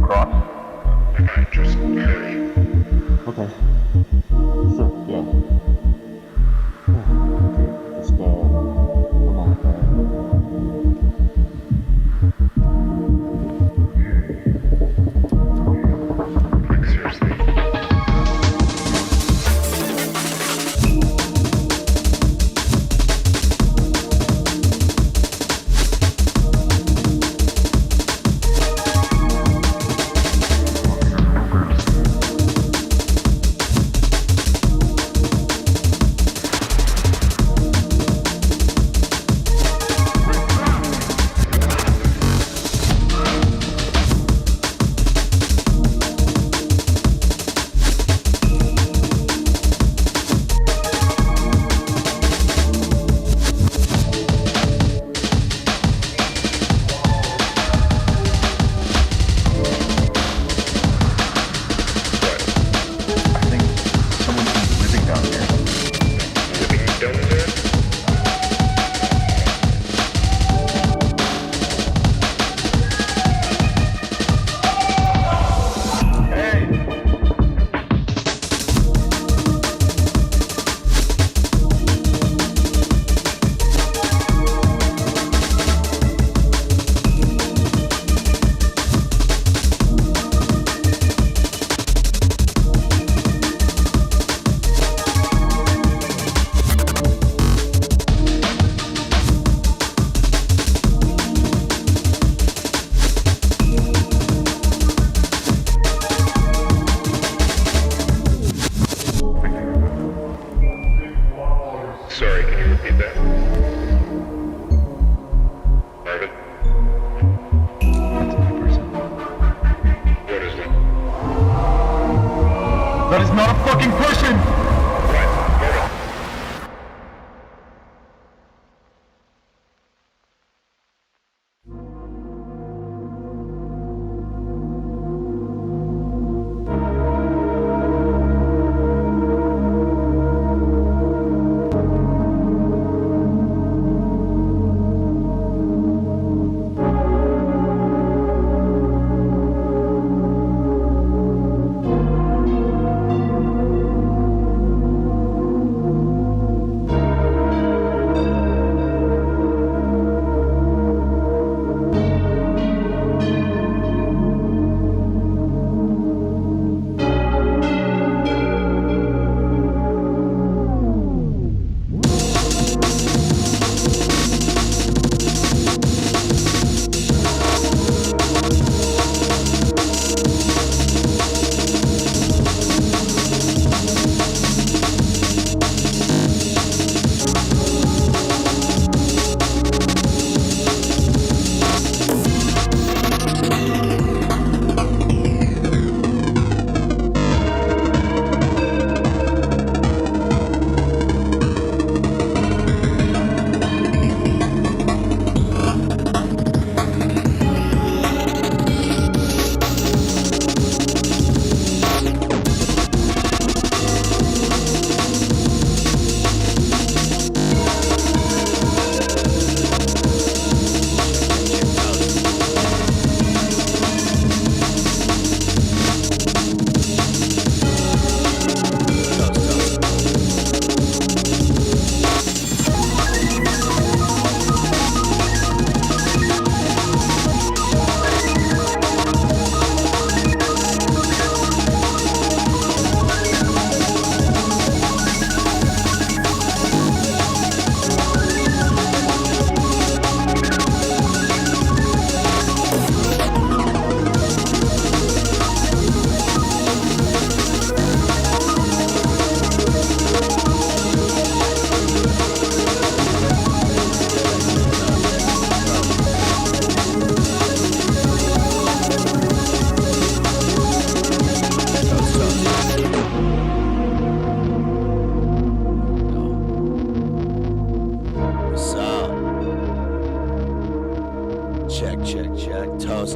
cross? Alright, just hurry. Okay. Sure, yeah. Okay, just, one moment, Like, seriously. I think someone's living down here. Living down there? Sorry, can you repeat that? Marvin? That's my person. What is it? That is not a fucking person! What? Marvin?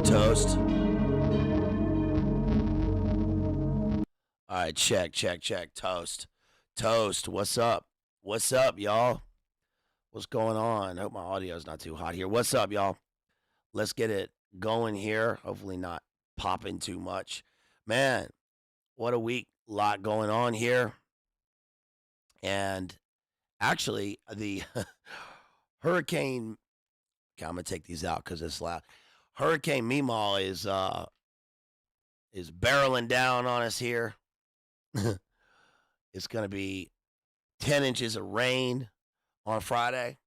Toast. All right, check. Toast. What's up, y'all? What's going on? I hope my audio's not too hot here. What's up, y'all? Let's get it going here. Hopefully not popping too much. Man, what a week. Lot going on here. And actually, the hurricane. Okay, I'm gonna take these out because it's loud. Hurricane Meemaw is barreling down on us here. It's gonna be 10 inches of rain on Friday.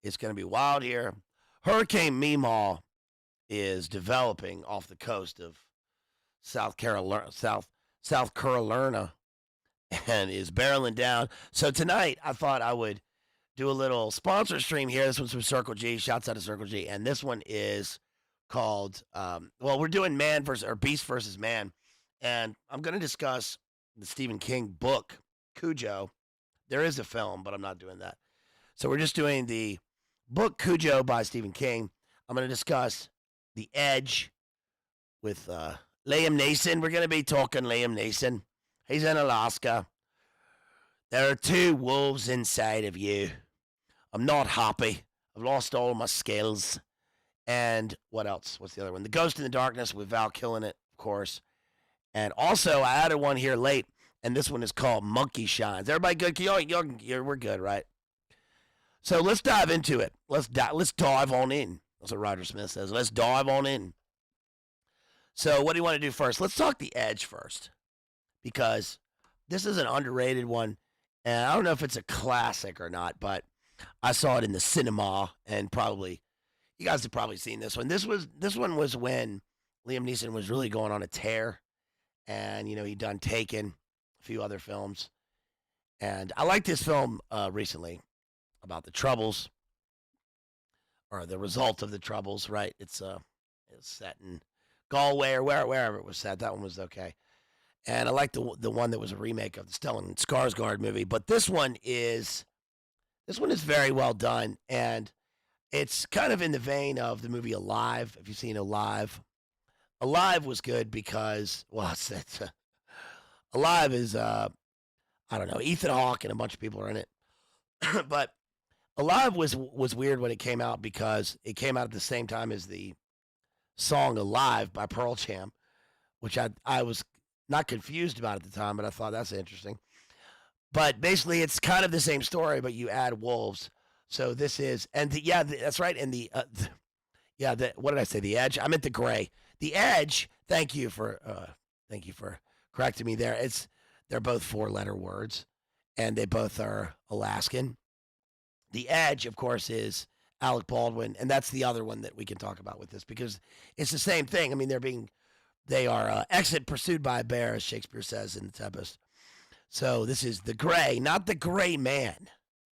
It's gonna be wild here. Hurricane Meemaw is developing off the coast of South Carolina, and is barreling down. So tonight, I thought I would do a little sponsor stream here. This one's from Circle G. Shouts out to Circle G. And this one is called, we're doing Man versus, or Beast versus Man. And I'm going to discuss the Stephen King book, Cujo. There is a film, but I'm not doing that. So we're just doing the book Cujo by Stephen King. I'm going to discuss The Edge with Liam Neeson. We're going to be talking Liam Neeson. He's in Alaska. There are two wolves inside of you. I'm not happy. I've lost all my skills. And what else? What's the other one? The Ghost in the Darkness with Val killing it, of course. And also, I added one here late, and this one is called Monkey Shines. Everybody good? We're good, right? So let's dive into it. Let's dive on in. That's what Roger Smith says. Let's dive on in. So what do you want to do first? Let's talk The Edge first, because this is an underrated one. And I don't know if it's a classic or not, but I saw it in the cinema, and probably you guys have probably seen this one. This one was when Liam Neeson was really going on a tear, and he'd done Taken, a few other films, and I liked this film recently about the Troubles, or the result of the Troubles. Right? It's set in Galway or wherever it was set. That one was okay. And I like the one that was a remake of the Stellan Skarsgård movie, but this one is very well done, and it's kind of in the vein of the movie Alive. If you've seen Alive, Alive was good because Alive is I don't know, Ethan Hawke and a bunch of people are in it, but Alive was weird when it came out because it came out at the same time as the song Alive by Pearl Jam, which I was not confused about at the time, but I thought that's interesting. But basically, it's kind of the same story, but you add wolves. So this is, that's right. And what did I say? The Edge. I meant the Gray. The Edge. Thank you for correcting me there. They're both 4-letter words, and they both are Alaskan. The Edge, of course, is Alec Baldwin, and that's the other one that we can talk about with this because it's the same thing. I mean, they are exit pursued by a bear, as Shakespeare says in The Tempest. So this is the Gray, not the Gray Man,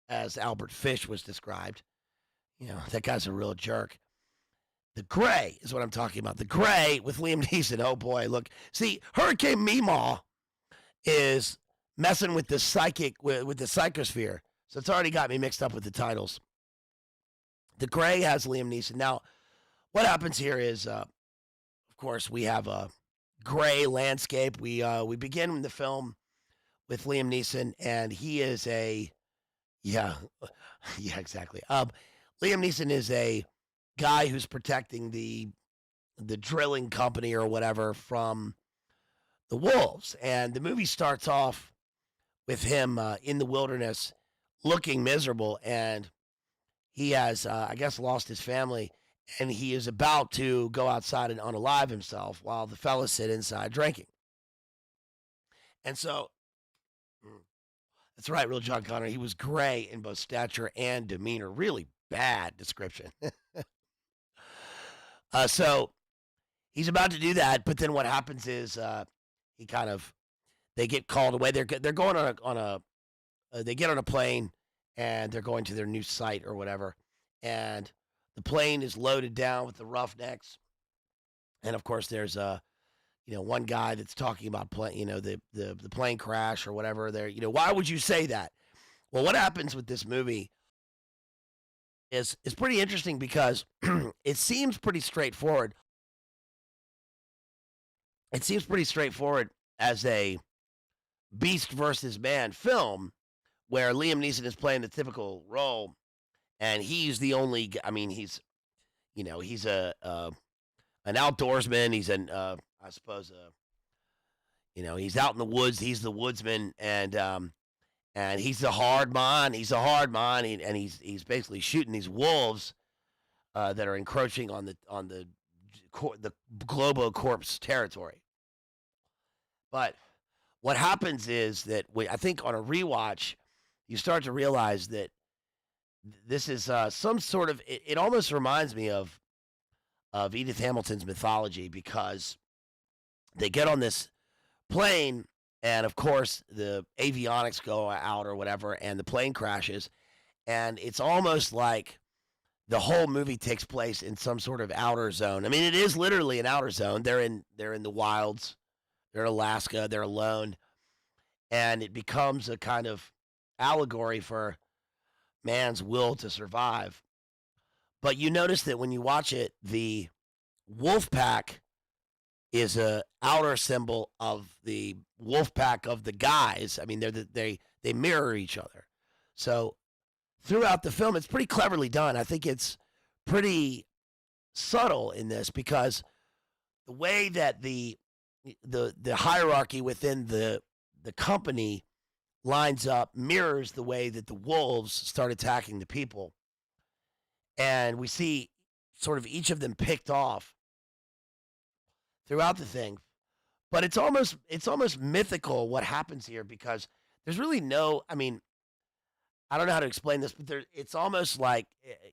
as Albert Fish was described. That guy's a real jerk. The Gray is what I'm talking about. The Gray with Liam Neeson. Oh boy, look. See, Hurricane Meemaw is messing with the with the psychosphere. So it's already got me mixed up with the titles. The Gray has Liam Neeson. Now, what happens here is, of course, we have a gray landscape. We begin the film with Liam Neeson, and he is exactly. Liam Neeson is a guy who's protecting the drilling company or whatever from the wolves, and the movie starts off with him in the wilderness, looking miserable, and he has, I guess, lost his family, and he is about to go outside and unalive himself while the fellas sit inside drinking. And so, that's right, real John Connor. He was gray in both stature and demeanor. Really bad description. So he's about to do that, but then what happens is they get called away. They're going they get on a plane, and they're going to their new site or whatever, and the plane is loaded down with the Roughnecks, and of course there's one guy that's talking about the plane crash or whatever. There, why would you say that? Well, what happens with this movie is pretty interesting because it seems pretty straightforward. It seems pretty straightforward as a beast versus man film, where Liam Neeson is playing the typical role, and he's the only. I mean, he's an an outdoorsman. He's I suppose, he's out in the woods. He's the woodsman, and he's a hard man. He's a hard man, and he's basically shooting these wolves that are encroaching on the Globo Corp's territory. But what happens is that I think on a rewatch, you start to realize that this is some sort of. It almost reminds me of Edith Hamilton's mythology, because they get on this plane, and of course the avionics go out or whatever, and the plane crashes, and it's almost like the whole movie takes place in some sort of outer zone. I mean, it is literally an outer zone. They're in the wilds. They're in Alaska. They're alone, and it becomes a kind of allegory for man's will to survive. But you notice that when you watch it, the wolf pack is a outer symbol of the wolf pack of the guys. I mean, they mirror each other. So throughout the film, it's pretty cleverly done. I think it's pretty subtle in this, because the way that the hierarchy within the company lines up mirrors the way that the wolves start attacking the people. And we see sort of each of them picked off throughout the thing. But it's almost mythical what happens here, because there's really no, I mean, I don't know how to explain this, but it's almost like,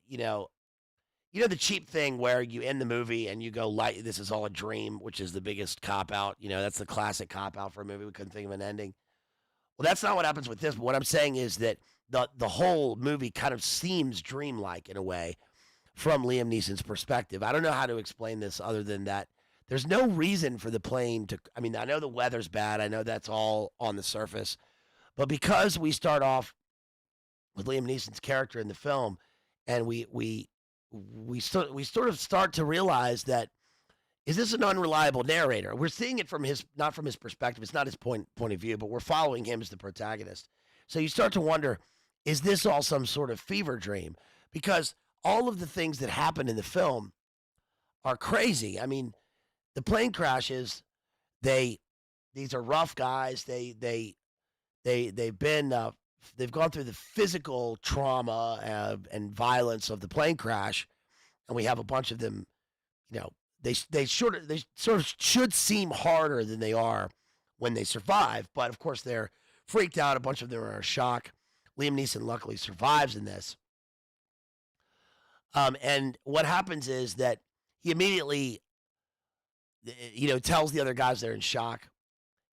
the cheap thing where you end the movie and you go, like, this is all a dream, which is the biggest cop out. That's the classic cop out for a movie. We couldn't think of an ending. Well, that's not what happens with this. But what I'm saying is that the whole movie kind of seems dreamlike in a way from Liam Neeson's perspective. I don't know how to explain this other than that there's no reason for the plane to, I mean, I know the weather's bad. I know that's all on the surface. But because we start off with Liam Neeson's character in the film, and we sort of start to realize that, is this an unreliable narrator? We're seeing it from not from his perspective. It's not his point of view, but we're following him as the protagonist. So you start to wonder, is this all some sort of fever dream? Because all of the things that happen in the film are crazy. I mean, the plane crashes. These are rough guys. They've gone through the physical trauma and violence of the plane crash, and we have a bunch of them. They sort of should seem harder than they are when they survive, but of course they're freaked out. A bunch of them are in shock. Liam Neeson luckily survives in this. And what happens is that he immediately, tells the other guys they're in shock.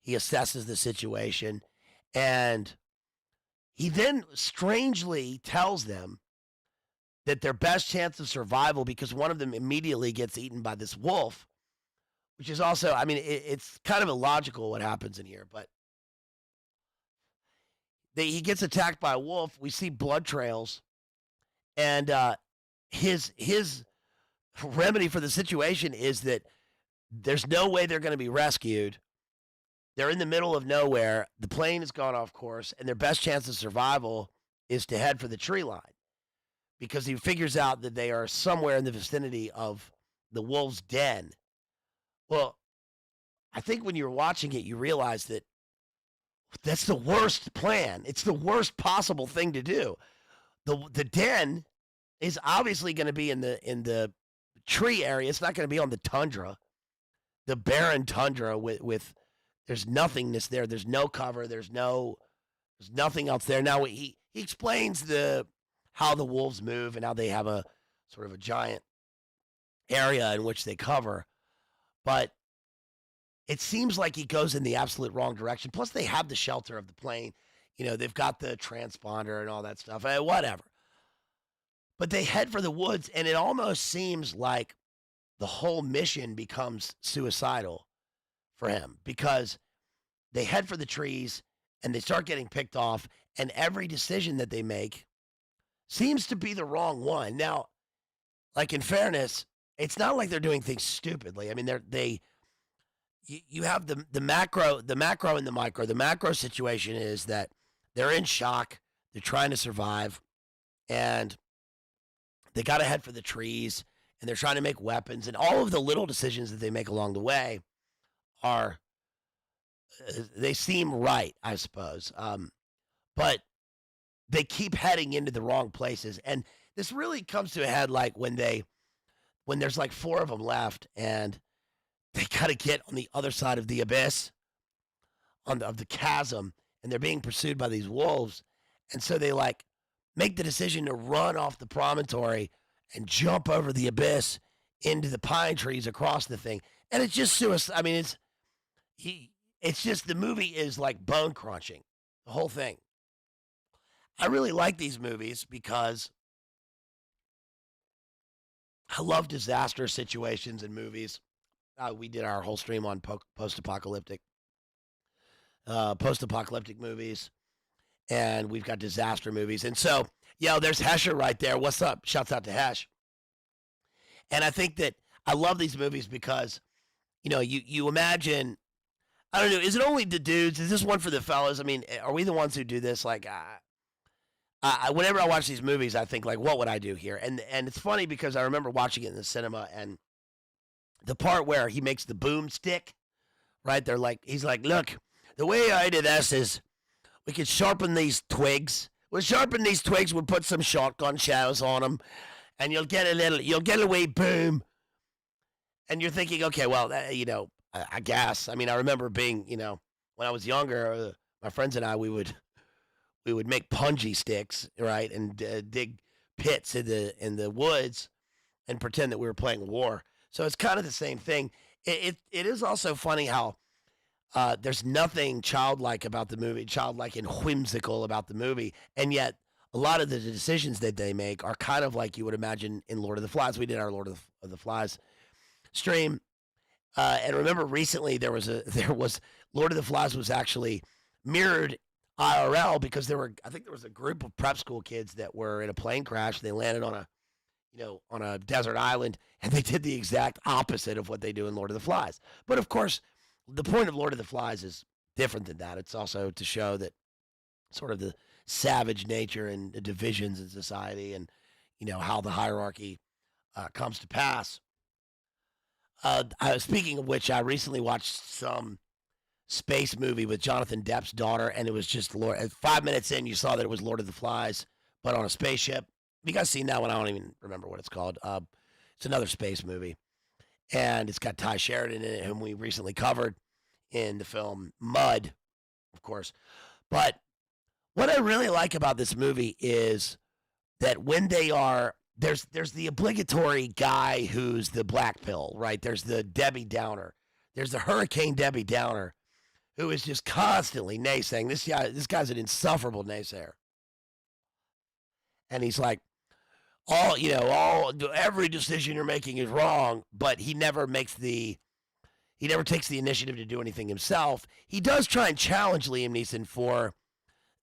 He assesses the situation, and he then strangely tells them that their best chance of survival, because one of them immediately gets eaten by this wolf, which is also, I mean, it's kind of illogical what happens in here, but he gets attacked by a wolf. We see blood trails, and his remedy for the situation is that there's no way they're going to be rescued. They're in the middle of nowhere. The plane has gone off course, and their best chance of survival is to head for the tree line, because he figures out that they are somewhere in the vicinity of the wolf's den. Well, I think when you're watching it, you realize that that's the worst plan. It's the worst possible thing to do. The den is obviously going to be in the tree area. It's not going to be on the tundra, the barren tundra with there's nothingness there. There's no cover. There's nothing else there. Now he explains how the wolves move and how they have a sort of a giant area in which they cover, but it seems like he goes in the absolute wrong direction. Plus, they have the shelter of the plane. They've got the transponder and all that stuff. Whatever. But they head for the woods, and it almost seems like the whole mission becomes suicidal for him, because they head for the trees and they start getting picked off, and every decision that they make seems to be the wrong one. Now, like, in fairness, it's not like they're doing things stupidly. I mean, you have the macro and the micro. The macro situation is that they're in shock, they're trying to survive, and they got to head for the trees, and they're trying to make weapons, and all of the little decisions that they make along the way are they seem right, I suppose. But they keep heading into the wrong places, and this really comes to a head like when there's like four of them left, and they got to get on the other side of the abyss, of the chasm, and they're being pursued by these wolves, and so they like make the decision to run off the promontory and jump over the abyss into the pine trees across the thing, and it's just suicide. I mean, it's just the movie is like bone crunching, the whole thing. I really like these movies because I love disaster situations in movies. We did our whole stream on post-apocalyptic movies, and we've got disaster movies. And so, there's Hesher right there. What's up? Shouts out to Hesh. And I think that I love these movies because, you imagine, I don't know, is it only the dudes? Is this one for the fellas? I mean, are we the ones who do this? Like, whenever I watch these movies, I think like, what would I do here? And it's funny because I remember watching it in the cinema, and the part where he makes the boomstick, right? He's like, look, the way I do this is we could sharpen these twigs. We'll sharpen these twigs. We'll put some shotgun shells on them, and you'll get a wee boom. And you're thinking, okay, well, I guess. I mean, I remember being, when I was younger, my friends and I, we would make punji sticks, right, and dig pits in the woods and pretend that we were playing war. So it's kind of the same thing. It is also funny how there's nothing childlike about the movie, childlike and whimsical about the movie, and yet a lot of the decisions that they make are kind of like you would imagine in Lord of the Flies. We did our Lord of the Flies stream, and remember recently there was Lord of the Flies was actually mirrored IRL because I think there was a group of prep school kids that were in a plane crash. They landed on a desert island, and they did the exact opposite of what they do in Lord of the Flies. But of course, the point of Lord of the Flies is different than that. It's also to show that sort of the savage nature and the divisions in society, and how the hierarchy comes to pass. Speaking of which, I recently watched some space movie with Jonathan Depp's daughter, and it was just 5 minutes in, you saw that it was Lord of the Flies, but on a spaceship. You guys seen that one? I don't even remember what it's called. It's another space movie, and it's got Ty Sheridan in it, whom we recently covered in the film Mud, of course. But what I really like about this movie is that when they are there's the obligatory guy who's the black pill, right? There's the Debbie Downer. There's the Hurricane Debbie Downer, who is just constantly naysaying. This guy's an insufferable naysayer. And he's like, every decision you're making is wrong, but he never takes the initiative to do anything himself. He does try and challenge Liam Neeson for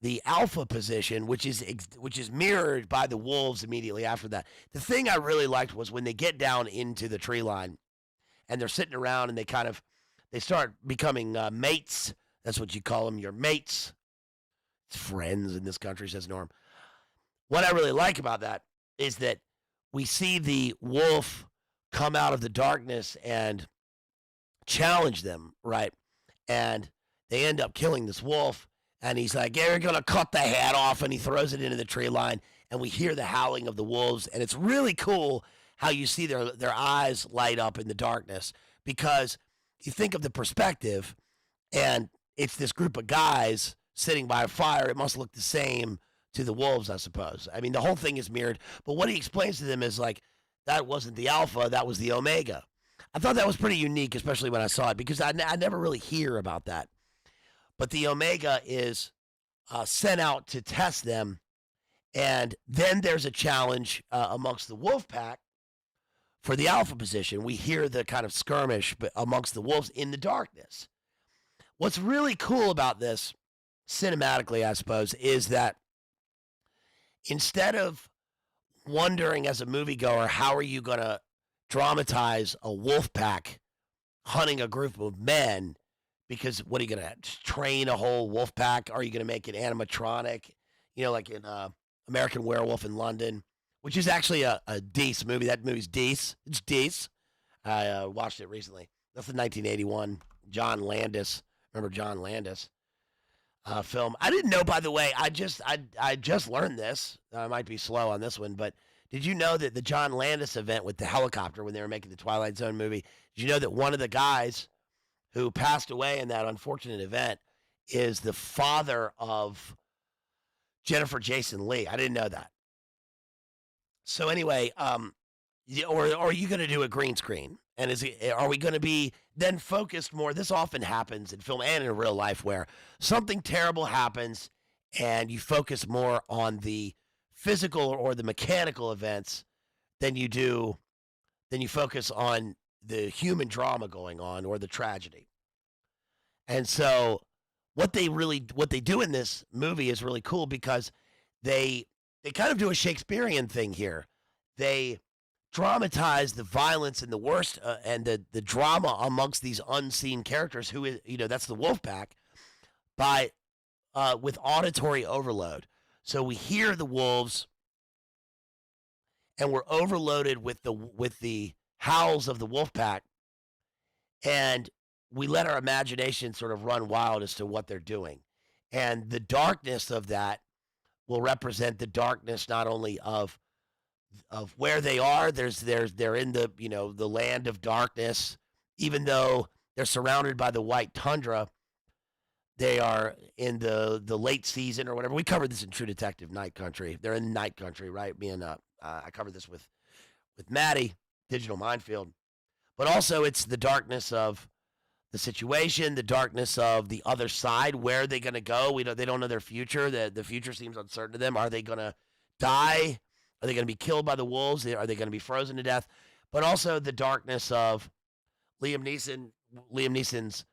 the alpha position, which is mirrored by the wolves immediately after that. The thing I really liked was when they get down into the tree line and they're sitting around and they start becoming mates. That's what you call them, your mates. It's friends in this country, says Norm. What I really like about that is that we see the wolf come out of the darkness and challenge them, right? And they end up killing this wolf. And he's like, yeah, you're going to cut the head off. And he throws it into the tree line. And we hear the howling of the wolves. And it's really cool how you see their eyes light up in the darkness. Because you think of the perspective, and it's this group of guys sitting by a fire. It must look the same to the wolves, I suppose. I mean, the whole thing is mirrored. But what he explains to them is like, that wasn't the alpha, that was the omega. I thought that was pretty unique, especially when I saw it, because I never really hear about that. But the omega is sent out to test them, and then there's a challenge amongst the wolf pack for the alpha position. We hear the kind of skirmish amongst the wolves in the darkness. What's really cool about this, cinematically, I suppose, is that instead of wondering as a moviegoer, how are you going to dramatize a wolf pack hunting a group of men? Because what are you going to train a whole wolf pack? Are you going to make it animatronic? Like in American Werewolf in London, which is actually a decent movie. That movie's decent. It's decent. I watched it recently. That's the 1981 John Landis. Remember John Landis film? I didn't know, by the way. I just learned this. I might be slow on this one, but did you know that the John Landis event with the helicopter when they were making the Twilight Zone movie? Did you know that one of the guys who passed away in that unfortunate event is the father of Jennifer Jason Leigh? I didn't know that. So anyway, or are you going to do a green screen? And are we going to be then focused more? This often happens in film and in real life where something terrible happens and you focus more on the physical or the mechanical events than you focus on the human drama going on or the tragedy. And so what they do in this movie is really cool because they kind of do a Shakespearean thing here. They dramatize the violence and the worst and the drama amongst these unseen characters who is, that's the wolf pack by with auditory overload. So we hear the wolves and we're overloaded with the howls of the wolf pack, and we let our imagination sort of run wild as to what they're doing. And the darkness of that will represent the darkness not only of where they are. They're in the the land of darkness, even though they're surrounded by the white tundra. They are in the late season or whatever. We covered this in True Detective Night Country. They're in Night Country, right? Me and I covered this with Maddie, Digital Minefield. But also it's the darkness of the situation, the darkness of the other side. Where are they going to go? They don't know their future. The future seems uncertain to them. Are they going to die? Are they going to be killed by the wolves? Are they going to be frozen to death? But also the darkness of Liam Neeson's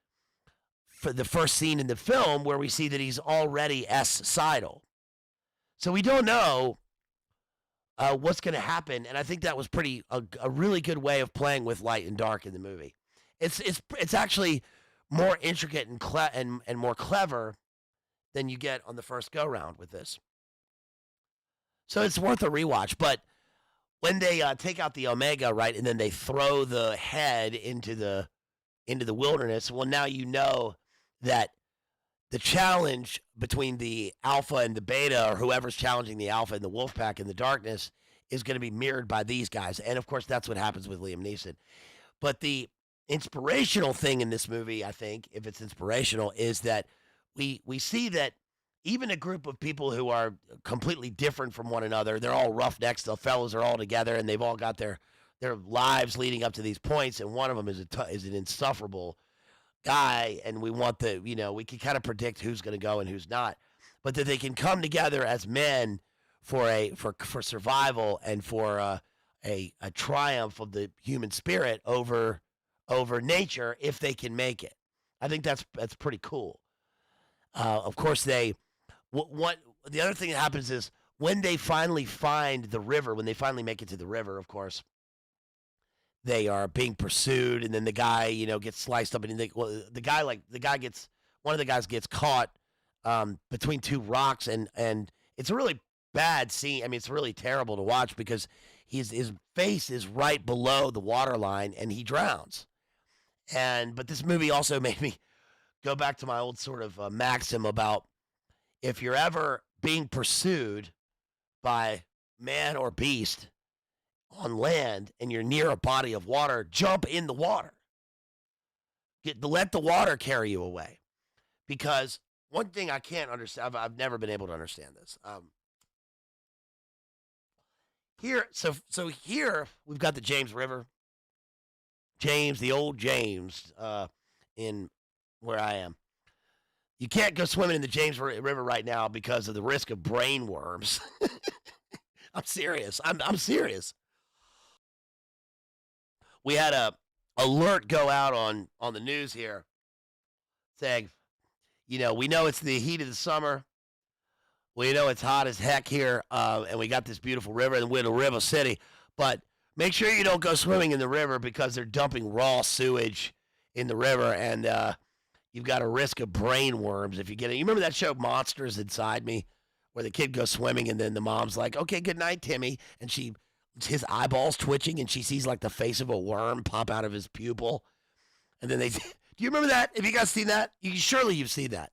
for the first scene in the film where we see that he's already S-sidal. So we don't know what's going to happen, and I think that was a really good way of playing with light and dark in the movie. It's actually more intricate and more clever than you get on the first go round with this. So it's worth a rewatch. But when they take out the Omega, right, and then they throw the head into the wilderness, well, now you know that the challenge between the Alpha and the Beta, or whoever's challenging the Alpha and the Wolfpack in the darkness, is going to be mirrored by these guys. And, of course, that's what happens with Liam Neeson. But the inspirational thing in this movie, I think, if it's inspirational, is that we see that even a group of people who are completely different from one another, they're all roughnecks, the fellows are all together, and they've all got their lives leading up to these points, and one of them is an insufferable guy, and we want we can kind of predict who's going to go and who's not, but that they can come together as men for survival and for a triumph of the human spirit over nature if they can make it. I think that's pretty cool. Of course, the other thing that happens is when they finally find the river, when they finally make it to the river, of course, they are being pursued, and then the guy, gets sliced up, and one of the guys gets caught between two rocks, and it's a really bad scene. I mean, it's really terrible to watch because his face is right below the water line, and he drowns. But this movie also made me go back to my old sort of maxim about if you're ever being pursued by man or beast on land and you're near a body of water, jump in the water. Let the water carry you away. Because one thing I can't understand, I've never been able to understand this. So here we've got the James River. The old James, in where I am. You can't go swimming in the James River right now because of the risk of brain worms. I'm serious. I'm serious. We had a alert go out on the news here saying, we know it's the heat of the summer. We know it's hot as heck here, and we got this beautiful river, and we're in a river city. But make sure you don't go swimming in the river because they're dumping raw sewage in the river, and you've got a risk of brain worms if you get it. You remember that show Monsters Inside Me, where the kid goes swimming and then the mom's like, "Okay, good night, Timmy," and his eyeballs twitching and she sees like the face of a worm pop out of his pupil, and then do you remember that? Have you guys seen that? Surely you've seen that.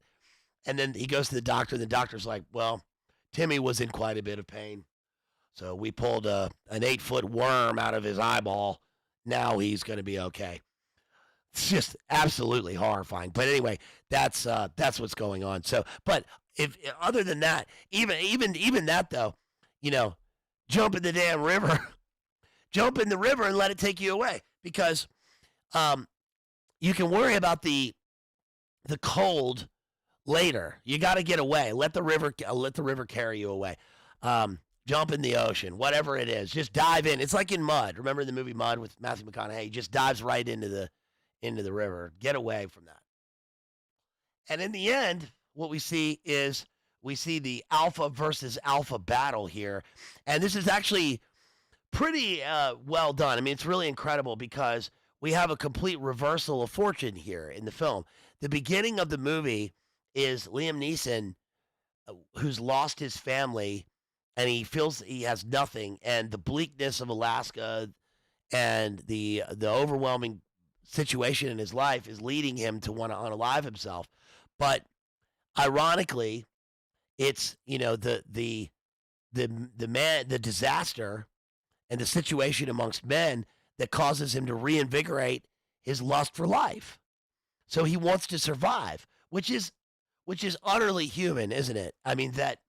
And then he goes to the doctor, and the doctor's like, "Well, Timmy was in quite a bit of pain, so we pulled an 8-foot worm out of his eyeball. Now he's going to be okay." It's just absolutely horrifying. But anyway, that's what's going on. So, but if other than that, even that though, jump in the damn river, jump in the river and let it take you away, because you can worry about the cold later. You got to get away. Let the river carry you away. Jump in the ocean, whatever it is. Just dive in. It's like in Mud. Remember the movie Mud with Matthew McConaughey? He just dives right into the river. Get away from that. And in the end, what we see is the alpha versus alpha battle here. And this is actually pretty well done. I mean, it's really incredible because we have a complete reversal of fortune here in the film. The beginning of the movie is Liam Neeson, who's lost his family, and he feels he has nothing, and the bleakness of Alaska and the overwhelming situation in his life is leading him to want to unalive himself. But ironically, it's the disaster and the situation amongst men that causes him to reinvigorate his lust for life. So he wants to survive, which is utterly human, isn't it? I mean, that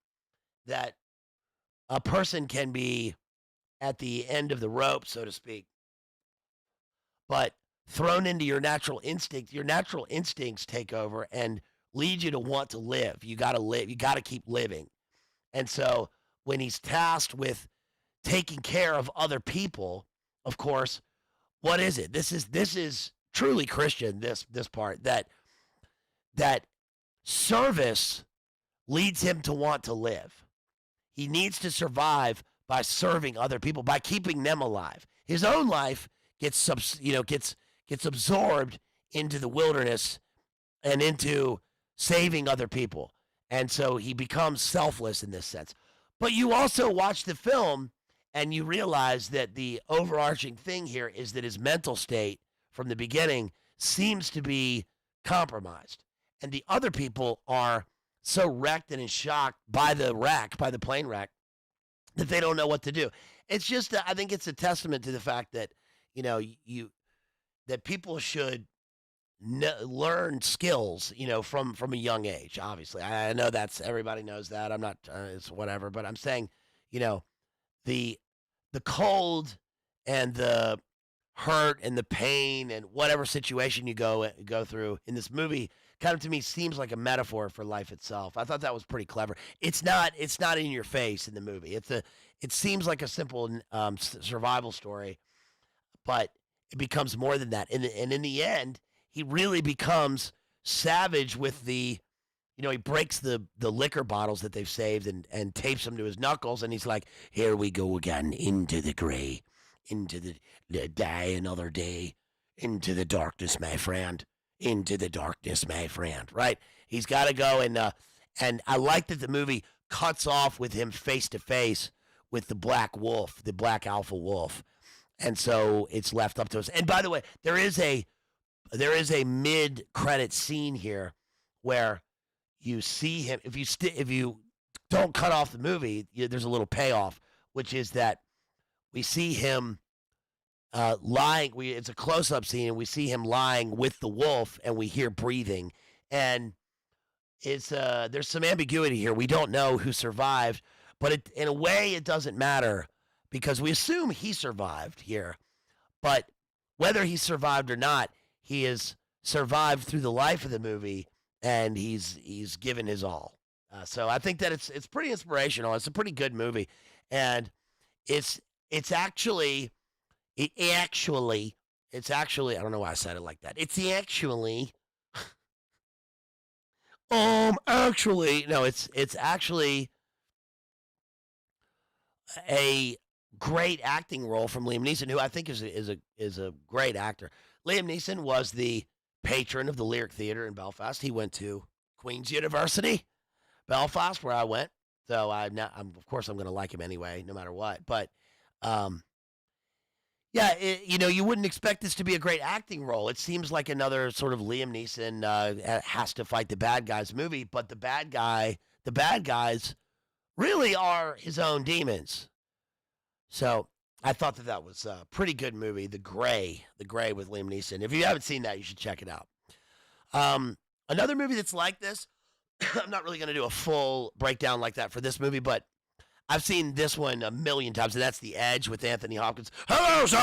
a person can be at the end of the rope, so to speak, but thrown into your natural instincts take over and lead you to want to live. You got to live. You got to keep living. And so when he's tasked with taking care of other people, of course, what is it? This is truly Christian, this part, that service leads him to want to live. He needs to survive by serving other people, by keeping them alive. His own life gets absorbed into the wilderness and into saving other people. And so he becomes selfless in this sense. But you also watch the film and you realize that the overarching thing here is that his mental state from the beginning seems to be compromised. And the other people are so wrecked and in shock by the plane wreck, that they don't know what to do. It's just, I think it's a testament to the fact that, that people should learn skills, from a young age. Obviously, I know that's, everybody knows that. I'm not, it's whatever, but I'm saying, the cold and the hurt and the pain and whatever situation you go through in this movie kind of to me seems like a metaphor for life itself. I thought that was pretty clever. It's not in your face in the movie. It seems like a simple survival story, but it becomes more than that. And in the end, he really becomes savage with he breaks the liquor bottles that they've saved and tapes them to his knuckles. And he's like, "Here we go again, into the gray, into the die another day, into the darkness, my friend, into the darkness, my friend." Right? He's got to go. And I like that the movie cuts off with him face to face with the black wolf, the black alpha wolf. And so it's left up to us. And by the way, there is a mid-credit scene here where you see him. If you don't cut off the movie, there's a little payoff, which is that we see him lying. It's a close-up scene, and we see him lying with the wolf, and we hear breathing. And it's there's some ambiguity here. We don't know who survived, but in a way, it doesn't matter because we assume he survived here. But whether he survived or not, he has survived through the life of the movie, and he's given his all. So I think that it's pretty inspirational. It's a pretty good movie, and it's actually I don't know why I said it like that. It's actually a great acting role from Liam Neeson, who I think is a great actor. Liam Neeson was the patron of the Lyric Theatre in Belfast. He went to Queen's University, Belfast, where I went So of course, I'm going to like him anyway, no matter what. But um, yeah, you wouldn't expect this to be a great acting role. It seems like another sort of Liam Neeson has to fight the bad guys movie, but the bad guys really are his own demons. So I thought that was a pretty good movie, The Gray with Liam Neeson. If you haven't seen that, you should check it out. Another movie that's like this, I'm not really going to do a full breakdown like that for this movie, but I've seen this one a million times, and that's The Edge with Anthony Hopkins. Hello, sir.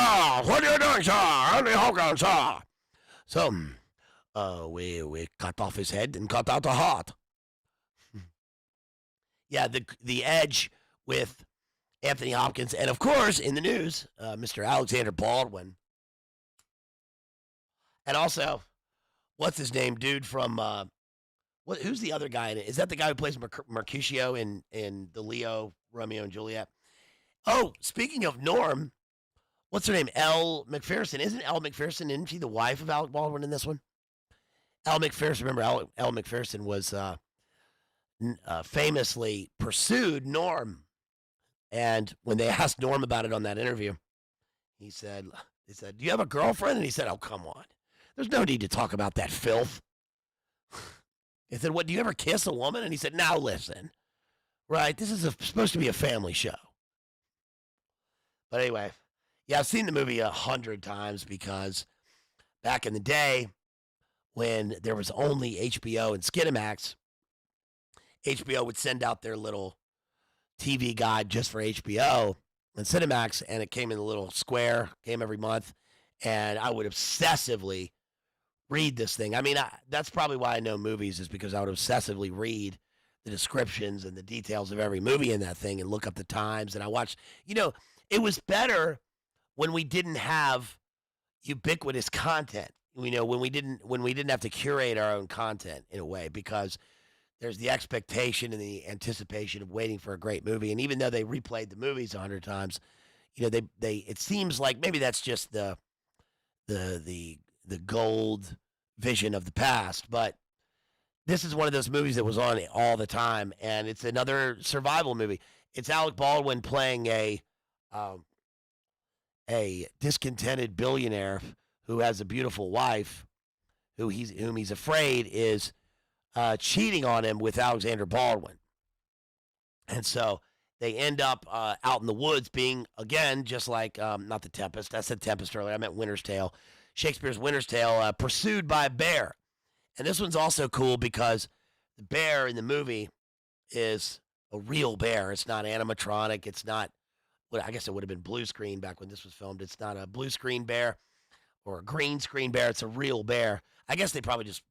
What are you doing, sir? Anthony Hopkins, sir. So, we cut off his head and cut out the heart. Yeah, the Edge with Anthony Hopkins, and of course, in the news, Mr. Alexander Baldwin. And also, what's his name, dude from who's the other guy in it? Is that the guy who plays Mercutio in the Leo Romeo and Juliet? Oh, speaking of Norm, what's her name? Elle Macpherson. Isn't Elle Macpherson? Isn't she the wife of Alec Baldwin in this one? Elle Macpherson. Remember, Elle Macpherson was famously pursued Norm, and when they asked Norm about it on that interview, they said, "Do you have a girlfriend?" And he said, "Oh, come on. There's no need to talk about that filth." They said, "What, do you ever kiss a woman?" And he said, "Now listen, right, this is supposed to be a family show." But anyway, yeah, I've seen the movie 100 times because back in the day when there was only HBO and Skinamax, HBO would send out their little TV guide just for HBO and Cinemax, and it came in a little square, came every month, and I would obsessively read this thing. I mean, that's probably why I know movies, is because I would obsessively read the descriptions and the details of every movie in that thing and look up the times. And I watched, it was better when we didn't have ubiquitous content. When we didn't have to curate our own content in a way, because there's the expectation and the anticipation of waiting for a great movie. And even though they replayed the movies 100 times, it seems like maybe that's just the gold vision of the past. But this is one of those movies that was on all the time, and it's another survival movie. It's Alec Baldwin playing a discontented billionaire who has a beautiful wife whom he's afraid is cheating on him with Alexander Baldwin. And so they end up out in the woods being, again, just like, not The Tempest. I said Tempest earlier. I meant Winter's Tale. Shakespeare's Winter's Tale, pursued by a bear. And this one's also cool because the bear in the movie is a real bear. It's not animatronic. It's not, I guess it would have been blue screen back when this was filmed. It's not a blue screen bear or a green screen bear. It's a real bear. I guess they probably just,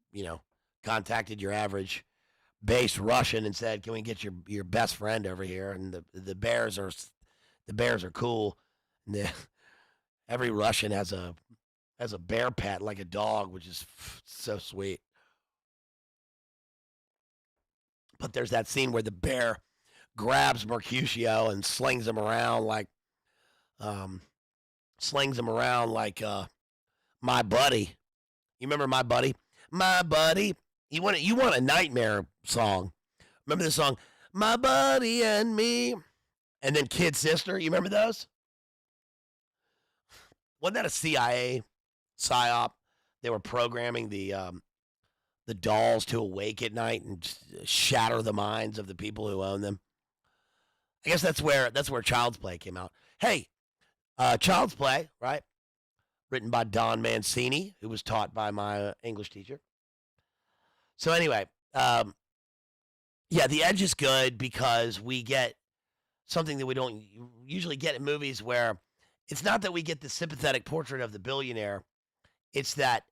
contacted your average base Russian and said, "Can we get your best friend over here?" And the bears are cool. And every Russian has a bear pet, like a dog, which is so sweet. But there's that scene where the bear grabs Mercutio and slings him around like My Buddy. You remember My Buddy? My Buddy. You want a Nightmare song. Remember the song, My Buddy and Me? And then Kid Sister. You remember those? Wasn't that a CIA psyop? They were programming the dolls to awake at night and shatter the minds of the people who own them. I guess that's where Child's Play came out. Hey, Child's Play, right? Written by Don Mancini, who was taught by my English teacher. So anyway, The Edge is good because we get something that we don't usually get in movies, where it's not that we get the sympathetic portrait of the billionaire. It's that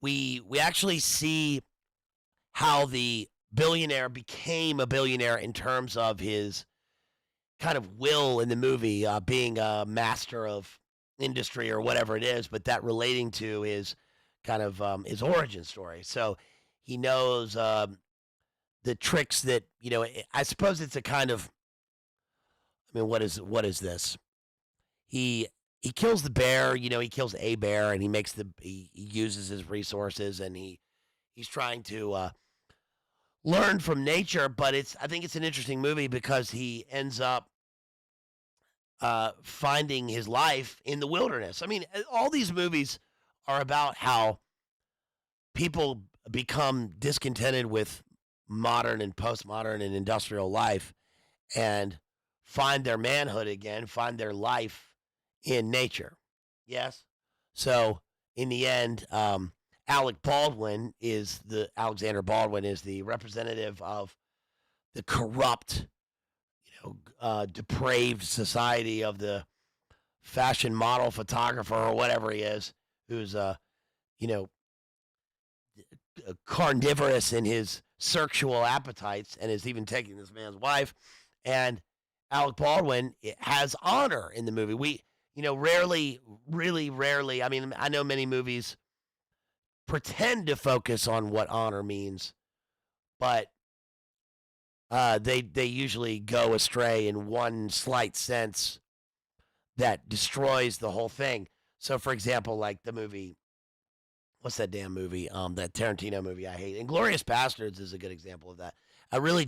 we actually see how the billionaire became a billionaire in terms of his kind of will in the movie, being a master of industry or whatever it is, but that relating to his kind of his origin story. So he knows the tricks that, I suppose it's a kind of, what is this? He kills the bear, he kills a bear, and he uses his resources, and he's trying to learn from nature, but I think it's an interesting movie because he ends up finding his life in the wilderness. I mean, all these movies are about how people become discontented with modern and postmodern and industrial life and find their manhood again, find their life in nature. Yes. So in the end, Alexander Baldwin is the representative of the corrupt, depraved society of the fashion model photographer or whatever he is, who's you know, carnivorous in his sexual appetites and is even taking this man's wife. And Alec Baldwin has honor in the movie. We, rarely, really rarely. I mean, I know many movies pretend to focus on what honor means, but they usually go astray in one slight sense that destroys the whole thing. So, for example, like the movie, what's that damn movie? That Tarantino movie I hate. Inglourious Bastards is a good example of that. I really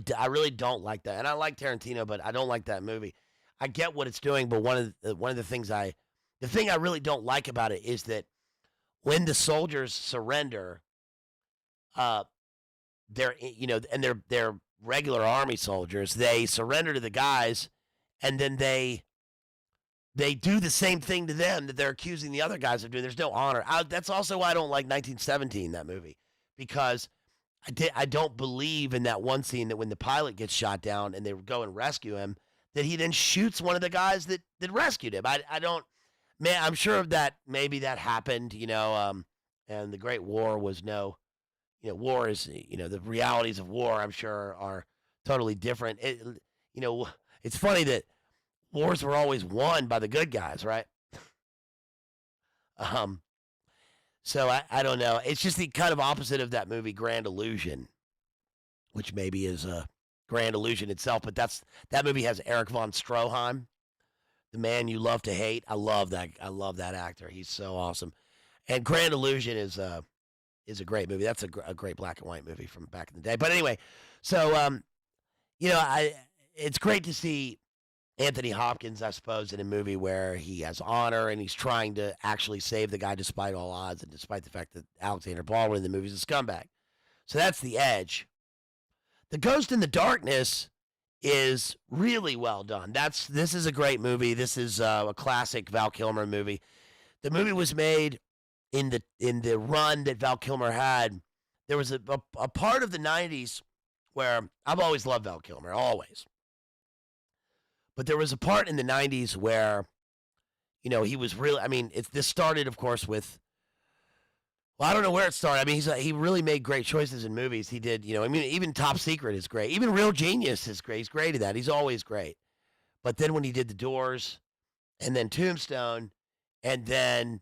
don't like that, and I like Tarantino, but I don't like that movie. I get what it's doing, but one of the things the thing I really don't like about it is that when the soldiers surrender, they're and they're regular army soldiers. They surrender to the guys, and then they do the same thing to them that they're accusing the other guys of doing. There's no honor. That's also why I don't like 1917, that movie, because I don't believe in that one scene that when the pilot gets shot down and they go and rescue him, that he then shoots one of the guys that rescued him. I don't, man, I'm sure that maybe that happened, and the Great War was war is, the realities of war, I'm sure, are totally different. It's funny that wars were always won by the good guys, right? So I don't know. It's just the kind of opposite of that movie Grand Illusion, which maybe is a Grand Illusion itself, but that movie has Eric von Stroheim, the man you love to hate. I love that actor. He's so awesome. And Grand Illusion is a great movie. That's a great black and white movie from back in the day. But anyway, so it's great to see Anthony Hopkins, I suppose, in a movie where he has honor and he's trying to actually save the guy despite all odds and despite the fact that Alexander Baldwin in the movie is a scumbag. So that's The Edge. The Ghost in the Darkness is really well done. This is a great movie. This is a classic Val Kilmer movie. The movie was made in the run that Val Kilmer had. There was a part of the 90s where I've always loved Val Kilmer, always. But there was a part in the 90s where, he was really, I mean, this started, of course, with, well, I don't know where it started. I mean, he really made great choices in movies. He did, even Top Secret is great. Even Real Genius is great. He's great at that. He's always great. But then when he did The Doors and then Tombstone and then,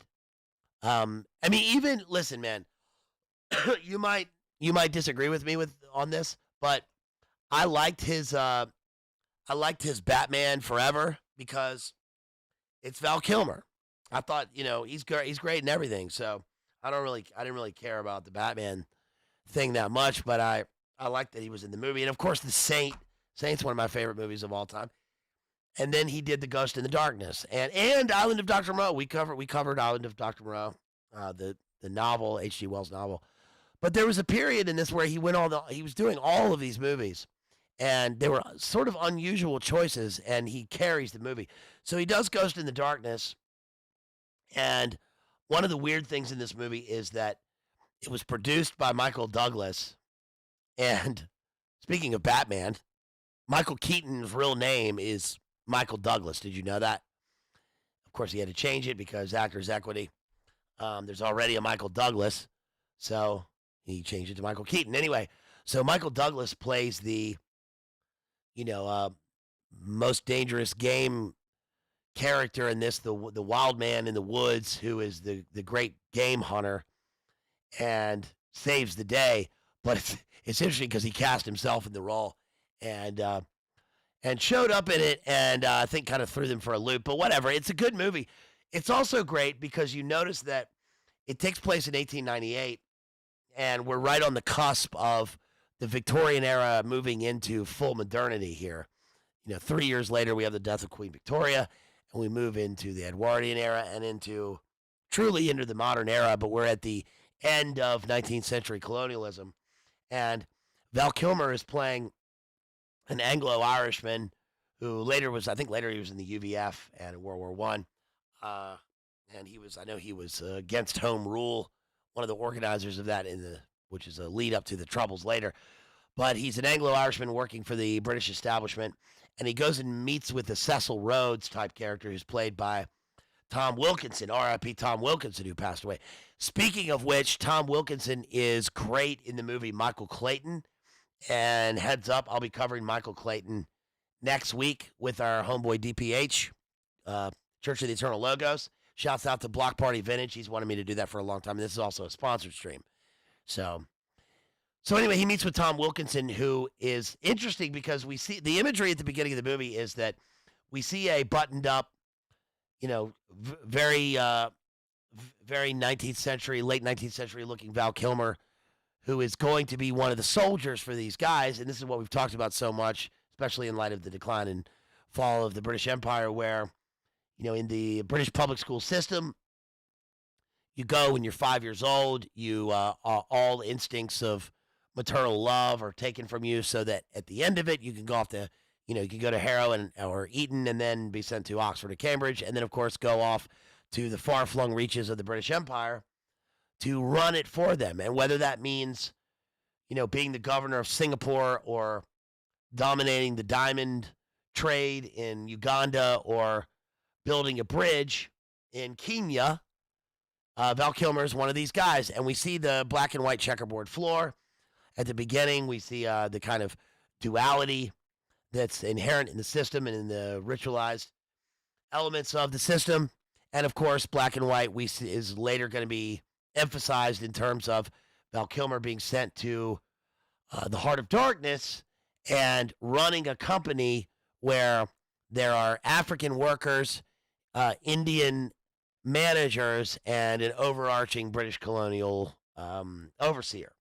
listen, man, you might disagree with me on this, but I liked his Batman Forever because it's Val Kilmer. I thought, he's great in everything. So I didn't really care about the Batman thing that much, but I liked that he was in the movie. And of course, The Saint's one of my favorite movies of all time. And then he did The Ghost in the Darkness and Island of Dr. Moreau. We covered Island of Dr. Moreau, the novel, H.G. Wells novel. But there was a period in this where he was doing all of these movies. And they were sort of unusual choices, and he carries the movie. So he does Ghost in the Darkness. And one of the weird things in this movie is that it was produced by Michael Douglas. And speaking of Batman, Michael Keaton's real name is Michael Douglas. Did you know that? Of course, he had to change it because Actors Equity. There's already a Michael Douglas. So he changed it to Michael Keaton. Anyway, so Michael Douglas plays the most dangerous game character in this, the wild man in the woods who is the great game hunter and saves the day. But it's interesting because he cast himself in the role and showed up in it and I think kind of threw them for a loop. But whatever, it's a good movie. It's also great because you notice that it takes place in 1898 and we're right on the cusp of the Victorian era moving into full modernity here. 3 years later, we have the death of Queen Victoria, and we move into the Edwardian era and truly into the modern era, but we're at the end of 19th century colonialism. And Val Kilmer is playing an Anglo-Irishman who later he was in the UVF and in World War One. And I know he was against home rule, one of the organizers of that which is a lead up to the Troubles later. But he's an Anglo-Irishman working for the British establishment, and he goes and meets with the Cecil Rhodes type character who's played by Tom Wilkinson, R.I.P. Tom Wilkinson, who passed away. Speaking of which, Tom Wilkinson is great in the movie Michael Clayton. And heads up, I'll be covering Michael Clayton next week with our homeboy DPH, Church of the Eternal Logos. Shouts out to Block Party Vintage. He's wanted me to do that for a long time. And this is also a sponsored stream. So anyway, he meets with Tom Wilkinson, who is interesting because we see the imagery at the beginning of the movie is that we see a buttoned up, very 19th century, late 19th century looking Val Kilmer, who is going to be one of the soldiers for these guys. And this is what we've talked about so much, especially in light of the decline and fall of the British Empire, where, in the British public school system, you go when you're 5 years old, all instincts of maternal love are taken from you so that at the end of it, you can go off to, you can go to Harrow or Eton and then be sent to Oxford or Cambridge. And then, of course, go off to the far-flung reaches of the British Empire to run it for them. And whether that means, being the governor of Singapore or dominating the diamond trade in Uganda or building a bridge in Kenya, Val Kilmer is one of these guys. And we see the black and white checkerboard floor. At the beginning, we see the kind of duality that's inherent in the system and in the ritualized elements of the system. And, of course, black and white is later going to be emphasized in terms of Val Kilmer being sent to the heart of darkness and running a company where there are African workers, Indian managers, and an overarching British colonial overseer.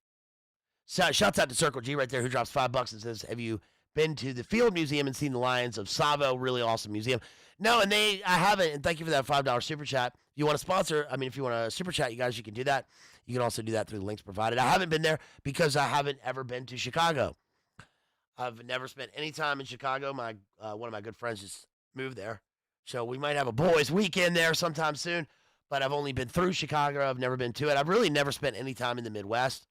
So, shouts out to Circle G right there, who drops $5 and says, "Have you been to the Field Museum and seen the lions of Savo? Really awesome museum." No, and I haven't. And thank you for that $5 super chat. If you want to sponsor, if you want to super chat, you guys, you can do that. You can also do that through the links provided. I haven't been there because I haven't ever been to Chicago. I've never spent any time in Chicago. One of my good friends just moved there, so we might have a boys' weekend there sometime soon. But I've only been through Chicago. I've never been to it. I've really never spent any time in the Midwest.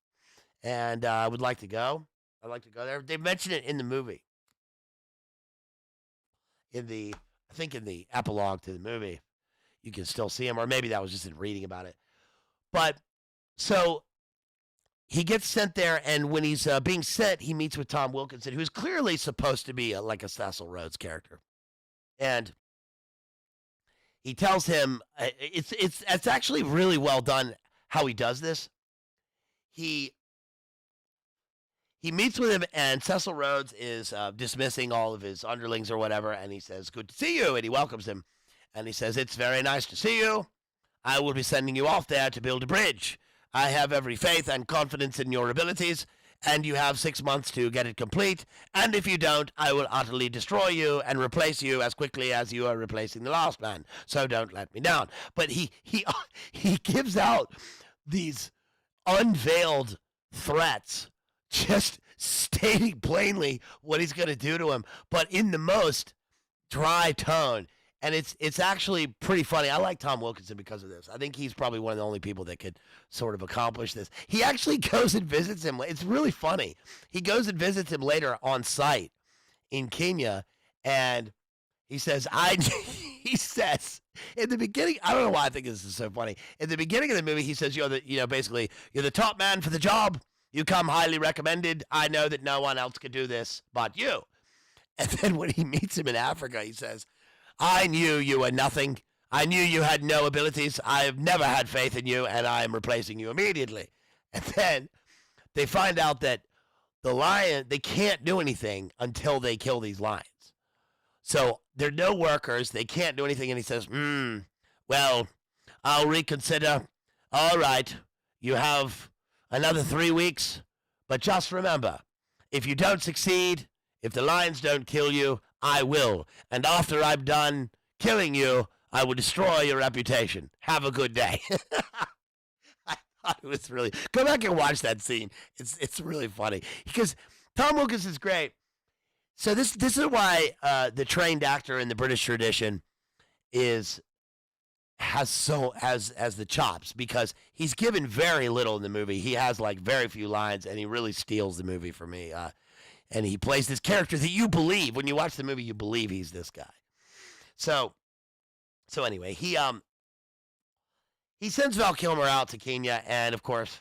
And I would like to go. I'd like to go there. They mentioned it in the movie. I think in the epilogue to the movie, you can still see him, or maybe that was just in reading about it. But so he gets sent there, and when he's being sent, he meets with Tom Wilkinson, who's clearly supposed to be like a Cecil Rhodes character, and he tells him it's actually really well done how he does this. He meets with him, and Cecil Rhodes is dismissing all of his underlings or whatever, and he says, "Good to see you," and he welcomes him. And he says, "It's very nice to see you. I will be sending you off there to build a bridge. I have every faith and confidence in your abilities, and you have 6 months to get it complete. And if you don't, I will utterly destroy you and replace you as quickly as you are replacing the last man. So don't let me down." But he gives out these unveiled threats, just stating plainly what he's going to do to him, but in the most dry tone. And it's actually pretty funny. I like Tom Wilkinson because of this. I think he's probably one of the only people that could sort of accomplish this. He actually goes and visits him. It's really funny. He goes and visits him later on site in Kenya, and he says, he says in the beginning, I don't know why I think this is so funny. In the beginning of the movie, he says, basically, "You're the top man for the job. You come highly recommended. I know that no one else could do this but you." And then when he meets him in Africa, he says, "I knew you were nothing. I knew you had no abilities. I have never had faith in you, and I am replacing you immediately." And then they find out that they can't do anything until they kill these lions. So they're no workers. They can't do anything. And he says, "Well, I'll reconsider. All right, you have another 3 weeks, but just remember, if you don't succeed, if the lions don't kill you, I will. And after I'm done killing you, I will destroy your reputation. Have a good day. I thought it was really. Go back and watch that scene. It's really funny because Tom Wilkins is great. So this is why the trained actor in the British tradition has the chops, because he's given very little in the movie. He has like very few lines, and he really steals the movie for me. And he plays this character that you believe when you watch the movie. You believe he's this guy. So anyway, he sends Val Kilmer out to Kenya, and of course,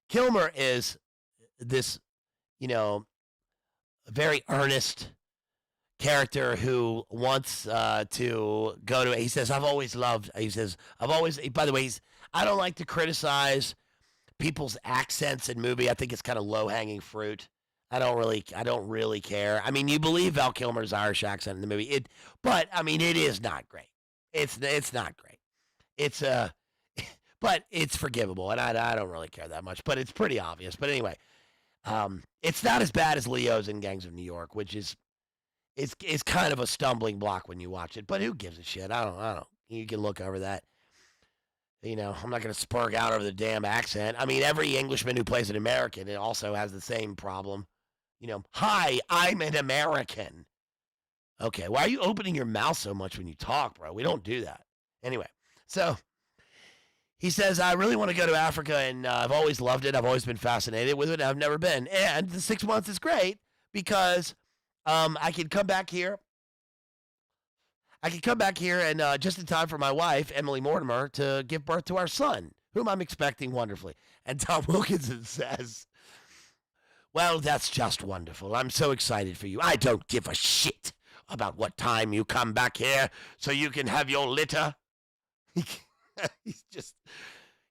Kilmer is this, very earnest character who wants to go to. He says, by the way, I don't like to criticize people's accents in movie. I think it's kind of low-hanging fruit. I don't really care. I mean, you believe Val Kilmer's Irish accent in the movie, but I mean, it is not great. It's not great. It's but it's forgivable, and I don't really care that much. But it's pretty obvious. But anyway, it's not as bad as Leo's in Gangs of New York, which is it's kind of a stumbling block when you watch it. But who gives a shit? I don't. You can look over that. I'm not going to spurg out over the damn accent. I mean, every Englishman who plays an American, it also has the same problem. Hi, I'm an American. Okay, why are you opening your mouth so much when you talk, bro? We don't do that. Anyway, so he says, I really want to go to Africa, and I've always loved it. I've always been fascinated with it. I've never been. And the 6 months is great because I can come back here. And just in time for my wife, Emily Mortimer, to give birth to our son, whom I'm expecting wonderfully. And Tom Wilkinson says, well, that's just wonderful. I'm so excited for you. I don't give a shit about what time you come back here so you can have your litter.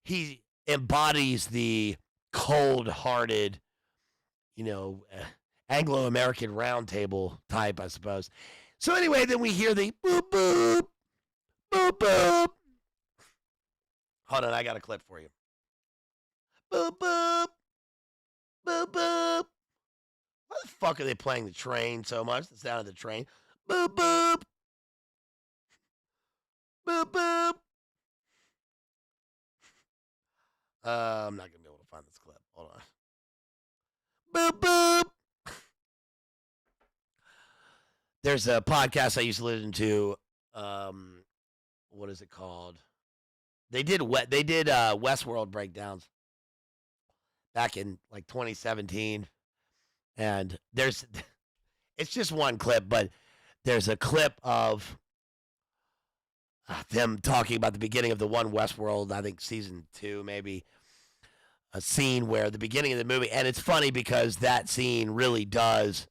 He embodies the cold-hearted, Anglo-American round table type, I suppose. So anyway, then we hear the boop, boop, boop, boop. Hold on, I got a clip for you. Boop, boop, boop, boop. Why the fuck are they playing the train so much? The sound of the train. Boop, boop. Boop, boop. I'm not going to be able to find this clip. Hold on. Boop, boop. There's a podcast I used to listen to. What is it called? They did Westworld breakdowns back in like 2017, and it's just one clip, but there's a clip of them talking about the beginning of the one Westworld, I think season 2 maybe, a scene where the beginning of the movie, and it's funny because that scene really does.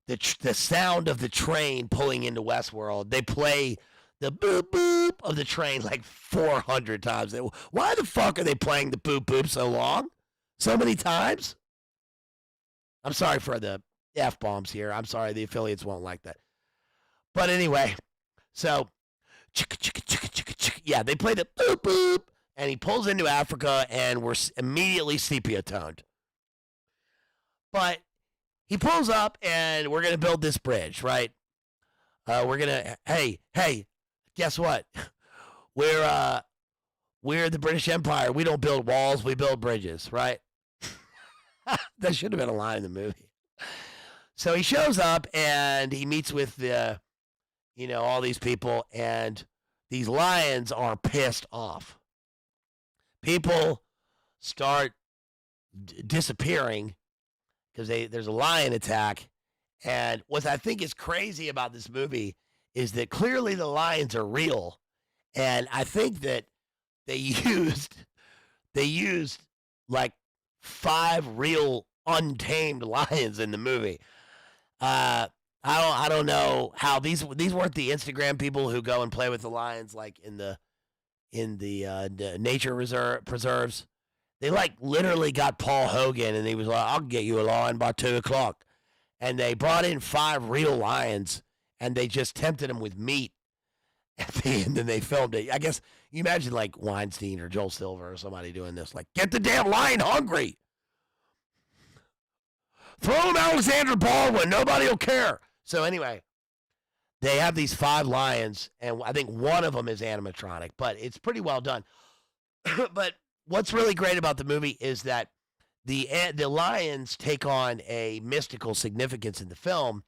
The sound of the train pulling into Westworld, they play the boop boop of the train like 400 times. Why the fuck are they playing the boop boop so long? So many times? I'm sorry for the F-bombs here. I'm sorry, the affiliates won't like that. But anyway, so, yeah, they play the boop boop, and he pulls into Africa, and we're immediately sepia-toned. But he pulls up, and we're going to build this bridge, right? We're going to, hey, guess what? We're the British Empire. We don't build walls. We build bridges, right? That should have been a line in the movie. So he shows up, and he meets with all these people, and these lions are pissed off. People start disappearing because there's a lion attack. And what I think is crazy about this movie is that clearly the lions are real. And I think that they used like 5 real untamed lions in the movie. I don't know how these weren't the Instagram people who go and play with the lions like in the nature preserves. They like literally got Paul Hogan, and he was like, I'll get you a lion by 2:00. And they brought in 5 real lions, and they just tempted them with meat at the end, and they filmed it. I guess you imagine like Weinstein or Joel Silver or somebody doing this, like, get the damn lion hungry. Throw him Alexander Baldwin. Nobody will care. So anyway, they have these 5 lions, and I think one of them is animatronic, but it's pretty well done. But what's really great about the movie is that the lions take on a mystical significance in the film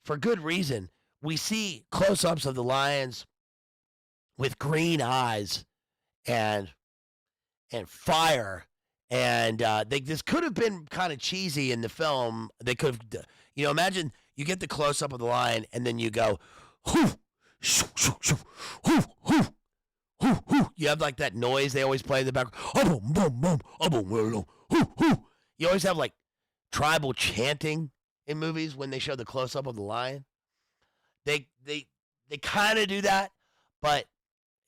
for good reason. We see close-ups of the lions with green eyes and fire, and this could have been kind of cheesy in the film. They could have, imagine you get the close-up of the lion, and then you go, hoo, shoo, shoo, shoo, hoo, hoo, hoo, hoo. You have like that noise they always play in the background. You always have like tribal chanting in movies when they show the close-up of the lion. They kind of do that, but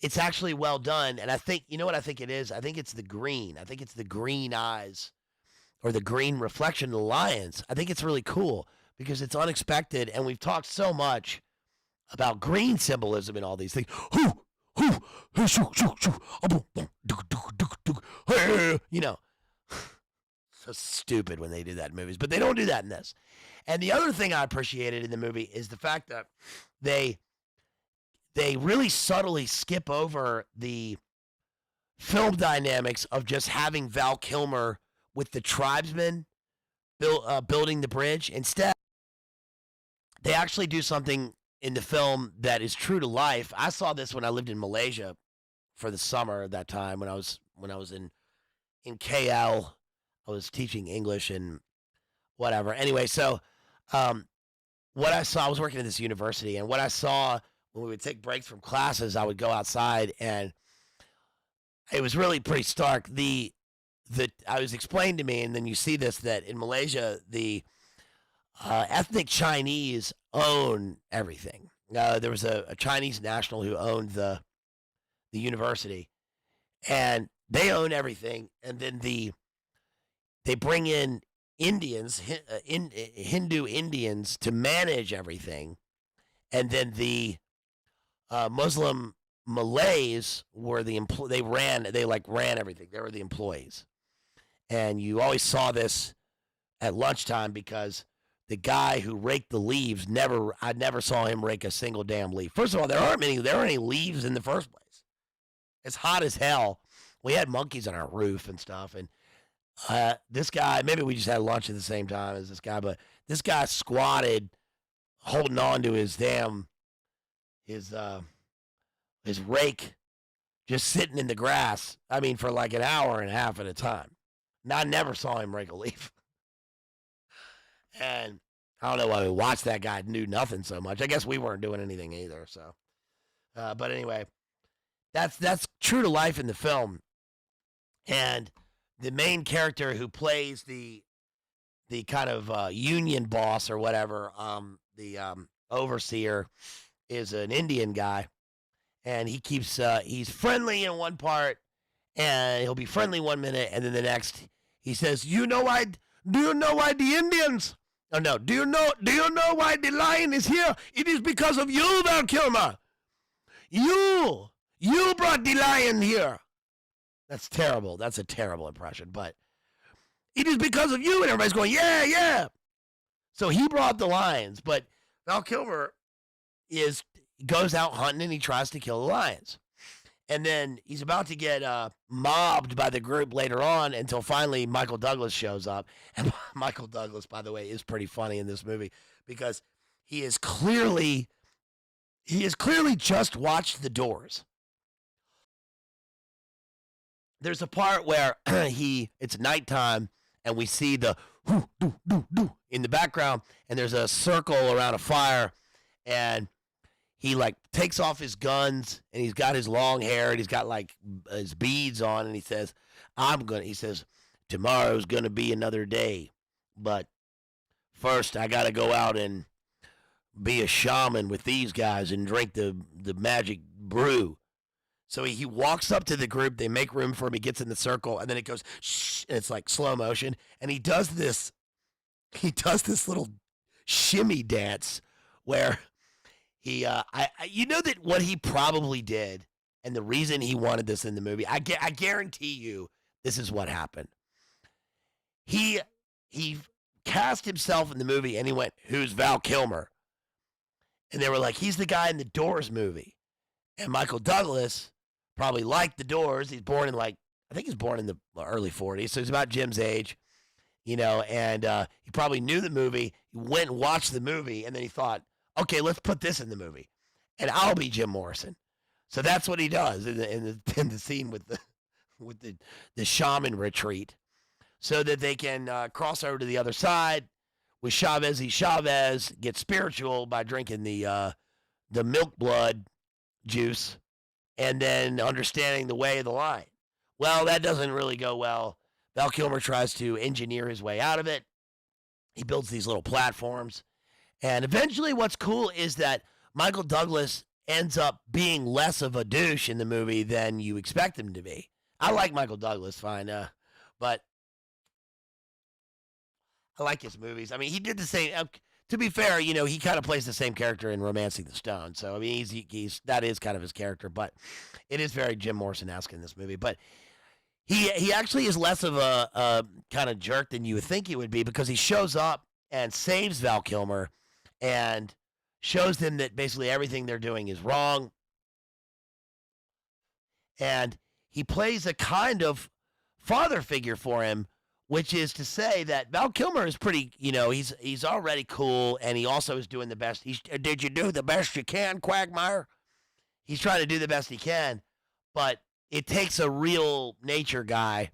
it's actually well done. And I think, you know what I think it is? I think it's the green. I think it's the green eyes or the green reflection of the lions. I think it's really cool because it's unexpected. And we've talked so much about green symbolism and all these things. So stupid when they do that in movies, but they don't do that in this. And the other thing I appreciated in the movie is the fact that they really subtly skip over the film dynamics of just having Val Kilmer with the tribesmen building the bridge. Instead, they actually do something in the film that is true to life. I saw this when I lived in Malaysia for the summer at that time when I was in KL. I was teaching English and whatever. Anyway, so what I saw, I was working at this university, and what I saw when we would take breaks from classes, I would go outside, and it was really pretty stark. I was explained to me, and then you see this, that in Malaysia, the ethnic Chinese own everything. There was a Chinese national who owned the university, and they own everything, and then they bring in Indians, Hindu Indians, to manage everything, and then the Muslim Malays were they ran everything. They were the employees, and you always saw this at lunchtime because the guy who raked the leaves I never saw him rake a single damn leaf. First of all, there aren't any leaves in the first place. It's hot as hell. We had monkeys on our roof and stuff, and this guy, maybe we just had lunch at the same time as this guy, but this guy squatted, holding on to his rake, just sitting in the grass. I mean, for like an hour and a half at a time. And I never saw him rake a leaf. And I don't know why we watched that guy do nothing so much. I guess we weren't doing anything either. So, but anyway, that's true to life in the film. And the main character who plays the kind of union boss or whatever, the overseer, is an Indian guy, and he keeps he's friendly in one part, and he'll be friendly 1 minute, and then the next he says, do you know why the Indians? Oh no, do you know why the lion is here? It is because of you, Val Kilmer. You brought the lion here. That's terrible. That's a terrible impression, but it is because of you, and everybody's going, yeah, yeah. So he brought the lions, but Val Kilmer goes out hunting, and he tries to kill the lions. And then he's about to get mobbed by the group later on until finally Michael Douglas shows up. And Michael Douglas, by the way, is pretty funny in this movie because he has clearly just watched The Doors. There's a part where it's nighttime, and we see the whoo, doo, doo, doo in the background, and there's a circle around a fire, and he like takes off his guns, and he's got his long hair, and he's got like his beads on, and he says, tomorrow's gonna be another day, but first I gotta go out and be a shaman with these guys and drink the magic brew. So he walks up to the group, they make room for him, he gets in the circle, and then it goes shh, and it's like slow motion, and he does this little shimmy dance where he you know that what he probably did, and the reason he wanted this in the movie, I guarantee you this is what happened. He cast himself in the movie, and he went, "Who's Val Kilmer?" And they were like, "He's the guy in the Doors movie." And Michael Douglas probably liked the Doors. He's born in I think he's born in the early 40s, so he's about Jim's age, and he probably knew the movie. He went and watched the movie, and then he thought, okay, let's put this in the movie, and I'll be Jim Morrison. So that's what he does in the scene with the shaman retreat, so that they can cross over to the other side with Chavez. Chavez gets spiritual by drinking the milk blood juice, and then understanding the way of the line. Well, that doesn't really go well. Val Kilmer tries to engineer his way out of it. He builds these little platforms. And eventually what's cool is that Michael Douglas ends up being less of a douche in the movie than you expect him to be. I like Michael Douglas fine, but I like his movies. I mean, he did the same. To be fair, he kind of plays the same character in *Romancing the Stone*. So I mean, that is kind of his character, but it is very Jim Morrison-esque in this movie. But he actually is less of a kind of jerk than you would think he would be, because he shows up and saves Val Kilmer and shows them that basically everything they're doing is wrong. And he plays a kind of father figure for him, which is to say that Val Kilmer is pretty, he's already cool, and he also is doing the best. Did you do the best you can, Quagmire? He's trying to do the best he can, but it takes a real nature guy,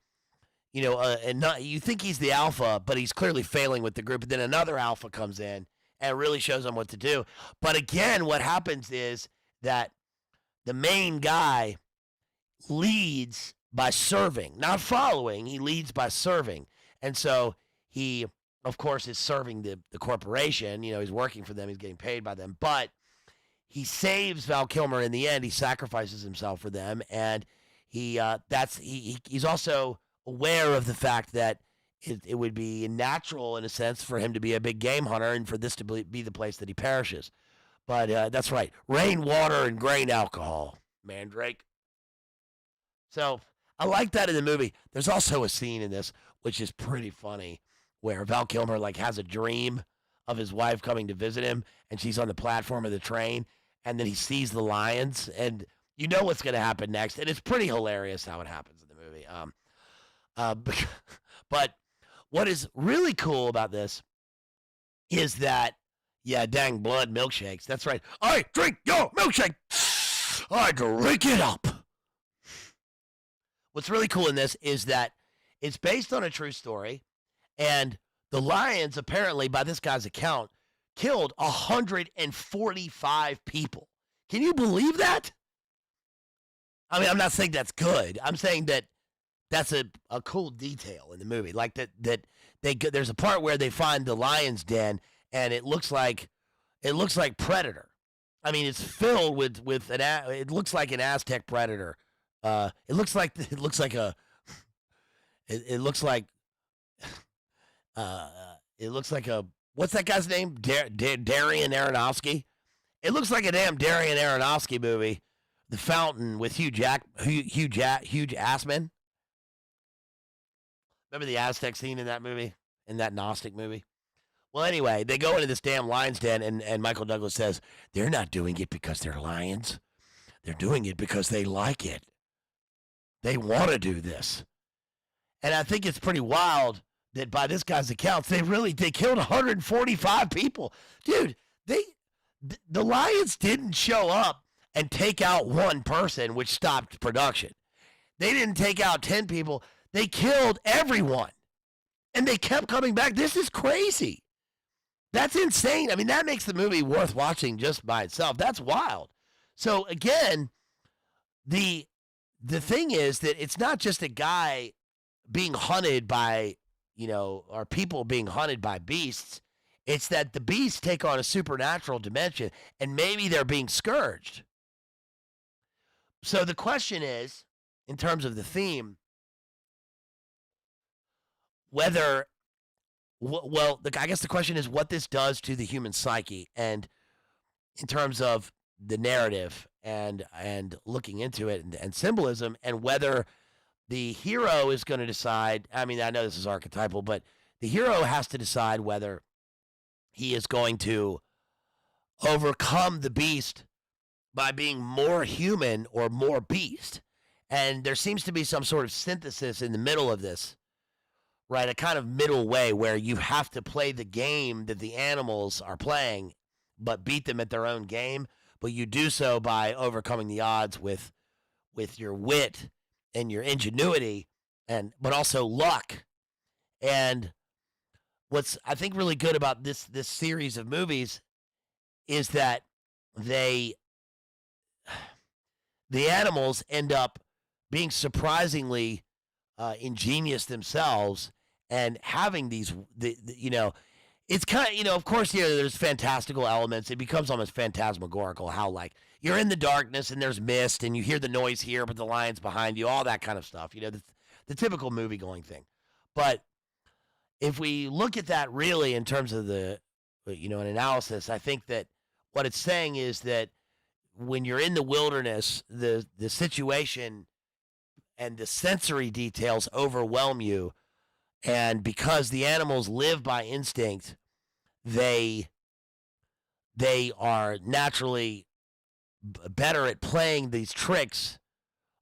and you think he's the alpha, but he's clearly failing with the group. And then another alpha comes in and really shows him what to do. But again, what happens is that the main guy leads by serving, not following. He leads by serving. And so he, of course, is serving the corporation. He's working for them. He's getting paid by them. But he saves Val Kilmer in the end. He sacrifices himself for them. And he's also aware of the fact that it would be natural, in a sense, for him to be a big game hunter and for this to be the place that he perishes. But that's right. Rain, water, and grain alcohol, Mandrake. So I like that in the movie. There's also a scene in this which is pretty funny, where Val Kilmer has a dream of his wife coming to visit him, and she's on the platform of the train, and then he sees the lions, and you know what's going to happen next, and it's pretty hilarious how it happens in the movie. But what is really cool about this is that, dang blood milkshakes. That's right. I drink your milkshake. I drink it up. What's really cool in this is that it's based on a true story, and the lions, apparently, by this guy's account, killed 145 people. Can you believe that? I mean, I'm not saying that's good. I'm saying that that's a cool detail in the movie. Like there's a part where they find the lion's den, and it looks like Predator. I mean, it's filled with it looks like an Aztec predator. It looks like a what's that guy's name? Darren Aronofsky. It looks like a damn Darren Aronofsky movie, The Fountain, with Hugh Jackman. Remember the Aztec scene in that movie, in that Gnostic movie? Well, anyway, they go into this damn lion's den, and Michael Douglas says, they're not doing it because they're lions. They're doing it because they like it. They want to do this. And I think it's pretty wild that by this guy's accounts, they killed 145 people. Dude, the lions didn't show up and take out one person, which stopped production. They didn't take out 10 people. They killed everyone. And they kept coming back. This is crazy. That's insane. I mean, that makes the movie worth watching just by itself. That's wild. So again, the thing is that it's not just a guy being hunted by, or people being hunted by beasts. It's that the beasts take on a supernatural dimension, and maybe they're being scourged. So the question is, in terms of the theme, I guess the question is what this does to the human psyche, and in terms of the narrative and looking into it and symbolism, and whether the hero is going to decide. I mean, I know this is archetypal, but the hero has to decide whether he is going to overcome the beast by being more human or more beast. And there seems to be some sort of synthesis in the middle of this, right? A kind of middle way where you have to play the game that the animals are playing, but beat them at their own game. But you do so by overcoming the odds with your wit and your ingenuity, but also luck. And what's I think really good about this series of movies is that the animals end up being surprisingly ingenious themselves and having these it's kind of, of course, there's fantastical elements. It becomes almost phantasmagorical how, like, you're in the darkness and there's mist and you hear the noise here, but the lion's behind you, all that kind of stuff, the typical movie going thing. But if we look at that really in terms of an analysis, I think that what it's saying is that when you're in the wilderness, the situation and the sensory details overwhelm you. And because the animals live by instinct, they are naturally better at playing these tricks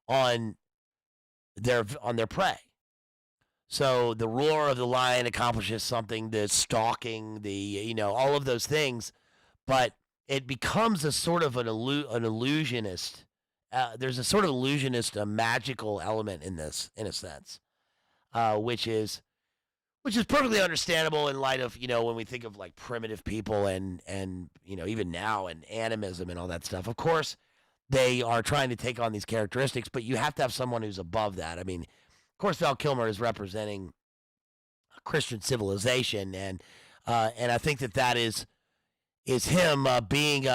on their prey. So the roar of the lion accomplishes something, the stalking, all of those things, but it becomes a sort of an illusionist. There's a sort of illusionist, a magical element in this, in a sense, which is perfectly understandable in light of, when we think of like primitive people and even now and animism and all that stuff. Of course, they are trying to take on these characteristics, but you have to have someone who's above that. I mean, of course, Val Kilmer is representing Christian civilization, and I think that is him being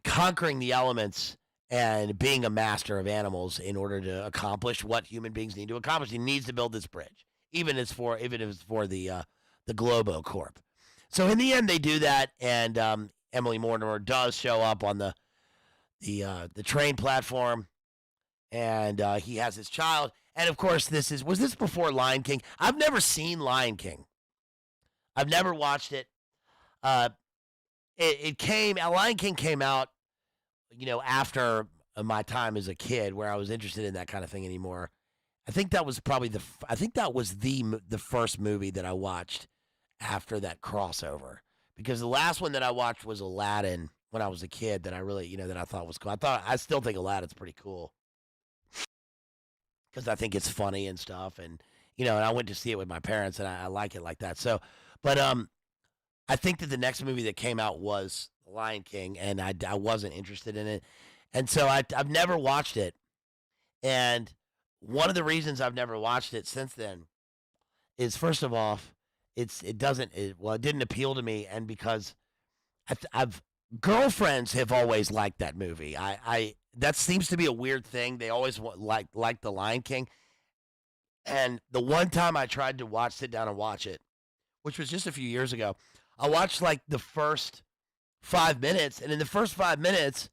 conquering the elements and being a master of animals in order to accomplish what human beings need to accomplish. He needs to build this bridge, even if it's for the Globo Corp. So in the end, they do that, and Emily Mortimer does show up on the train platform, and he has his child. And of course, was this before Lion King? I've never seen Lion King. I've never watched it. Lion King came out, after my time as a kid, where I was interested in that kind of thing anymore. I think that was probably the first movie that I watched after that crossover, because the last one that I watched was Aladdin when I was a kid that I really, that I thought was cool. I still think Aladdin's pretty cool because I think it's funny and stuff, and and I went to see it with my parents, and I like it like that. So, but I think that the next movie that came out was Lion King, and I wasn't interested in it, and so I've never watched it. And one of the reasons I've never watched it since then is, first of all, it didn't appeal to me, and because I've girlfriends have always liked that movie. That seems to be a weird thing. They always like the Lion King, and the one time I tried to sit down and watch it, which was just a few years ago, I watched like the first 5 minutes, and in the first 5 minutes,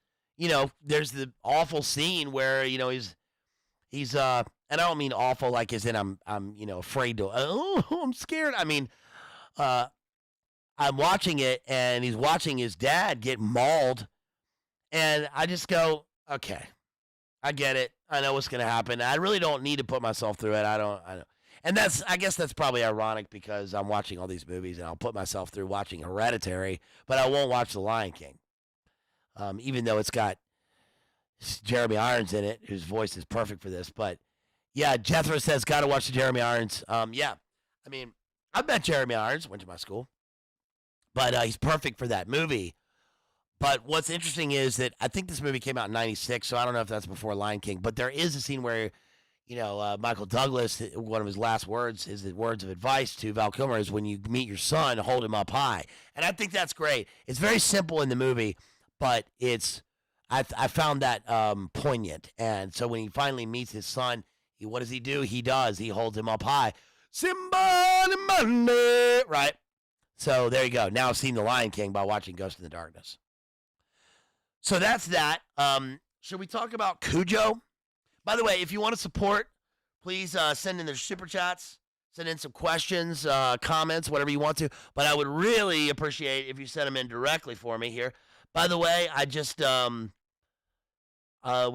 there's the awful scene where he's and I don't mean awful like as in I'm afraid to, I'm scared. I mean, I'm watching it, and he's watching his dad get mauled, and I just go, okay, I get it. I know what's gonna happen. I really don't need to put myself through it. I don't. And I guess that's probably ironic because I'm watching all these movies, and I'll put myself through watching Hereditary, but I won't watch The Lion King, even though it's got Jeremy Irons in it, whose voice is perfect for this. But yeah, Jethro says, got to watch the Jeremy Irons. Yeah, I mean, I met Jeremy Irons, went to my school, but he's perfect for that movie. But what's interesting is that I think this movie came out in '96, so I don't know if that's before Lion King, but there is a scene where Michael Douglas, one of his last words, his words of advice to Val Kilmer is, when you meet your son, hold him up high. And I think that's great. It's very simple in the movie, but I found that poignant. And so when he finally meets his son, what does he do? He holds him up high. Simba the Monday, right? So there you go. Now I've seen The Lion King by watching Ghost in the Darkness. So that's that. Should we talk about Cujo? By the way, if you want to support, please send in their super chats. Send in some questions, comments, whatever you want to. But I would really appreciate if you send them in directly for me here. By the way, I just we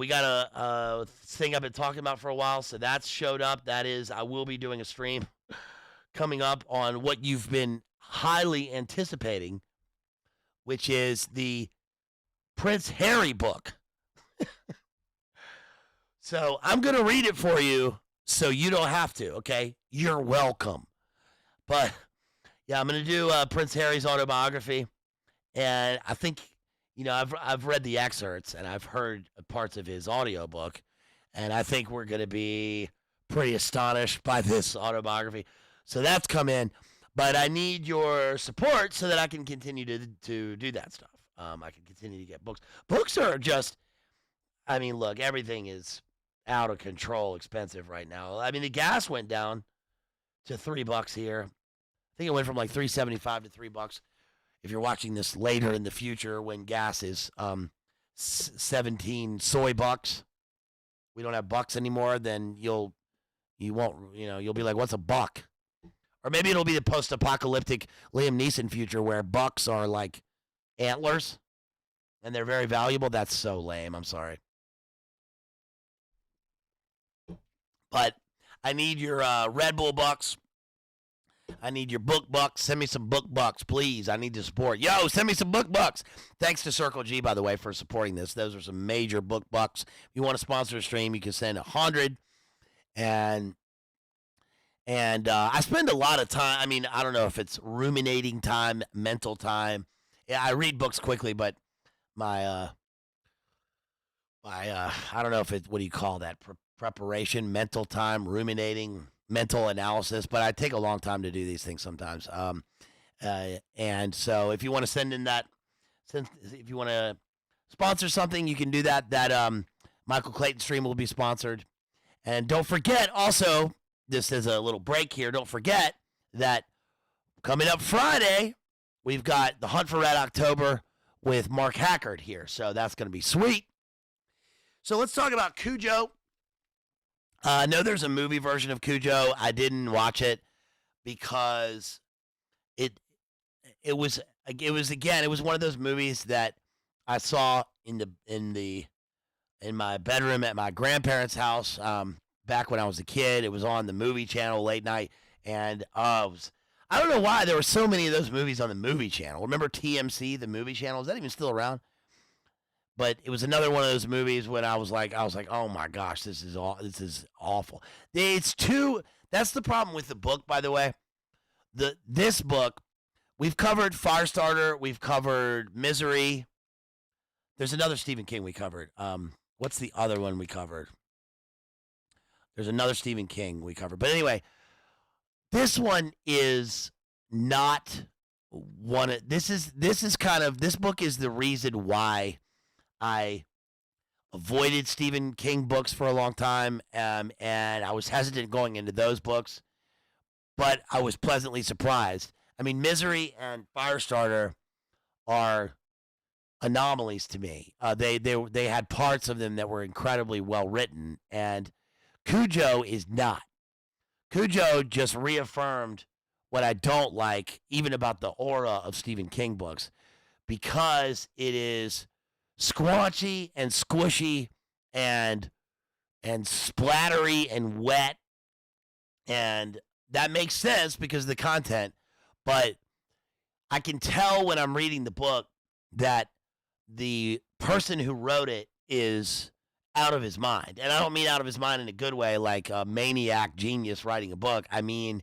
got a thing I've been talking about for a while, so that's showed up. That is, I will be doing a stream coming up on what you've been highly anticipating, which is the Prince Harry book. So I'm going to read it for you so you don't have to, okay? You're welcome. But, yeah, I'm going to do Prince Harry's autobiography, and I think, you know, I've read the excerpts, and I've heard parts of his audiobook, and I think we're going to be pretty astonished by this autobiography. So that's come in, but I need your support so that I can continue to do that stuff. I can continue to get books. Books are just, I mean, look, everything is out of control expensive right now. I mean, the gas went down to $3 here. I think it went from like $3.75 to $3. If you're watching this later in the future when gas is 17 soy bucks, we don't have bucks anymore, then you won't, you know, you'll be like, what's a buck? Or maybe it'll be the post-apocalyptic Liam Neeson future where bucks are like antlers and they're very valuable. That's so lame. I'm sorry. But I need your Red Bull bucks. I need your book bucks. Send me some book bucks, please. I need to support. Yo, send me some book bucks. Thanks to Circle G, by the way, for supporting this. Those are some major book bucks. If you want to sponsor a stream, you can send 100. And I spend a lot of time. I mean, I don't know if it's ruminating time, mental time. Yeah, I read books quickly, but my I don't know if it. What do you call that? Preparation, mental time, ruminating, mental analysis. But I take a long time to do these things sometimes. And so if you want to send in that, if you want to sponsor something, you can do that. That Michael Clayton stream will be sponsored. And don't forget, also, this is a little break here. Don't forget that coming up Friday, we've got the Hunt for Red October with Mark Hackard here. So that's going to be sweet. So let's talk about Cujo. I know there's a movie version of Cujo. I didn't watch it because it was one of those movies that I saw in my bedroom at my grandparents' house back when I was a kid. It was on the movie channel late night, and I don't know why there were so many of those movies on the movie channel. Remember TMC, the movie channel? Is that even still around? But it was another one of those movies when I was like, oh my gosh, this is awful. That's the problem with the book, by the way. This book, we've covered Firestarter, we've covered Misery. There's another Stephen King we covered. What's the other one we covered? There's another Stephen King we covered. But anyway, this one is not one. This book is the reason why I avoided Stephen King books for a long time, and I was hesitant going into those books, but I was pleasantly surprised. I mean, Misery and Firestarter are anomalies to me. They had parts of them that were incredibly well written, and Cujo is not. Cujo just reaffirmed what I don't like, even about the aura of Stephen King books, because it is squanchy and squishy and splattery and wet, and that makes sense because of the content, but I can tell when I'm reading the book that the person who wrote it is out of his mind. And I don't mean out of his mind in a good way, like a maniac genius writing a book. I mean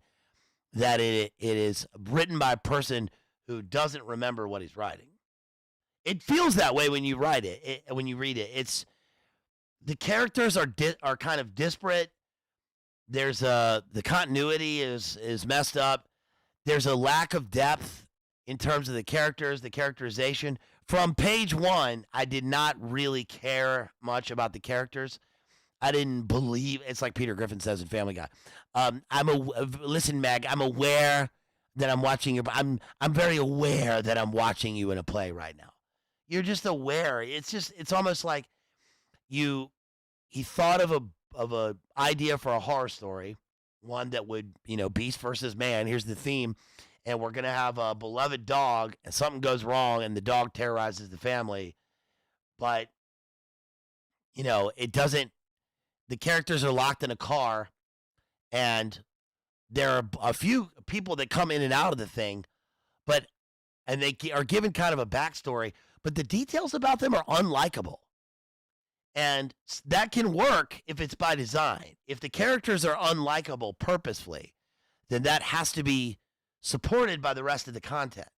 that it is written by a person who doesn't remember what he's writing. It feels that way when you write it. When you read it, it's the characters are kind of disparate. There's the continuity is messed up. There's a lack of depth in terms of the characters, the characterization. From page 1, I did not really care much about the characters. I didn't believe. It's like Peter Griffin says in Family Guy. Listen, Meg. I'm aware that I'm watching you. I'm very aware that I'm watching you in a play right now. You're just aware. It's almost like he thought of a idea for a horror story, one that would, beast versus man. Here's the theme. And we're going to have a beloved dog, and something goes wrong, and the dog terrorizes the family. But, it doesn't, the characters are locked in a car, and there are a few people that come in and out of the thing, and they are given kind of a backstory, but the details about them are unlikable. And that can work if it's by design. If the characters are unlikable purposefully, then that has to be supported by the rest of the content.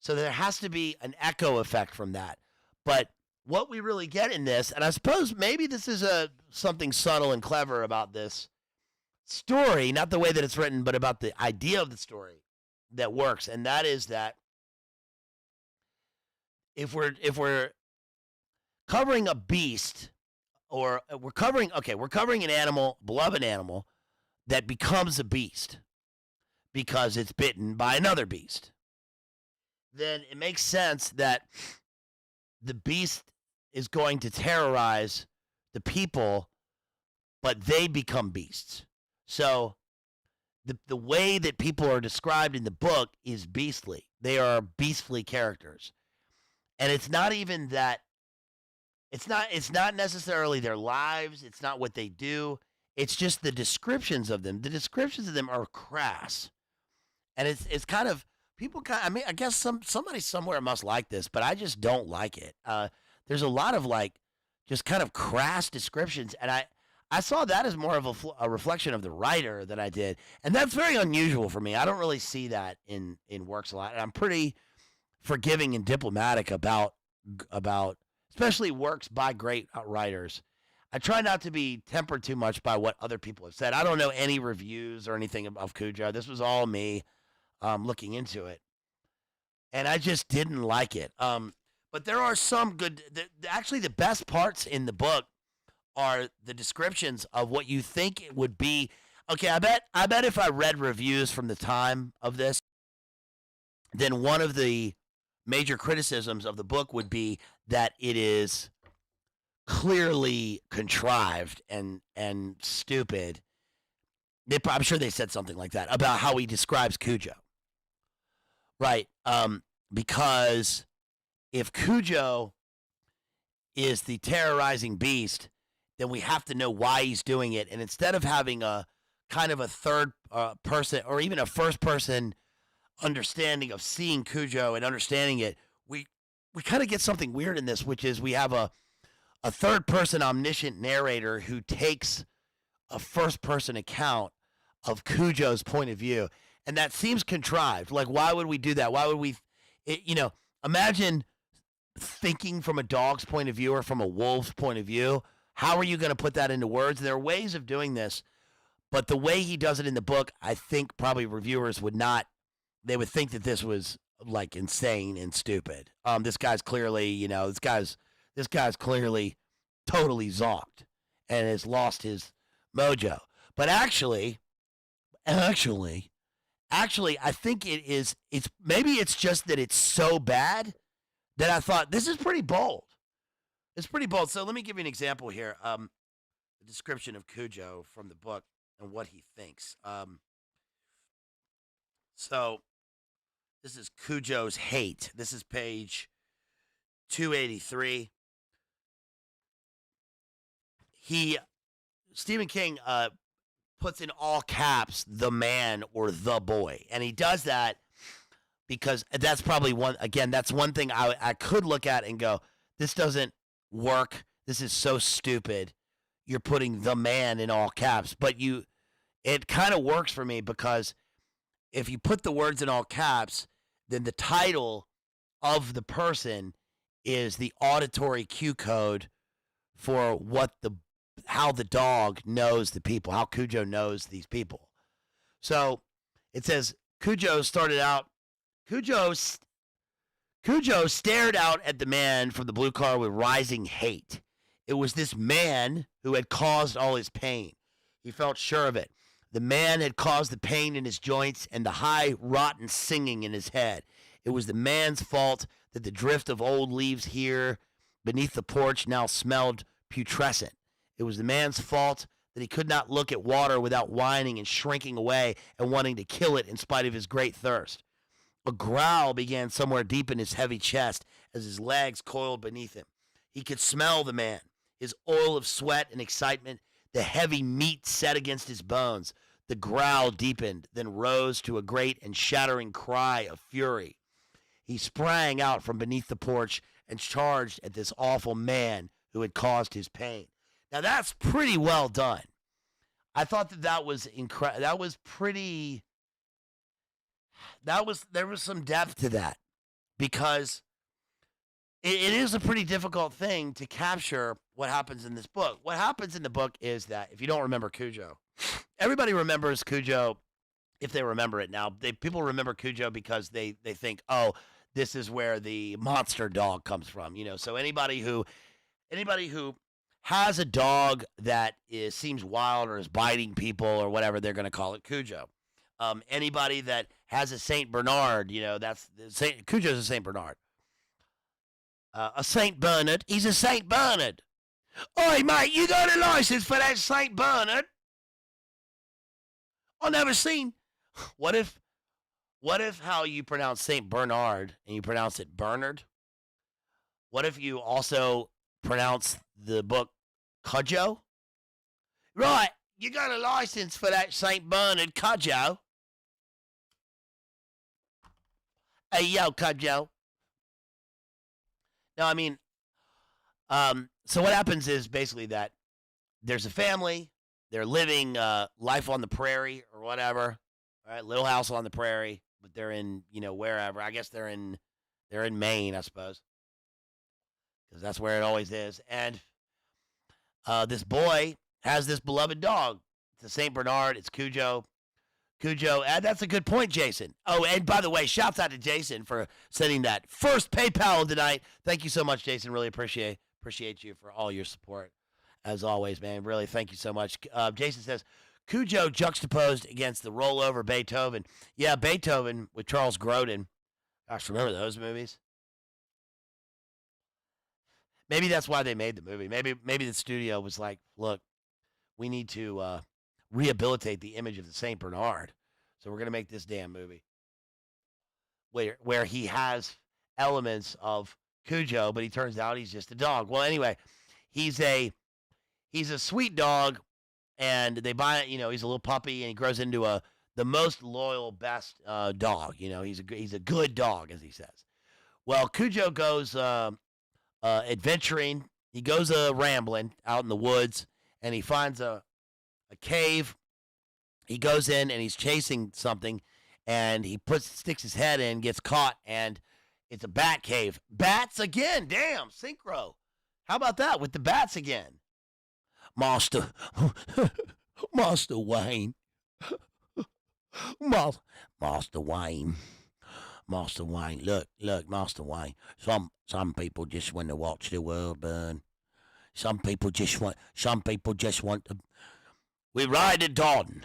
So there has to be an echo effect from that. But what we really get in this, and I suppose maybe this is something subtle and clever about this story, not the way that it's written, but about the idea of the story that works, and that is that if we're covering a beast, or we're covering an animal, beloved animal, that becomes a beast because it's bitten by another beast, then it makes sense that the beast is going to terrorize the people, but they become beasts. So the way that people are described in the book is beastly. They are beastly characters. And it's not even that, it's not necessarily their lives, it's not what they do, it's just the descriptions of them. The descriptions of them are crass. And it's kind of, I guess somebody somewhere must like this, but I just don't like it. There's a lot of just kind of crass descriptions, and I saw that as more of a reflection of the writer than I did, and that's very unusual for me. I don't really see that in works a lot, and I'm pretty forgiving and diplomatic about especially works by great writers. I try not to be tempered too much by what other people have said. I don't know any reviews or anything of Cujo. This was all me looking into it, and I just didn't like it. But there are some good. Actually, the best parts in the book are the descriptions of what you think it would be. Okay, I bet if I read reviews from the time of this, then one of the major criticisms of the book would be that it is clearly contrived and stupid. I'm sure they said something like that about how he describes Cujo. Right, because if Cujo is the terrorizing beast, then we have to know why he's doing it. And instead of having a kind of a third person or even a first person understanding of seeing Cujo and understanding it, we kind of get something weird in this, which is we have a third person omniscient narrator who takes a first person account of Cujo's point of view. And that seems contrived. Like, why would we do that? Why would we, imagine thinking from a dog's point of view or from a wolf's point of view. How are you going to put that into words? There are ways of doing this, but the way he does it in the book, I think probably reviewers would not, they would think that this was like insane and stupid. This guy's clearly, this guy's clearly totally zonked and has lost his mojo. But actually, I think it's maybe it's just that it's so bad that I thought this is pretty bold. It's pretty bold. So let me give you an example here. The description of Cujo from the book and what he thinks. So this is Cujo's hate. This is page 283. Stephen King puts in all caps the man or the boy. And he does that because that's probably that's one thing I could look at and go, this doesn't work. This is so stupid. You're putting the man in all caps. But it kind of works for me because if you put the words in all caps, then the title of the person is the auditory cue code for how the dog knows the people, how Cujo knows these people. So it says Cujo stared out at the man from the blue car with rising hate. It was this man who had caused all his pain. He felt sure of it. The man had caused the pain in his joints and the high, rotten singing in his head. It was the man's fault that the drift of old leaves here beneath the porch now smelled putrescent. It was the man's fault that he could not look at water without whining and shrinking away and wanting to kill it in spite of his great thirst. A growl began somewhere deep in his heavy chest as his legs coiled beneath him. He could smell the man, his oil of sweat and excitement, the heavy meat set against his bones. The growl deepened, then rose to a great and shattering cry of fury. He sprang out from beneath the porch and charged at this awful man who had caused his pain. Now that's pretty well done. I thought that was incredible. That was pretty. There was some depth to that because it is a pretty difficult thing to capture what happens in this book. What happens in the book is that if you don't remember Cujo, everybody remembers Cujo. If they remember it now, people remember Cujo because they think, oh, this is where the monster dog comes from. So anybody who has a dog that seems wild or is biting people or whatever, they're going to call it Cujo. Anybody that has a Saint Bernard, Cujo's a Saint Bernard. A Saint Bernard, he's a Saint Bernard. Oi, mate, you got a license for that Saint Bernard? I never seen. What if how you pronounce Saint Bernard and you pronounce it Bernard? What if you also pronounce the book Cujo? Right, you got a license for that Saint Bernard Cujo? Hey, yo, Cujo. No, I mean, so what happens is basically that there's a family. They're living life on the prairie or whatever, right? Little house on the prairie, but they're in, wherever. I guess they're in Maine, I suppose, because that's where it always is. And this boy has this beloved dog. It's a Saint Bernard. It's Cujo. And that's a good point, Jason. Oh, and by the way, shouts out to Jason for sending that first PayPal tonight. Thank you so much, Jason. Really appreciate you for all your support. As always, man. Really, thank you so much. Jason says, Cujo juxtaposed against the rollover Beethoven. Yeah, Beethoven with Charles Grodin. Gosh, remember those movies? Maybe that's why they made the movie. Maybe the studio was like, look, we need to rehabilitate the image of the Saint Bernard. So we're going to make this damn movie where he has elements of Cujo, but he turns out he's just a dog. Well, anyway, he's a sweet dog, and they buy it. He's a little puppy, and he grows into the most loyal, best dog. He's a good dog, as he says. Well, Cujo goes adventuring. He goes rambling out in the woods, and he finds a cave. He goes in and he's chasing something, and he sticks his head in, gets caught, and it's a bat cave. Bats again, damn, synchro. How about that with the bats again? Master Wayne. Master Wayne. Look, Master Wayne. Some people just want to watch the world burn. Some people just want to. We ride at dawn.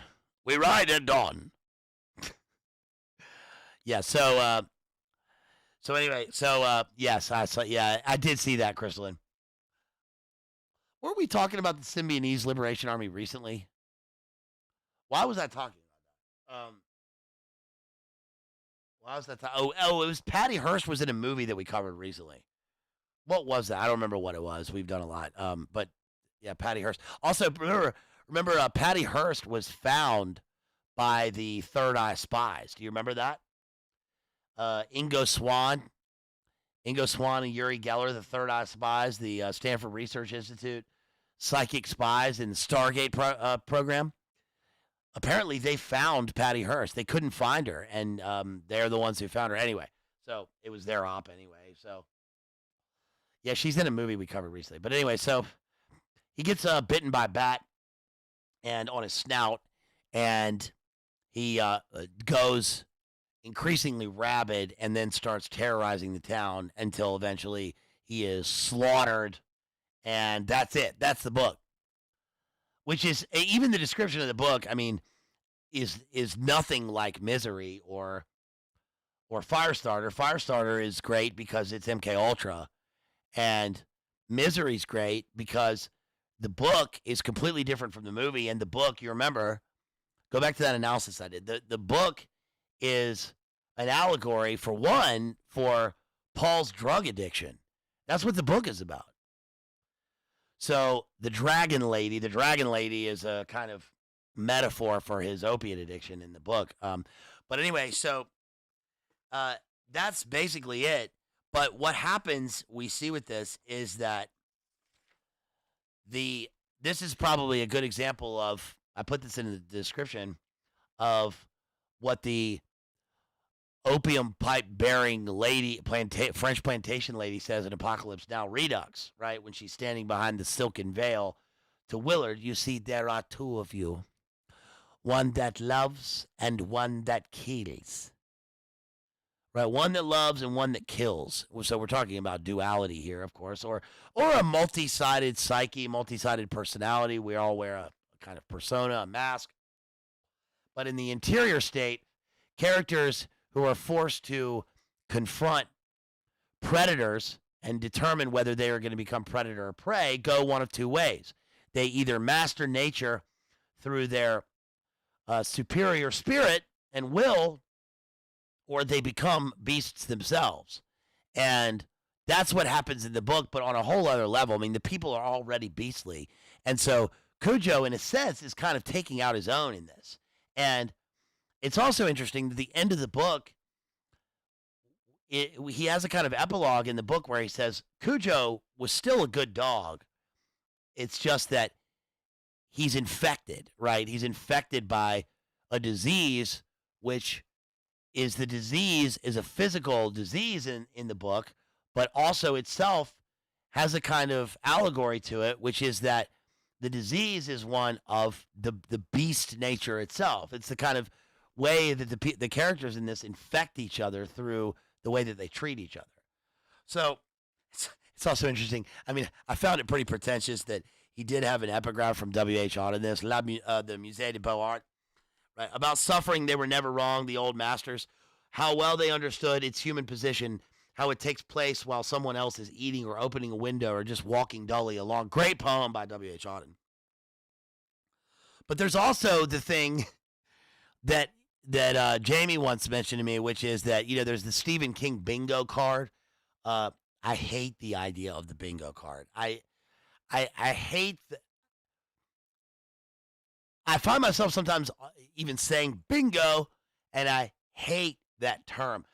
Yeah. So anyway. Yes. I did see that, Crystalline. Weren't we talking about the Symbionese Liberation Army recently? Why was I talking about that? Why was that? Oh, it was Patty Hearst was in a movie that we covered recently. What was that? I don't remember what it was. We've done a lot. But yeah, Patty Hearst. Also, remember, Patty Hearst was found by the Third Eye Spies. Do you remember that? Ingo Swann and Uri Geller, the Third Eye Spies, the Stanford Research Institute psychic spies in the Stargate program. Apparently, they found Patty Hearst. They couldn't find her, and they're the ones who found her anyway. So it was their op anyway. So yeah, she's in a movie we covered recently. But anyway, so he gets bitten by a bat and on his snout, and he goes increasingly rabid and then starts terrorizing the town until eventually he is slaughtered, and that's it. That's the book. Which is, even the description of the book, I mean, is nothing like Misery or Firestarter. Firestarter is great because it's MK Ultra, and Misery's great because the book is completely different from the movie. And the book, you remember, go back to that analysis I did. The book is an allegory for Paul's drug addiction. That's what the book is about. So the dragon lady is a kind of metaphor for his opiate addiction in the book. But anyway, so that's basically it. But what happens, we see with this, is that this is probably a good example of, I put this in the description, of what the opium pipe bearing lady, French plantation lady says in Apocalypse Now, Redux, right? When she's standing behind the silken veil to Willard, you see, there are two of you, one that loves and one that kills. Right, one that loves and one that kills. So we're talking about duality here, of course, or a multi-sided psyche, multi-sided personality. We all wear a kind of persona, a mask. But in the interior state, characters who are forced to confront predators and determine whether they are going to become predator or prey go one of two ways. They either master nature through their superior spirit and will, or they become beasts themselves. And that's what happens in the book, but on a whole other level. I mean, the people are already beastly. And so Cujo, in a sense, is kind of taking out his own in this. And it's also interesting that the end of the book, he has a kind of epilogue in the book where he says, Cujo was still a good dog. It's just that he's infected, right? He's infected by a disease, which is a physical disease in the book, but also itself has a kind of allegory to it, which is that the disease is one of the beast nature itself. It's the kind of way that the characters in this infect each other through the way that they treat each other. So it's also interesting. I mean, I found it pretty pretentious that he did have an epigraph from W.H. Auden in this, the Musée de Beaux-Arts, right? About suffering, they were never wrong, the old masters. How well they understood its human position, how it takes place while someone else is eating or opening a window or just walking dully along. Great poem by W.H. Auden. But there's also the thing that Jamie once mentioned to me, which is that, there's the Stephen King bingo card. I hate the idea of the bingo card. I hate I find myself sometimes even saying bingo, and I hate that term.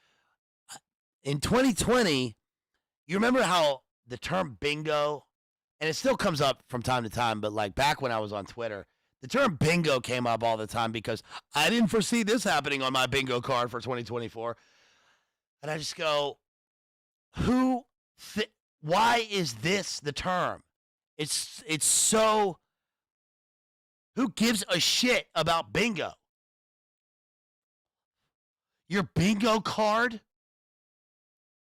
In 2020, you remember how the term bingo, and it still comes up from time to time, but like back when I was on Twitter, the term bingo came up all the time because I didn't foresee this happening on my bingo card for 2024. And I just go, why is this the term? It's so, who gives a shit about bingo? Your bingo card?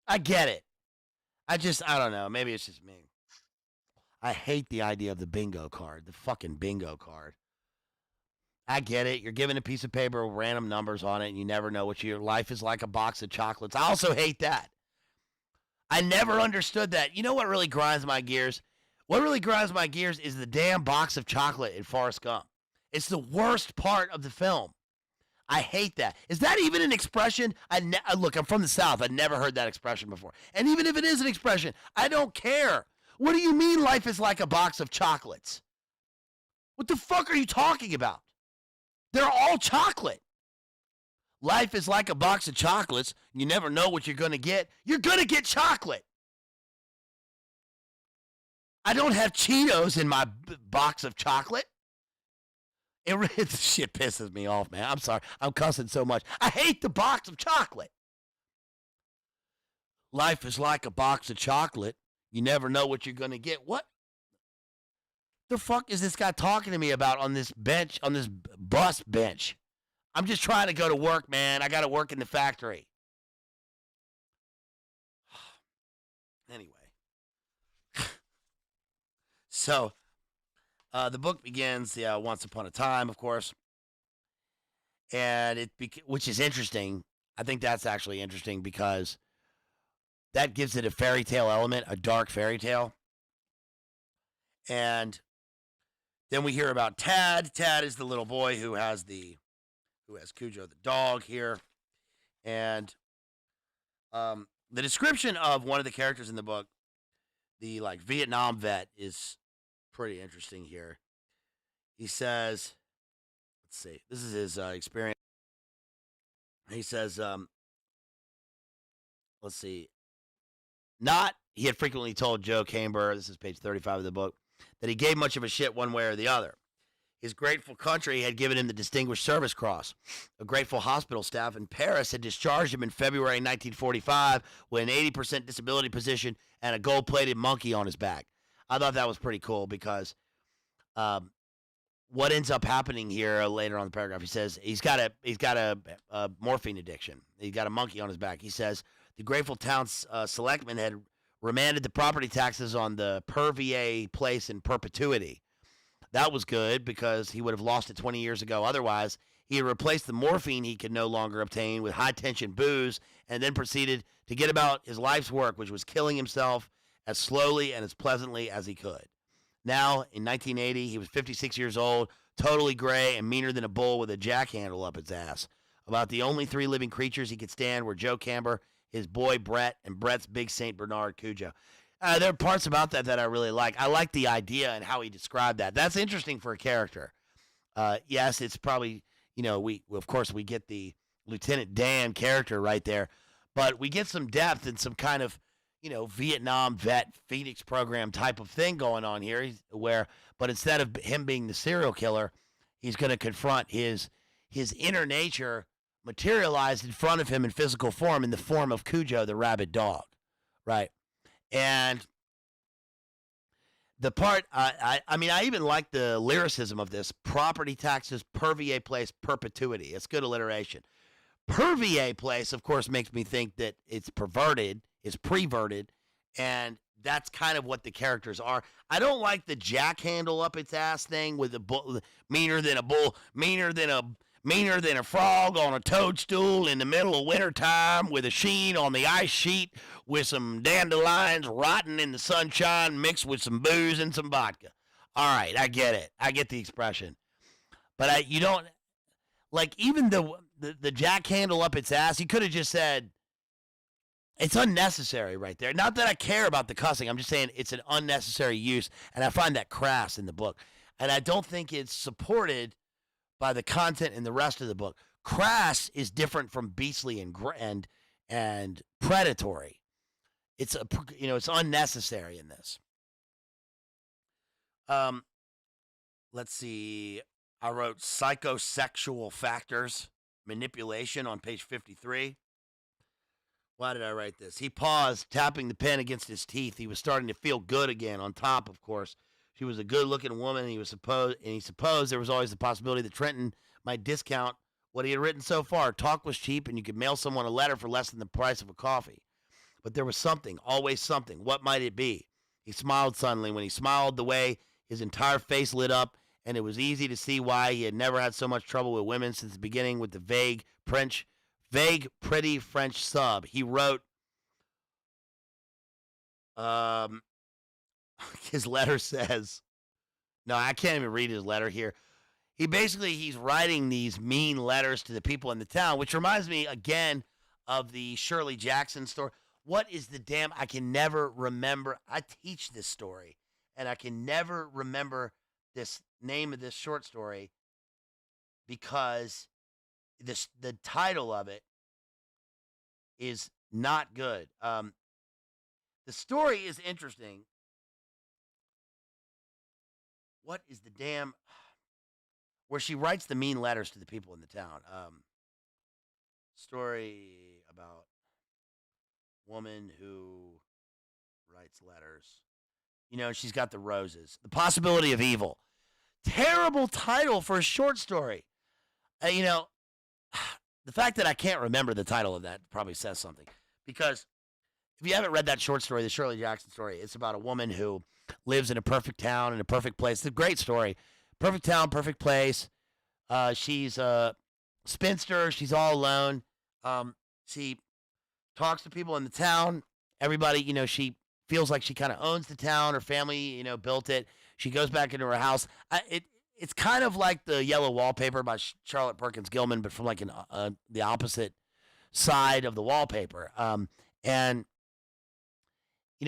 I get it. I don't know. Maybe it's just me. I hate the idea of the bingo card, the fucking bingo card. I get it. You're given a piece of paper with random numbers on it, and you never know what your life is like a box of chocolates. I also hate that. I never understood that. You know what really grinds my gears? What really grinds my gears is the damn box of chocolate in Forrest Gump. It's the worst part of the film. I hate that. Is that even an expression? Look, I'm from the South. I've never heard that expression before. And even if it is an expression, I don't care. What do you mean life is like a box of chocolates? What the fuck are you talking about? They're all chocolate. Life is like a box of chocolates. You never know what you're going to get. You're going to get chocolate. I don't have Cheetos in my box of chocolate. This shit pisses me off, man. I'm sorry. I'm cussing so much. I hate the box of chocolate. Life is like a box of chocolate. You never know what you're going to get. What the fuck is this guy talking to me about on this bench, on this bus bench? I'm just trying to go to work, man. I got to work in the factory. Anyway. So, the book begins, once upon a time, of course. And which is interesting. I think that's actually interesting because that gives it a fairy tale element, a dark fairy tale. And Then we hear about Tad. Tad is the little boy who has Cujo the dog here, and the description of one of the characters in the book, the like Vietnam vet, is pretty interesting here. He says, let's see, this is his experience. He says, let's see, he had frequently told Joe Camber, this is page 35 of the book, that he gave much of a shit one way or the other. His grateful country had given him the Distinguished Service Cross. A grateful hospital staff in Paris had discharged him in February 1945 with an 80% disability position and a gold-plated monkey on his back. I thought that was pretty cool because what ends up happening here later on in the paragraph, he says he's got a morphine addiction. He's got a monkey on his back. He says the grateful town's selectmen had remanded the property taxes on the Purvier place in perpetuity. That was good because he would have lost it 20 years ago. Otherwise, he had replaced the morphine he could no longer obtain with high-tension booze and then proceeded to get about his life's work, which was killing himself as slowly and as pleasantly as he could. Now, in 1980, he was 56 years old, totally gray and meaner than a bull with a jack handle up its ass. About the only 3 living creatures he could stand were Joe Camber, his boy Brett, and Brett's big St. Bernard Cujo. There are parts about that I really like. I like the idea and how he described that. That's interesting for a character. Yes, it's probably, we get the Lieutenant Dan character right there, but we get some depth and some kind of, Vietnam vet Phoenix program type of thing going on here but instead of him being the serial killer, he's going to confront his inner nature materialized in front of him in physical form in the form of Cujo, the rabid dog, right? And the part, I even like the lyricism of this. Property taxes, Purvier place, perpetuity. It's good alliteration. Purvier place, of course, makes me think that it's perverted, it's preverted, and that's kind of what the characters are. I don't like the jack handle up its ass thing with the bull, meaner than a bull, meaner than a frog on a toadstool in the middle of wintertime with a sheen on the ice sheet with some dandelions rotting in the sunshine mixed with some booze and some vodka. All right, I get it. I get the expression. But you don't, like, even the jack handle up its ass, you could have just said, it's unnecessary right there. Not that I care about the cussing. I'm just saying it's an unnecessary use, and I find that crass in the book. And I don't think it's supported by the content in the rest of the book. Crass is different from beastly and predatory. It's it's unnecessary in this. Let's see. I wrote psychosexual factors, manipulation on page 53. Why did I write this? He paused, tapping the pen against his teeth. He was starting to feel good again. On top, of course, she was a good-looking woman, and he supposed there was always the possibility that Trenton might discount what he had written so far. Talk was cheap, and you could mail someone a letter for less than the price of a coffee. But there was something, always something. What might it be? He smiled suddenly. When he smiled the way, his entire face lit up, and it was easy to see why he had never had so much trouble with women since the beginning with the vague, pretty French sub. He wrote, his letter says, no, I can't even read his letter here. He's writing these mean letters to the people in the town, which reminds me again of the Shirley Jackson story. What is the damn, I can never remember. I teach this story, and I can never remember this name of this short story because the title of it is not good. The story is interesting. What is the damn, where she writes the mean letters to the people in the town. Story about woman who writes letters. She's got the roses. The possibility of evil. Terrible title for a short story. The fact that I can't remember the title of that probably says something. Because if you haven't read that short story, the Shirley Jackson story, it's about a woman who lives in a perfect town, in a perfect place. It's a great story. Perfect town, perfect place. She's a spinster. She's all alone. She talks to people in the town. Everybody, she feels like she kind of owns the town. Her family, built it. She goes back into her house. It's kind of like the Yellow Wallpaper by Charlotte Perkins Gilman, but from like the opposite side of the wallpaper. And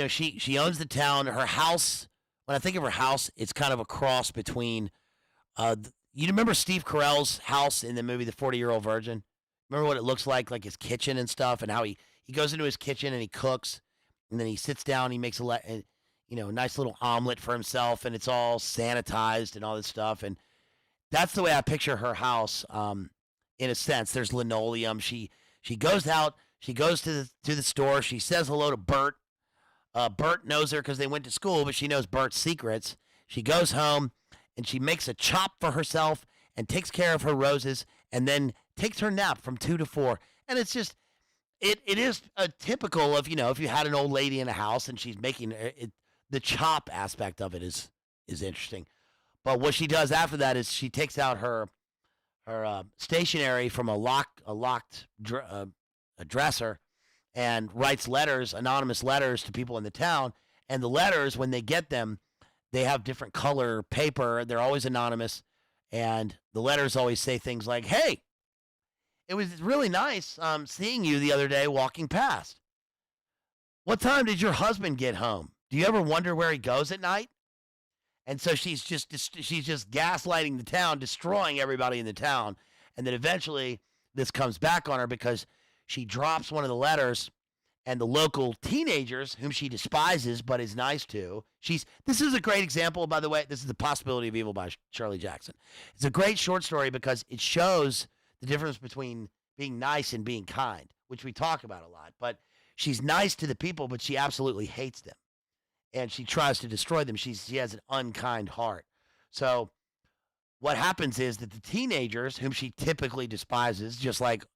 she owns the town. Her house. When I think of her house, it's kind of a cross between. You remember Steve Carell's house in the movie The 40-Year-Old Virgin? Remember what it looks like his kitchen and stuff, and how he goes into his kitchen and he cooks, and then he sits down and he makes a nice little omelet for himself, and it's all sanitized and all this stuff. And that's the way I picture her house. In a sense, there's linoleum. She goes out. She goes to the store. She says hello to Bert. Bert knows her because they went to school, but she knows Bert's secrets. She goes home and she makes a chop for herself and takes care of her roses, and then takes her nap from 2 to 4. And it's just, it is a typical of, if you had an old lady in a house and she's making it, the chop aspect of it is interesting. But what she does after that is she takes out her stationery from a locked dresser, and writes letters, anonymous letters to people in the town. And the letters, when they get them, they have different color paper. They're always anonymous. And the letters always say things like, "Hey, it was really nice seeing you the other day walking past. What time did your husband get home? Do you ever wonder where he goes at night?" And so she's just gaslighting the town, destroying everybody in the town. And then eventually this comes back on her because she drops one of the letters, and the local teenagers, whom she despises but is nice to. This is a great example, by the way. This is The Possibility of Evil by Shirley Jackson. It's a great short story because it shows the difference between being nice and being kind, which we talk about a lot. But she's nice to the people, but she absolutely hates them. And she tries to destroy them. She has an unkind heart. So what happens is that the teenagers, whom she typically despises, just like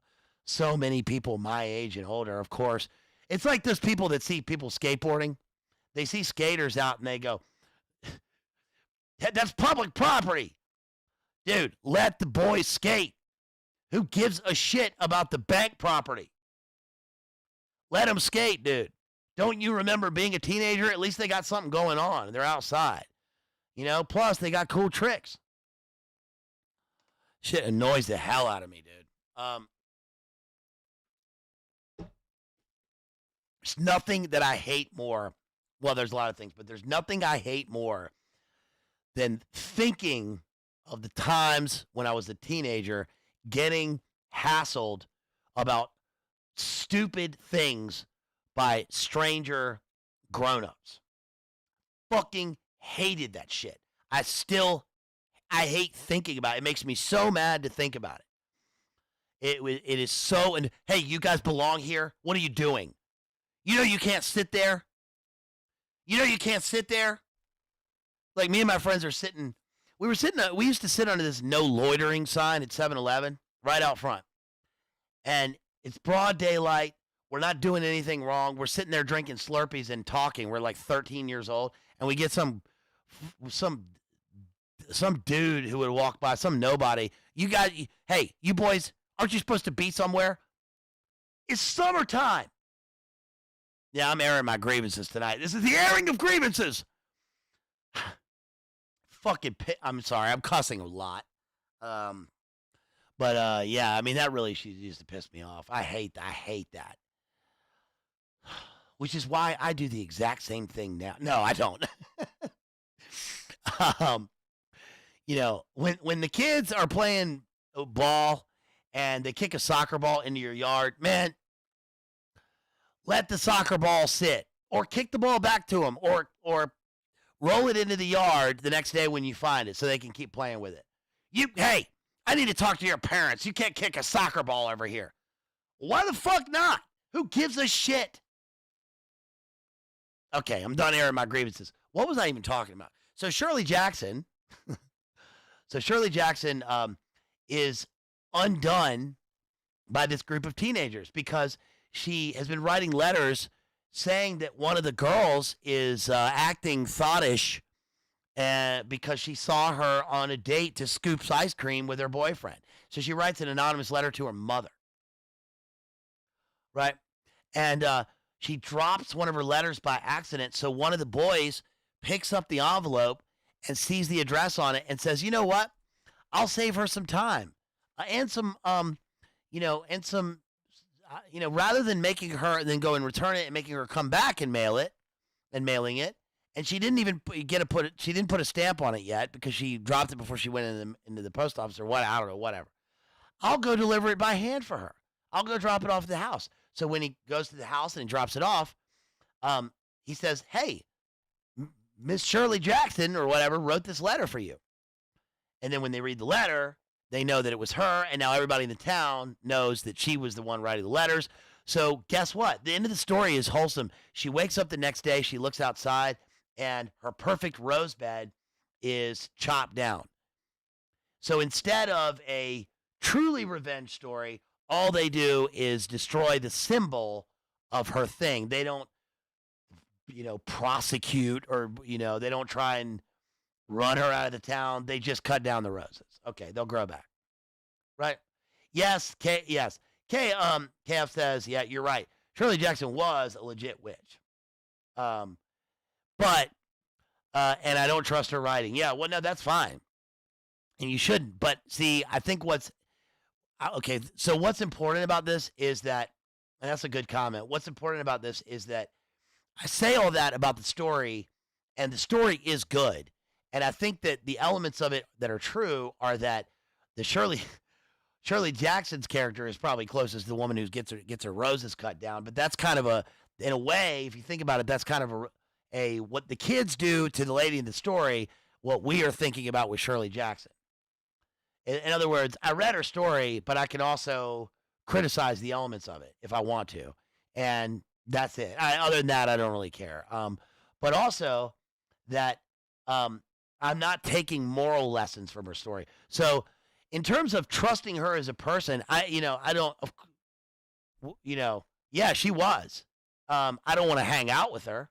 so many people my age and older, of course, it's like those people that see people skateboarding. They see skaters out and they go, "That's public property." Dude, let the boys skate. Who gives a shit about the bank property? Let them skate, dude. Don't you remember being a teenager? At least they got something going on. They're outside. Plus they got cool tricks. Shit annoys the hell out of me, dude. There's nothing that I hate more. Well, there's a lot of things, but there's nothing I hate more than thinking of the times when I was a teenager getting hassled about stupid things by stranger grown-ups. Fucking hated that shit. I hate thinking about it. It makes me so mad to think about it. It is so, and hey, you guys belong here. What are you doing? You can't sit there. You can't sit there. Like, me and my friends are sitting. We used to sit under this no loitering sign at 7-Eleven right out front. And it's broad daylight. We're not doing anything wrong. We're sitting there drinking Slurpees and talking. We're like 13 years old. And we get some dude who would walk by, some nobody. Hey, you boys, aren't you supposed to be somewhere? It's summertime. Yeah, I'm airing my grievances tonight. This is the airing of grievances. I'm sorry. I'm cussing a lot. But yeah, I mean, that really used to piss me off. I hate that. Which is why I do the exact same thing now. No, I don't. When the kids are playing ball and they kick a soccer ball into your yard, man, let the soccer ball sit, or kick the ball back to them, or roll it into the yard the next day when you find it so they can keep playing with it. Hey, I need to talk to your parents. You can't kick a soccer ball over here. Why the fuck not? Who gives a shit? Okay, I'm done airing my grievances. What was I even talking about? So Shirley Jackson is undone by this group of teenagers because she has been writing letters saying that one of the girls is acting thoughtish because she saw her on a date to Scoop's ice cream with her boyfriend. So she writes an anonymous letter to her mother. Right? And she drops one of her letters by accident. So one of the boys picks up the envelope and sees the address on it and says, you know what? I'll save her some time and some, and some, rather than making her and then go and return it and making her come back and mailing it. And she didn't even she didn't put a stamp on it yet because she dropped it before she went into the post office or what, I don't know, whatever. I'll go deliver it by hand for her. I'll go drop it off at the house. So when he goes to the house and he drops it off, he says, hey, Miss Shirley Jackson or whatever wrote this letter for you. And then when they read the letter, they know that it was her. And now everybody in the town knows that she was the one writing the letters. So guess what? The end of the story is wholesome. She wakes up the next day. She looks outside and her perfect rose bed is chopped down. So instead of a truly revenge story, all they do is destroy the symbol of her thing. They don't, prosecute or, they don't try and run her out of the town. They just cut down the roses. Okay, they'll grow back. Right? Yes, yes. KF says, yeah, you're right. Shirley Jackson was a legit witch. But, and I don't trust her writing. Yeah, well, no, that's fine. And you shouldn't. But see, I think so what's important about this is that, and that's a good comment. What's important about this is that I say all that about the story, and the story is good. And I think that the elements of it that are true are that the Shirley Jackson's character is probably closest to the woman who gets her roses cut down. But that's kind of in a way, if you think about it, that's kind of a what the kids do to the lady in the story, what we are thinking about with Shirley Jackson. In other words, I read her story, but I can also criticize the elements of it if I want to. And that's it. Other than that, I don't really care. But also that I'm not taking moral lessons from her story. So in terms of trusting her as a person, I don't, yeah, she was. I don't want to hang out with her.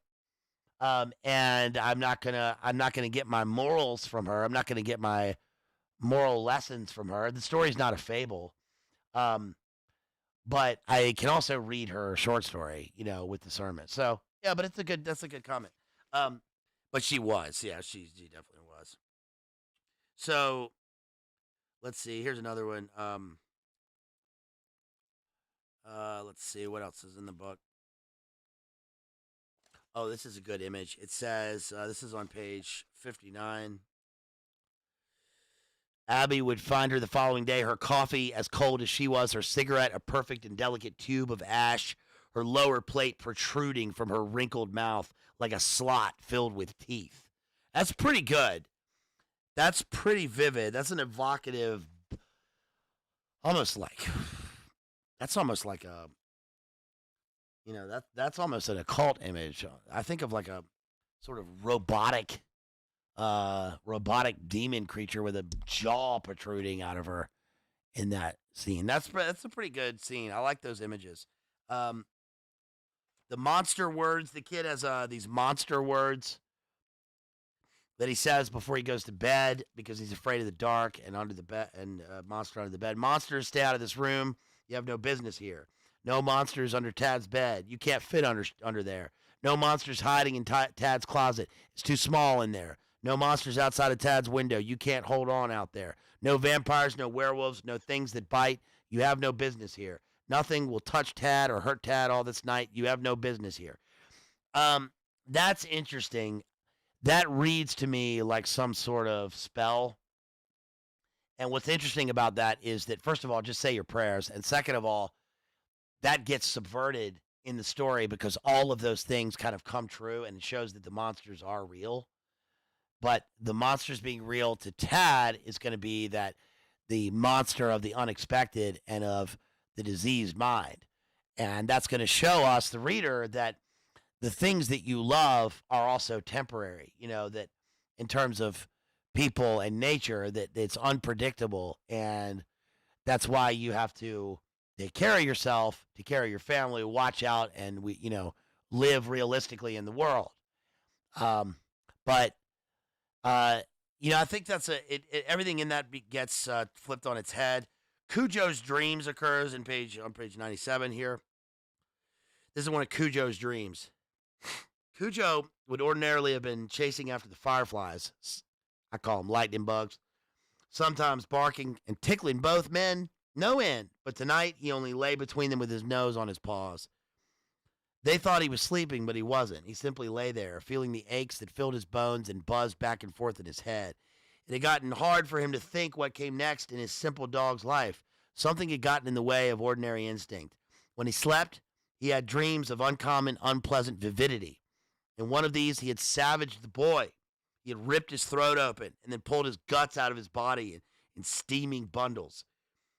And I'm not gonna get my morals from her. I'm not gonna get my moral lessons from her. The story's not a fable. But I can also read her short story, with discernment. So yeah, but that's a good comment. But she was, yeah, she definitely was. So let's see. Here's another one. Let's see what else is in the book. Oh, this is a good image. It says, this is on page 59. Abby would find her the following day, her coffee as cold as she was, her cigarette a perfect and delicate tube of ash, her lower plate protruding from her wrinkled mouth like a slot filled with teeth. That's pretty good. That's pretty vivid. That's an evocative, almost like a, that's almost an occult image. I think of like a sort of robotic demon creature with a jaw protruding out of her in that scene. That's a pretty good scene. I like those images. The monster words. The kid has these monster words that he says before he goes to bed because he's afraid of the dark and under the bed and monster under the bed. Monsters, stay out of this room. You have no business here. No monsters under Tad's bed. You can't fit under there. No monsters hiding in Tad's closet. It's too small in there. No monsters outside of Tad's window. You can't hold on out there. No vampires, no werewolves, no things that bite. You have no business here. Nothing will touch Tad or hurt Tad all this night. You have no business here. That's interesting. That reads to me like some sort of spell. And what's interesting about that is that, first of all, just say your prayers. And second of all, that gets subverted in the story because all of those things kind of come true and it shows that the monsters are real. But the monsters being real to Tad is going to be that the monster of the unexpected and of the diseased mind. And that's going to show us, the reader, that the things that you love are also temporary, that in terms of people and nature, that it's unpredictable. And that's why you have to take care of yourself, take care of your family, watch out, and live realistically in the world. I think that's everything in that gets flipped on its head. Cujo's dreams occurs on page 97 here. This is one of Cujo's dreams. Cujo would ordinarily have been chasing after the fireflies, I call them lightning bugs, sometimes barking and tickling both men, no end. But tonight, he only lay between them with his nose on his paws. They thought he was sleeping, but he wasn't. He simply lay there, feeling the aches that filled his bones and buzzed back and forth in his head. It had gotten hard for him to think what came next in his simple dog's life. Something had gotten in the way of ordinary instinct. When he slept, he had dreams of uncommon, unpleasant vividity. In one of these, he had savaged the boy. He had ripped his throat open and then pulled his guts out of his body in steaming bundles.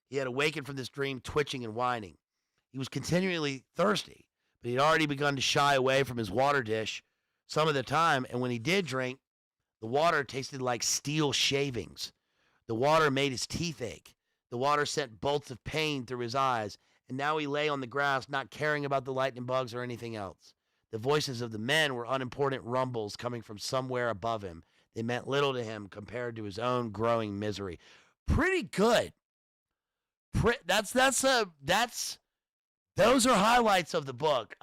He had awakened from this dream twitching and whining. He was continually thirsty, but he had already begun to shy away from his water dish some of the time, and when he did drink, the water tasted like steel shavings. The water made his teeth ache. The water sent bolts of pain through his eyes, and now he lay on the grass, not caring about the lightning bugs or anything else. The voices of the men were unimportant rumbles coming from somewhere above him. They meant little to him compared to his own growing misery. Pretty good. Those are highlights of the book.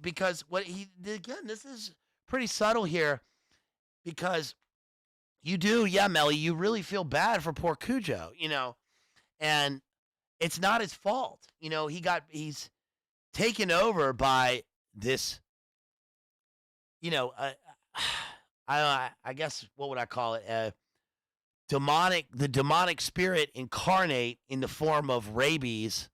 Because what he again, this is pretty subtle here, because you do, Melly, you really feel bad for poor Cujo, and it's not his fault. He's taken over by this, I guess, what would I call it? The demonic spirit incarnate in the form of rabies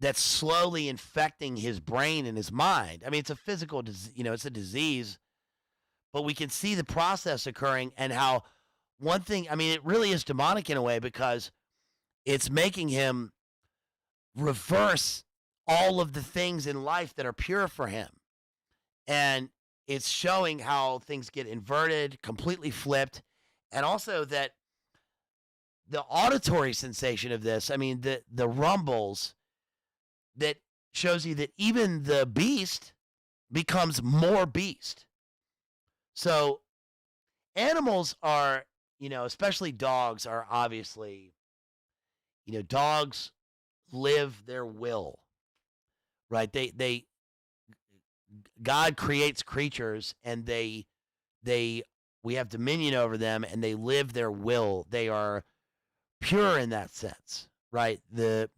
that's slowly infecting his brain and his mind. I mean, it's a physical disease, it's a disease, but we can see the process occurring, and how one thing, it really is demonic in a way, because it's making him reverse all of the things in life that are pure for him. And it's showing how things get inverted, completely flipped, and also that the auditory sensation of this, the rumbles, that shows you that even the beast becomes more beast. So animals are, especially dogs are obviously, dogs live their will, right? God creates creatures, and we have dominion over them, and they live their will. They are pure in that sense, right? The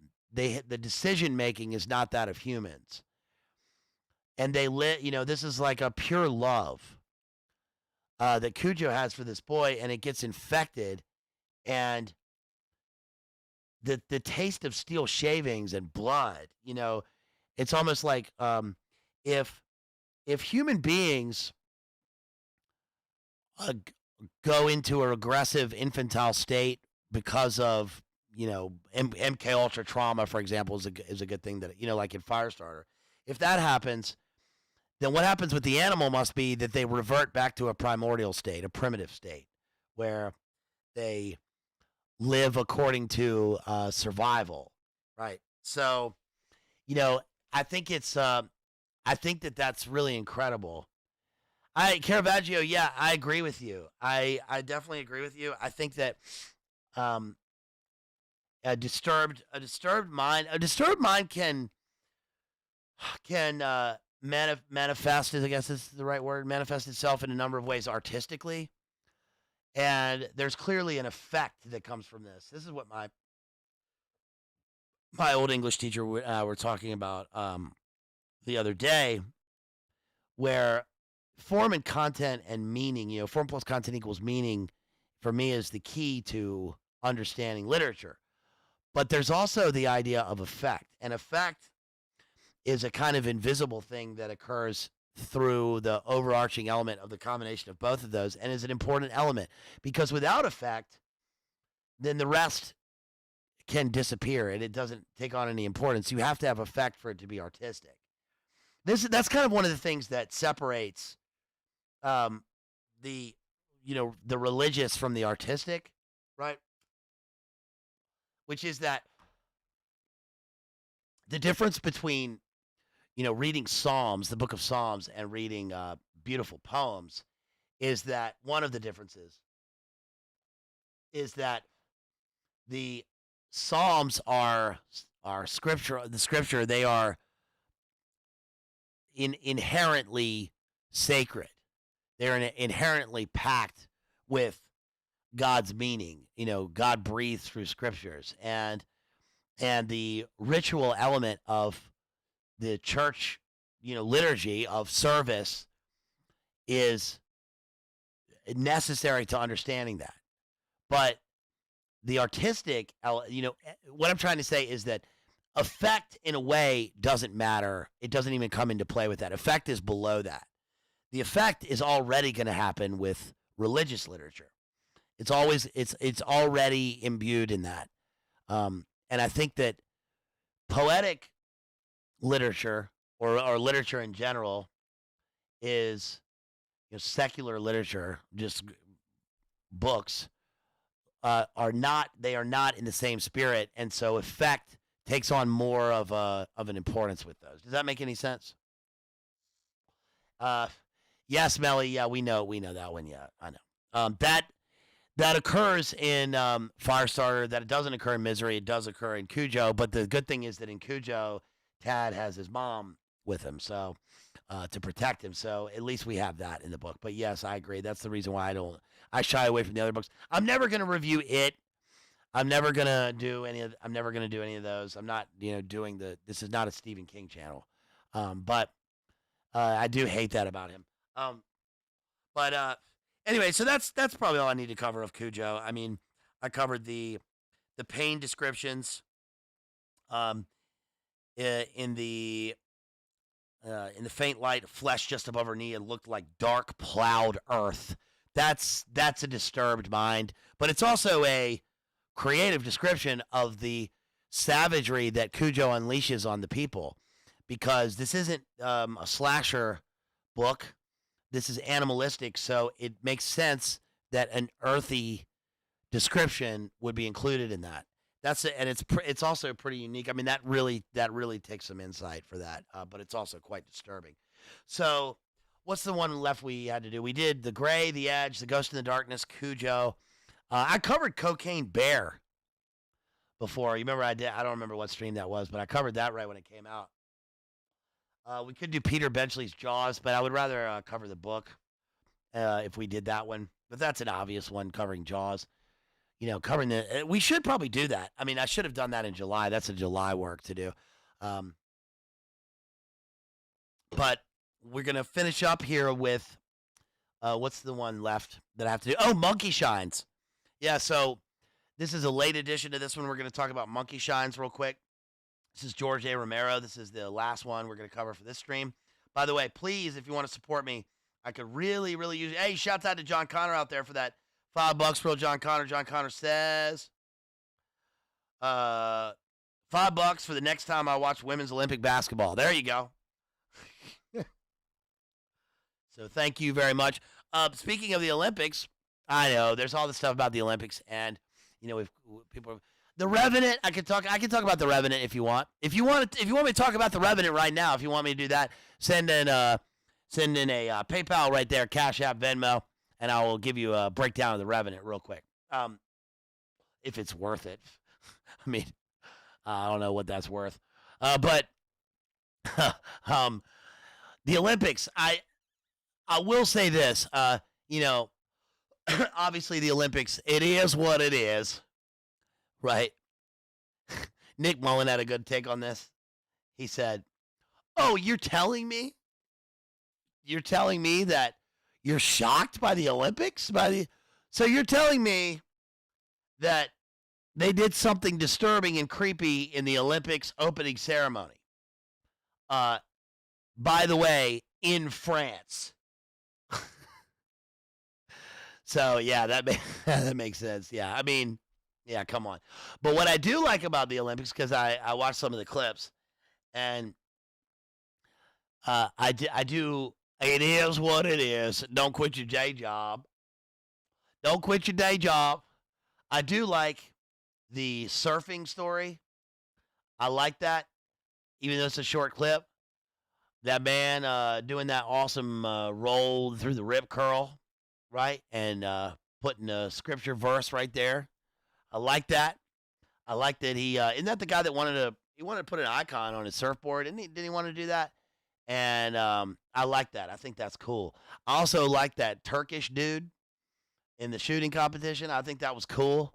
decision making is not that of humans, and they live. This is like a pure love that Cujo has for this boy, and it gets infected, and the taste of steel shavings and blood. It's almost like if human beings go into a aggressive infantile state because of MK Ultra trauma, for example, is a good thing that like in Firestarter. If that happens, then what happens with the animal must be that they revert back to a primordial state, a primitive state, where they live according to survival, right? So, I think that's really incredible. Caravaggio, yeah, I agree with you. I definitely agree with you. I think that a disturbed mind can manifest, I guess is the right word, manifest itself in a number of ways artistically. And there's clearly an effect that comes from this. This is what my old English teacher were talking about the other day, where form and content and meaning, form plus content equals meaning, for me is the key to understanding literature. But there's also the idea of effect. And effect is a kind of invisible thing that occurs through the overarching element of the combination of both of those, and is an important element, because without effect, then the rest can disappear and it doesn't take on any importance. You have to have effect for it to be artistic. That's kind of one of the things that separates the religious from the artistic, right? Which is that the difference between reading Psalms, the book of Psalms, and reading beautiful poems, is that one of the differences is that the Psalms are scripture. The scripture, they are inherently sacred. they're inherently packed with God's meaning. God breathed through scriptures, and the ritual element of the church, liturgy of service is necessary to understanding that. But the artistic, what I'm trying to say is that effect, in a way, doesn't matter. It doesn't even come into play with that. Effect is below that. The effect is already going to happen with religious literature. It's already imbued in that. And I think that poetic literature or literature in general is secular literature, just books, are not in the same spirit, and so effect takes on more of an importance with those. Does that make any sense? Yes, Melly. Yeah, we know that one. Yeah, I know. That occurs in Firestarter. That it doesn't occur in Misery. It does occur in Cujo. But the good thing is that in Cujo, Tad has his mom with him, so to protect him. So at least we have that in the book. But yes, I agree. That's the reason why I shy away from the other books. I'm never going to review it. I'm never going to do any of those. I'm not, doing this is not a Stephen King channel. But I do hate that about him. But anyway, so that's probably all I need to cover of Cujo. I mean, I covered the pain descriptions in the faint light, flesh just above her knee, it looked like dark plowed earth. That's a disturbed mind, but it's also a creative description of the savagery that Cujo unleashes on the people, because this isn't a slasher book. This is animalistic, so it makes sense that an earthy description would be included in that. That's it, and it's also pretty unique. I mean, that really takes some insight for that, but it's also quite disturbing. So, what's the one left we had to do? We did The Gray, The Edge, The Ghost in the Darkness, Cujo. I covered Cocaine Bear before. You remember I did? I don't remember what stream that was, but I covered that right when it came out. We could do Peter Benchley's Jaws, but I would rather cover the book if we did that one. But that's an obvious one, covering Jaws. Covering we should probably do that. I mean, I should have done that in July. That's a July work to do. But we're going to finish up here with, what's the one left that I have to do? Oh, Monkey Shines. Yeah, so this is a late edition to this one. We're going to talk about Monkey Shines real quick. This is George A. Romero. This is the last one we're going to cover for this stream. By the way, please, if you want to support me, I could really, really use it. Hey, shouts out to John Connor out there for that $5 for John Connor. John Connor says, $5 for the next time I watch women's Olympic basketball. There you go. So thank you very much. Speaking of the Olympics, I know there's all this stuff about the Olympics, and if people, the Revenant. I can talk about the Revenant if you want. If you want me to talk about the Revenant right now, if you want me to do that, send in a PayPal right there, Cash App, Venmo. And I will give you a breakdown of the Revenant real quick, if it's worth it. I mean, I don't know what that's worth, but the Olympics. I will say this. Obviously the Olympics. It is what it is, right? Nick Mullen had a good take on this. He said, "Oh, you're telling me that." You're shocked by the Olympics? So you're telling me that they did something disturbing and creepy in the Olympics opening ceremony. By the way, in France. So, yeah, that makes sense. Yeah, I mean, yeah, come on. But what I do like about the Olympics, because I watched some of the clips, and I do. It is what it is. Don't quit your day job. Don't quit your day job. I do like the surfing story. I like that, even though it's a short clip. That man doing that awesome roll through the rip curl, right? And putting a scripture verse right there. I like that. I like that he isn't that the guy that wanted to put an icon on his surfboard? Didn't he want to do that? And I like that. I think that's cool. I also like that Turkish dude in the shooting competition. I think that was cool.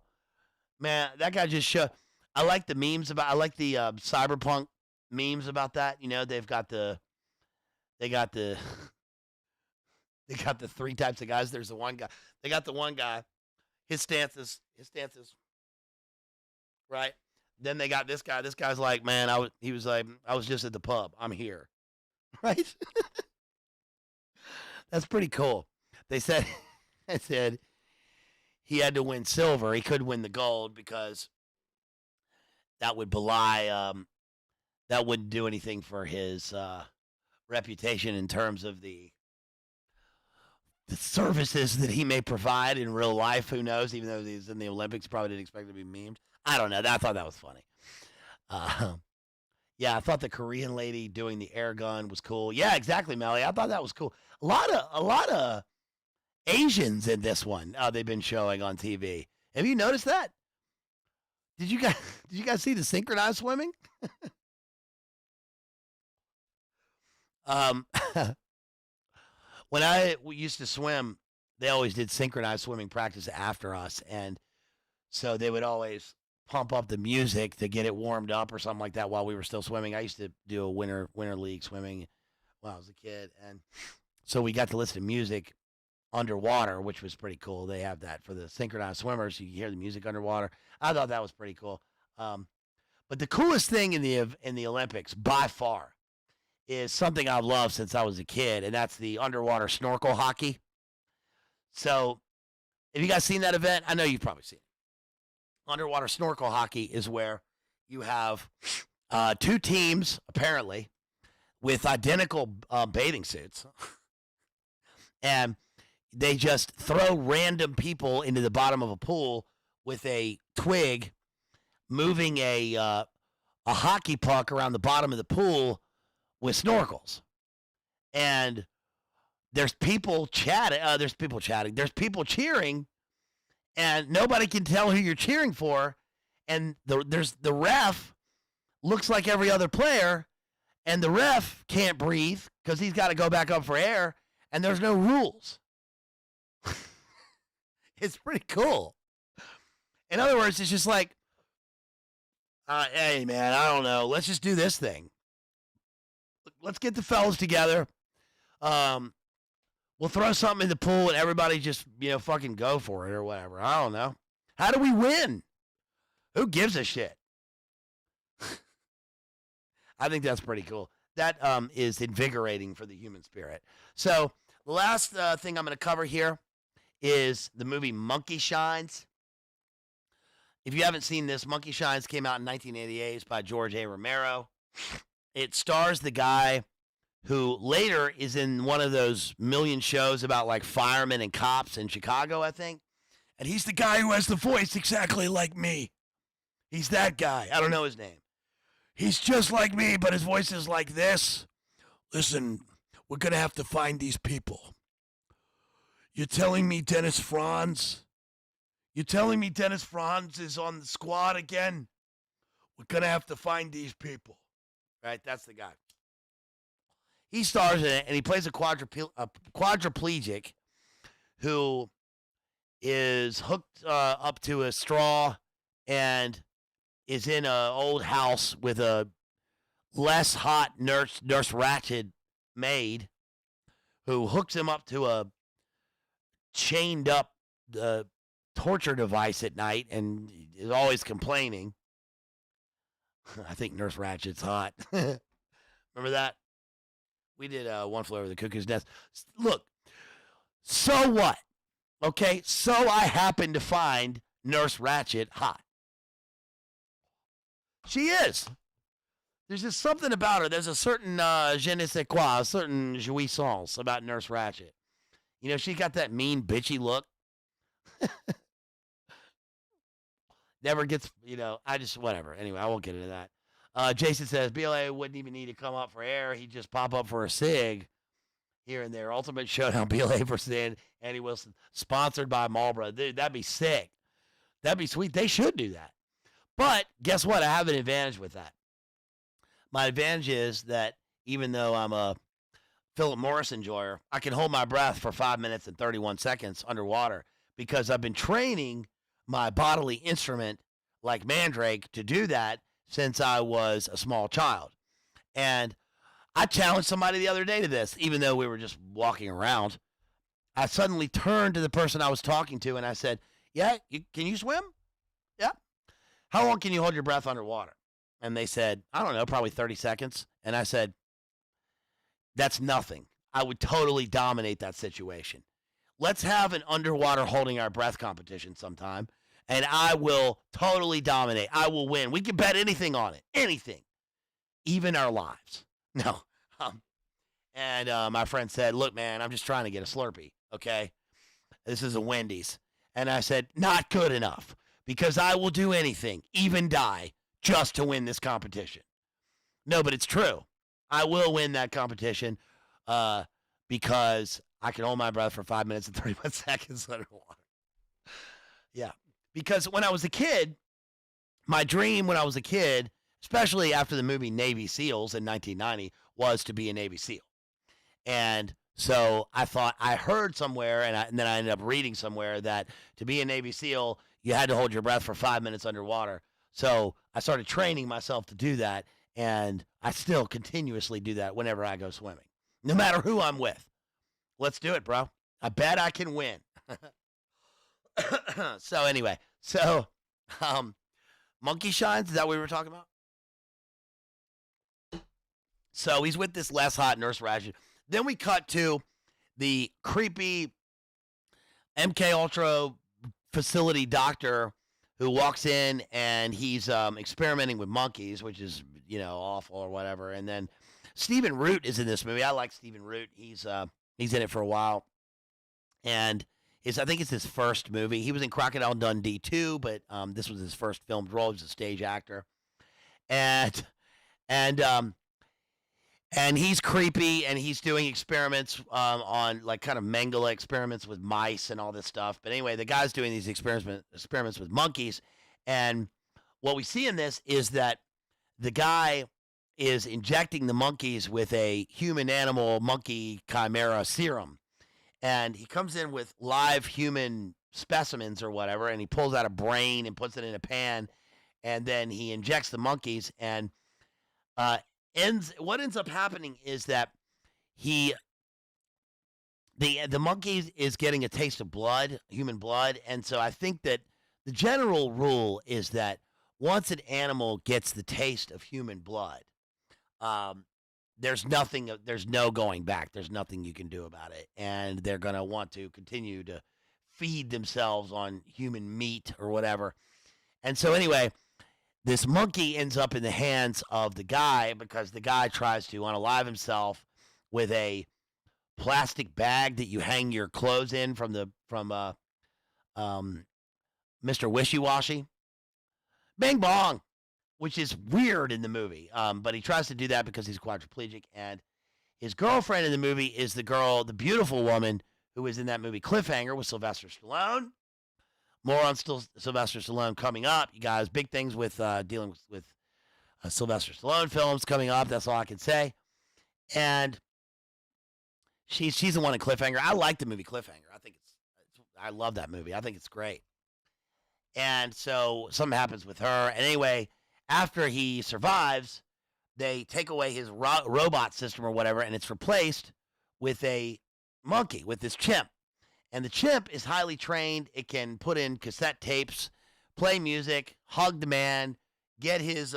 Man, that guy just showed. I like the memes about. I like the cyberpunk memes about that. You know, they got the they got the three types of guys. There's the one guy. They got the one guy. His stance is right. Then they got this guy. This guy's like, man, he was like, I was just at the pub. I'm here. Right? That's pretty cool. They said they said he had to win silver. He could win the gold because that would belie that wouldn't do anything for his reputation in terms of the services that he may provide in real life. Who knows? Even though he's in the Olympics, probably didn't expect to be memed. I don't know. I thought that was funny. Yeah, I thought the Korean lady doing the air gun was cool. Yeah, exactly, Melly. I thought that was cool. A lot of Asians in this one. They've been showing on TV. Have you noticed that? Did you guys see the synchronized swimming? When we used to swim, they always did synchronized swimming practice after us, and so they would always pump up the music to get it warmed up or something like that while we were still swimming. I used to do a winter league swimming when I was a kid, and so we got to listen to music underwater, which was pretty cool. They have that for the synchronized swimmers. You can hear the music underwater. I thought that was pretty cool. But the coolest thing in the Olympics by far is something I've loved since I was a kid, and that's the underwater snorkel hockey. So, have you guys seen that event? I know you've probably seen it. Underwater snorkel hockey is where you have two teams, apparently, with identical bathing suits. And they just throw random people into the bottom of a pool with a twig, moving a hockey puck around the bottom of the pool with snorkels. And there's people chatting. There's people cheering. And nobody can tell who you're cheering for. And the ref looks like every other player, and the ref can't breathe because he's got to go back up for air, and there's no rules. It's pretty cool. In other words, it's just like, hey, man, I don't know. Let's just do this thing. Let's get the fellas together. We'll throw something in the pool and everybody just, fucking go for it or whatever. I don't know. How do we win? Who gives a shit? I think that's pretty cool. That is invigorating for the human spirit. So the last thing I'm going to cover here is the movie Monkey Shines. If you haven't seen this, Monkey Shines came out in 1988. It's by George A. Romero. It stars the guy who later is in one of those million shows about like firemen and cops in Chicago, I think. And he's the guy who has the voice exactly like me. He's that guy. I don't know his name. He's just like me, but his voice is like this. Listen, we're going to have to find these people. You're telling me Dennis Franz? You're telling me Dennis Franz is on the squad again? We're going to have to find these people. Right? That's the guy. He stars in it, and he plays a quadriplegic who is hooked up to a straw and is in an old house with a less hot Nurse Ratched maid who hooks him up to a chained up torture device at night and is always complaining. I think Nurse Ratchet's hot. Remember that? We did One Flew Over the Cuckoo's Nest. Look, so what? Okay, so I happen to find Nurse Ratched hot. She is. There's just something about her. There's a certain je ne sais quoi, a certain jouissance about Nurse Ratched. She got that mean, bitchy look. Never gets, whatever. Anyway, I won't get into that. Jason says, BLA wouldn't even need to come up for air. He'd just pop up for a cig here and there. Ultimate Showdown, BLA versus Andy Wilson, sponsored by Marlboro. Dude, that'd be sick. That'd be sweet. They should do that. But guess what? I have an advantage with that. My advantage is that even though I'm a Philip Morris enjoyer, I can hold my breath for 5 minutes and 31 seconds underwater because I've been training my bodily instrument like Mandrake to do that since I was a small child. And I challenged somebody the other day to this, even though we were just walking around. I suddenly turned to the person I was talking to and I said, yeah, can you swim? Yeah. How long can you hold your breath underwater? And they said, I don't know, probably 30 seconds. And I said, that's nothing. I would totally dominate that situation. Let's have an underwater holding our breath competition sometime, and I will totally dominate. I will win. We can bet anything on it. Anything. Even our lives. No. And my friend said, look, man, I'm just trying to get a Slurpee, okay? This is a Wendy's. And I said, not good enough, because I will do anything, even die, just to win this competition. No, but it's true. I will win that competition because I can hold my breath for 5 minutes and 31 seconds underwater. Yeah. Because when I was a kid, my dream when I was a kid, especially after the movie Navy SEALs in 1990, was to be a Navy SEAL. And so I thought, I heard somewhere, and then I ended up reading somewhere that to be a Navy SEAL, you had to hold your breath for 5 minutes underwater. So I started training myself to do that. And I still continuously do that whenever I go swimming, no matter who I'm with. Let's do it, bro. I bet I can win. So anyway, monkey shines, is that what we were talking about? So he's with this less hot nurse ration. Then we cut to the creepy MK Ultra facility doctor who walks in and he's experimenting with monkeys, which is, awful or whatever. And then Stephen Root is in this movie. I like Stephen Root. He's in it for a while. And I think it's his first movie. He was in Crocodile Dundee 2, but this was his first filmed role. He was a stage actor. And he's creepy, and he's doing experiments on like kind of Mengele experiments with mice and all this stuff. But anyway, the guy's doing these experiments with monkeys, and what we see in this is that the guy is injecting the monkeys with a human-animal monkey chimera serum, and he comes in with live human specimens or whatever, and he pulls out a brain and puts it in a pan, and then he injects the monkeys, and what ends up happening is that the monkey is getting a taste of blood, human blood, and so I think that the general rule is that once an animal gets the taste of human blood, there's no going back. There's nothing you can do about it, and they're gonna want to continue to feed themselves on human meat or whatever. And so anyway, this monkey ends up in the hands of the guy because the guy tries to unalive himself with a plastic bag that you hang your clothes in from Mr. Wishy-Washy. Bing bong, which is weird in the movie. But he tries to do that because he's quadriplegic, and his girlfriend in the movie is the beautiful woman who was in that movie Cliffhanger with Sylvester Stallone. More on Sylvester Stallone coming up. You guys, big things with dealing with Sylvester Stallone films coming up. That's all I can say. And she's the one in Cliffhanger. I like the movie Cliffhanger. I love that movie. I think it's great. And so something happens with her. And anyway, after he survives, they take away his robot system or whatever, and it's replaced with a monkey, with this chimp. And the chimp is highly trained. It can put in cassette tapes, play music, hug the man, get his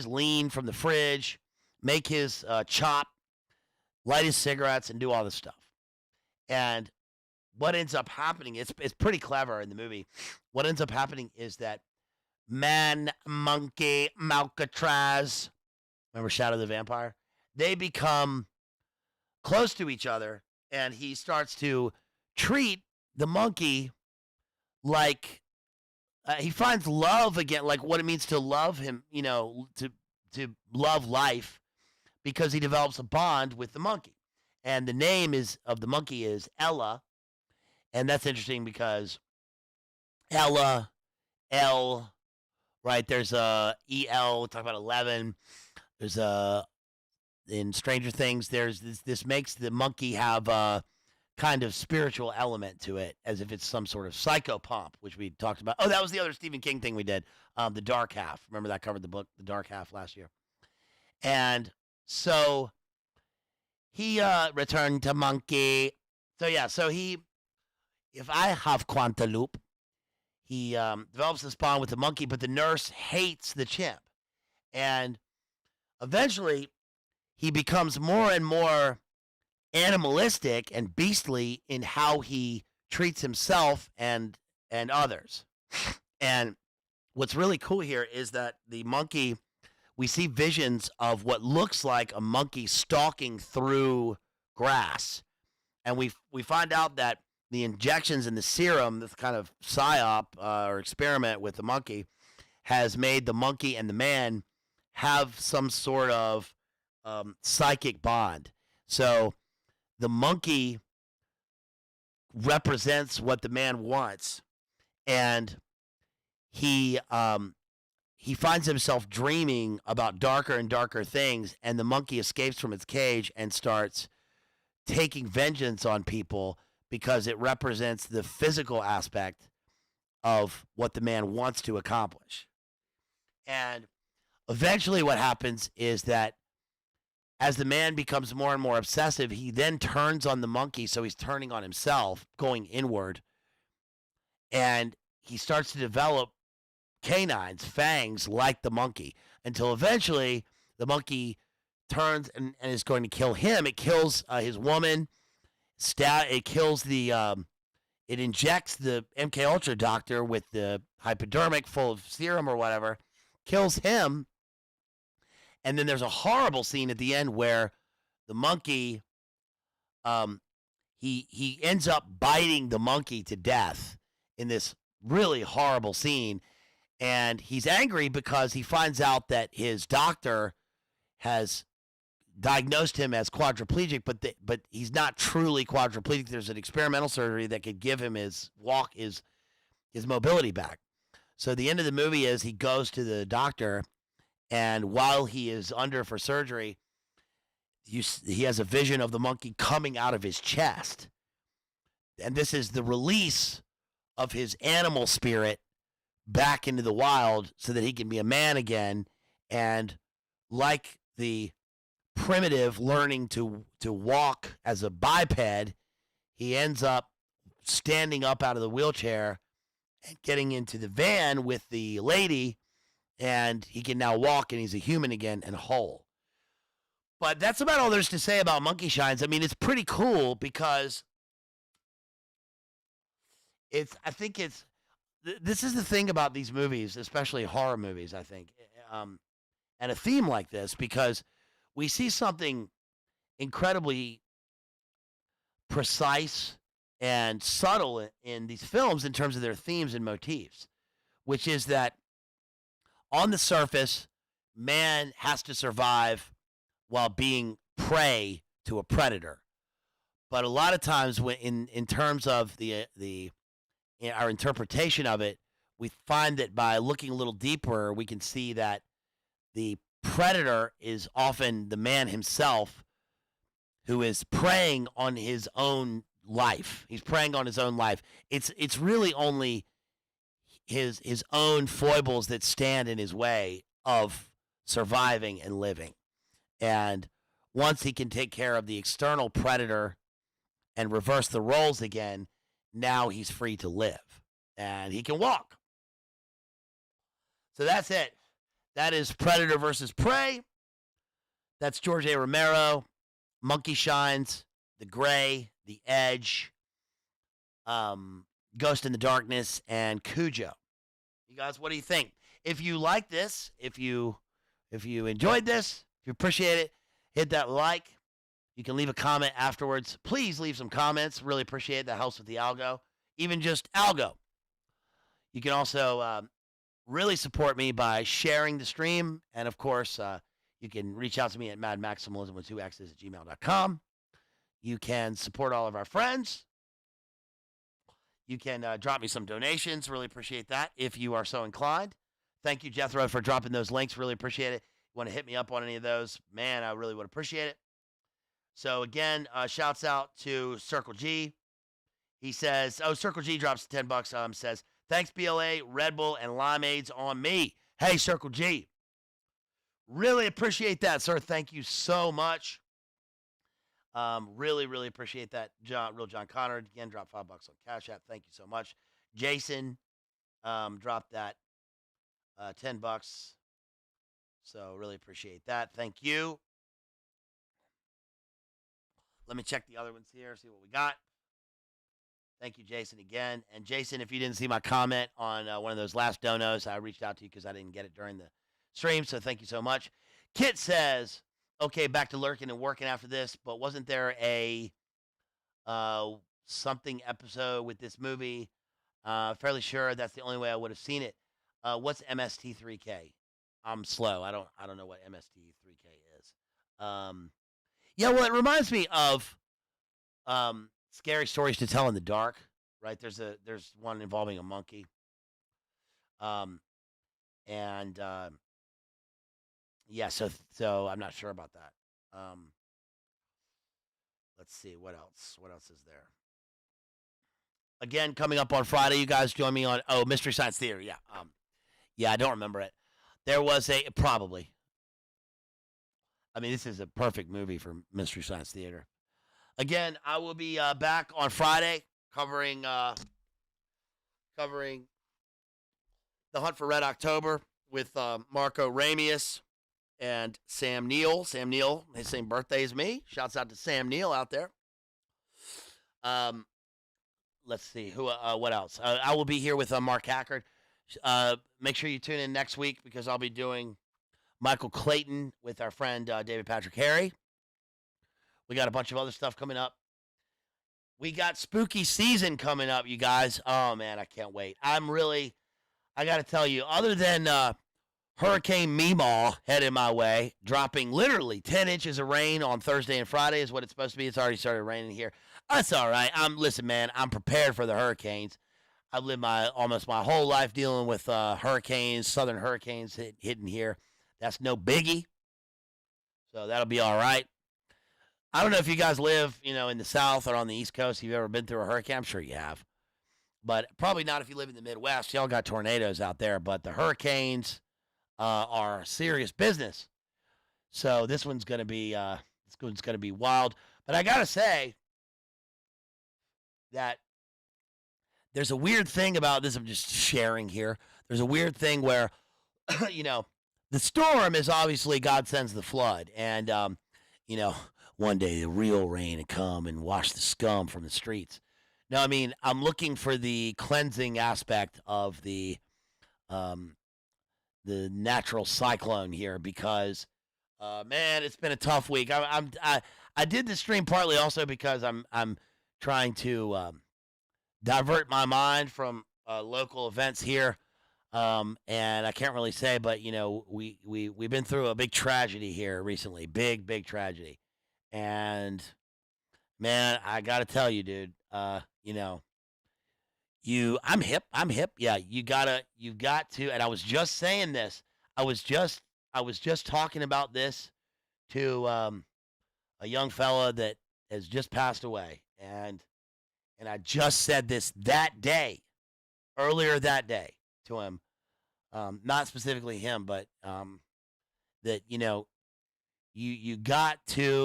lean from the fridge, make his chop, light his cigarettes, and do all this stuff. And what ends up happening, it's pretty clever in the movie. What ends up happening is that man, monkey, Malcatraz, remember Shadow the Vampire? They become close to each other, and he starts to treat the monkey like he finds love again, like what it means to love him, to love life, because he develops a bond with the monkey. And the name of the monkey is Ella. And that's interesting because Ella, L, right? There's a EL, talk about 11. There's a in Stranger Things, there's this makes the monkey have a kind of spiritual element to it, as if it's some sort of psychopomp, which we talked about. Oh, that was the other Stephen King thing we did, The Dark Half. Remember that covered the book, The Dark Half, last year. And so he returned to monkey. So yeah, if I have Quantaloupe, he develops this bond with the monkey, but the nurse hates the chimp. And eventually, he becomes more and more animalistic and beastly in how he treats himself and others. And what's really cool here is that the monkey, we see visions of what looks like a monkey stalking through grass. And we find out that the injections in the serum, this kind of psyop or experiment with the monkey, has made the monkey and the man have some sort of psychic bond. So the monkey represents what the man wants, and he finds himself dreaming about darker and darker things, and the monkey escapes from its cage and starts taking vengeance on people because it represents the physical aspect of what the man wants to accomplish. And eventually what happens is that as the man becomes more and more obsessive, he then turns on the monkey, so he's turning on himself, going inward, and he starts to develop canines, fangs, like the monkey, until eventually the monkey turns and is going to kill him. It kills his woman. It kills it injects the MK Ultra doctor with the hypodermic full of serum or whatever, kills him. And then there's a horrible scene at the end where the monkey, he ends up biting the monkey to death in this really horrible scene. And he's angry because he finds out that his doctor has diagnosed him as quadriplegic, but he's not truly quadriplegic. There's an experimental surgery that could give him his mobility back. So the end of the movie is he goes to the doctor, and while he is under for surgery, he has a vision of the monkey coming out of his chest. And this is the release of his animal spirit back into the wild so that he can be a man again. And like the primitive learning to walk as a biped, he ends up standing up out of the wheelchair and getting into the van with the lady, and he can now walk, and he's a human again and whole. But that's about all there's to say about Monkey Shines. I mean, it's pretty cool because this is the thing about these movies, especially horror movies, I think, and a theme like this, because we see something incredibly precise and subtle in these films in terms of their themes and motifs, which is that on the surface, man has to survive while being prey to a predator. But a lot of times, when in terms of our interpretation of it, we find that by looking a little deeper, we can see that the predator is often the man himself, who is preying on his own life. He's preying on his own life. It's really only his own foibles that stand in his way of surviving and living. And once he can take care of the external predator and reverse the roles again, now he's free to live and he can walk. So that's it. That is Predator versus Prey. That's George A. Romero, Monkey Shines, The Gray, The Edge, Ghost in the Darkness, and Cujo. You guys, what do you think? If you like this, if you enjoyed this, if you appreciate it, hit that like. You can leave a comment afterwards. Please leave some comments. Really appreciate it. That helps with the algo. Even just algo. You can also really support me by sharing the stream. And, of course, you can reach out to me at madmaximalism with 2x's at gmail.com. You can support all of our friends. You can drop me some donations. Really appreciate that if you are so inclined. Thank you, Jethro, for dropping those links. Really appreciate it. want to hit me up on any of those, man, I really would appreciate it. So again, shouts out to Circle G. He says, Circle G drops $10. Says, thanks BLA, Red Bull, and limeades on me. Hey, Circle G. Really appreciate that, sir. Thank you so much. Really, really appreciate that. Real John Connor, again, dropped $5 on Cash App. Thank you so much. Jason dropped that $10. So really appreciate that. Thank you. Let me check the other ones here, see what we got. Thank you, Jason, again. And Jason, if you didn't see my comment on one of those last donos, I reached out to you because I didn't get it during the stream, so thank you so much. Kit says, okay, back to lurking and working after this, but wasn't there a something episode with this movie? Fairly sure that's the only way I would have seen it. What's MST3K? I'm slow. I don't know what MST3K is. Yeah, well, it reminds me of Scary Stories to Tell in the Dark, right? There's one involving a monkey. Yeah, so I'm not sure about that. Let's see what else. What else is there? Again, coming up on Friday, you guys join me on Mystery Science Theater. Yeah, yeah, I don't remember it. There was probably. I mean, this is a perfect movie for Mystery Science Theater. Again, I will be back on Friday covering The Hunt for Red October with Marco Ramius and Sam Neill. Sam Neill, his same birthday as me. Shouts out to Sam Neill out there. Let's see what else. I will be here with Mark Hackard. Make sure you tune in next week because I'll be doing Michael Clayton with our friend David Patrick Harry. We got a bunch of other stuff coming up. We got spooky season coming up, you guys. Oh, man, I can't wait. I got to tell you, other than Hurricane Meemaw headed my way, dropping literally 10 inches of rain on Thursday and Friday is what it's supposed to be. It's already started raining here. That's all right. Listen, man, I'm prepared for the hurricanes. I've lived almost my whole life dealing with hurricanes, southern hurricanes hitting here. That's no biggie. So that'll be all right. I don't know if you guys live, in the South or on the East Coast. If you've ever been through a hurricane, I'm sure you have. But probably not if you live in the Midwest. Y'all got tornadoes out there. But the hurricanes are serious business. So this one's going to be wild. But I got to say that there's a weird thing about this. I'm just sharing here. There's a weird thing where, the storm is obviously God sends the flood. And, one day the real rain will come and wash the scum from the streets. No, I mean, I'm looking for the cleansing aspect of the natural cyclone here because, man, it's been a tough week. I did this stream partly also because I'm trying to divert my mind from local events here, and I can't really say, but we've been through a big tragedy here recently, big tragedy. And man, I gotta tell you, dude, I'm hip. Yeah, you've got to, and I was just saying this. I was just talking about this to a young fella that has just passed away. And I just said this earlier that day to him. Not specifically him, but that, you gotta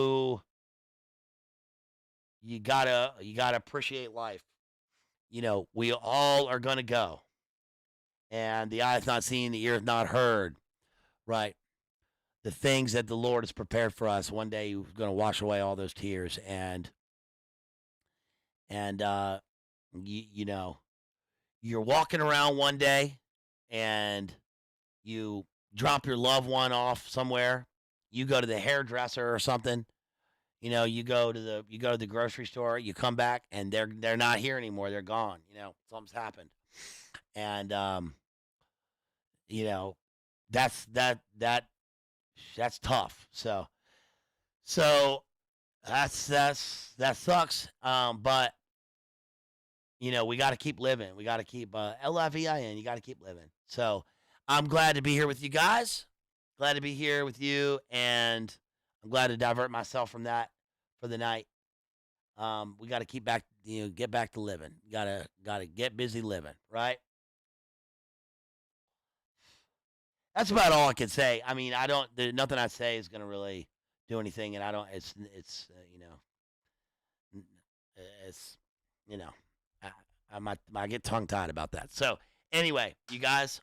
appreciate life. We all are gonna go. And the eye is not seen, the ear is not heard. Right. The things that the Lord has prepared for us, one day He's gonna wash away all those tears. And you're walking around one day and you drop your loved one off somewhere. You go to the hairdresser or something. You go to the grocery store. You come back and they're not here anymore. They're gone. Something's happened, and that's tough. So that sucks. But we got to keep living. We got to keep LIVIN. You got to keep living. So I'm glad to be here with you guys. Glad to be here with you, and I'm glad to divert myself from that for the night. We got to keep back, get back to living. Gotta get busy living, right? That's about all I can say. I mean, nothing I say is gonna really do anything, and I don't. It's you know, I get tongue tied about that. So anyway, you guys,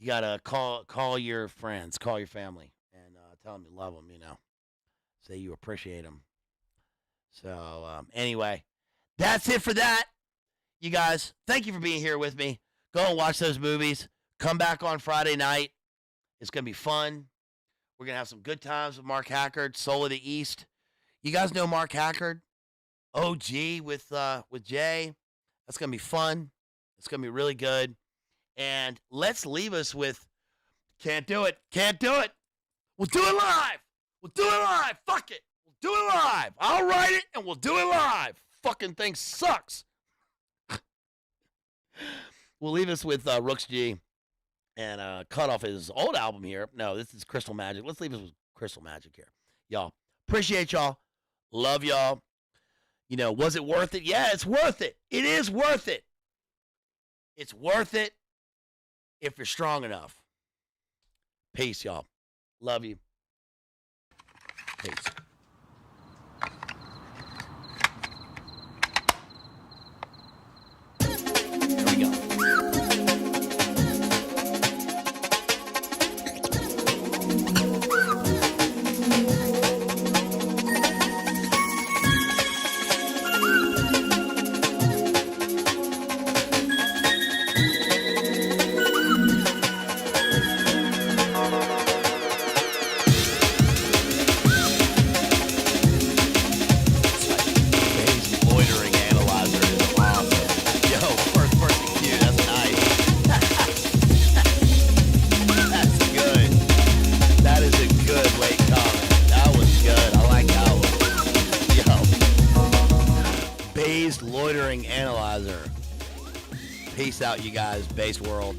you gotta call your friends, call your family, and tell them you love them. Say you appreciate them. So anyway, that's it for that. You guys, thank you for being here with me. Go and watch those movies. Come back on Friday night. It's gonna be fun. We're gonna have some good times with Mark Hackard, Soul of the East. You guys know Mark Hackard, OG with Jay. That's gonna be fun. It's gonna be really good. And let's leave us with Can't Do It. Can't do it. We'll do it live. We'll do it live. Fuck it. We'll do it live. I'll write it and we'll do it live. Fucking thing sucks. We'll leave us with Rooks G and cut off his old album here. No, this is Crystal Magic. Let's leave us with Crystal Magic here. Y'all, appreciate y'all. Love y'all. Was it worth it? Yeah, it's worth it. It is worth it. It's worth it if you're strong enough. Peace, y'all. Love you. Peace. There we go. Loitering analyzer. Peace out, you guys. Base world.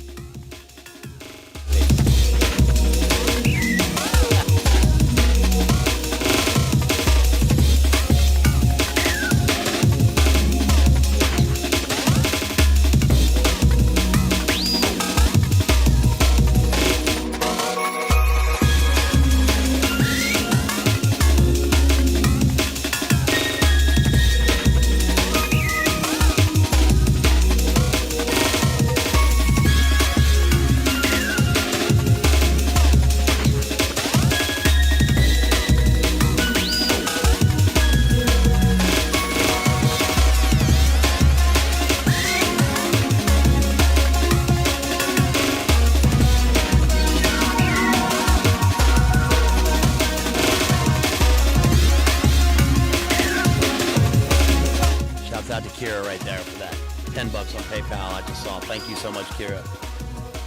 Kira right there for that $10 on PayPal I just saw. Thank you so much, Kira.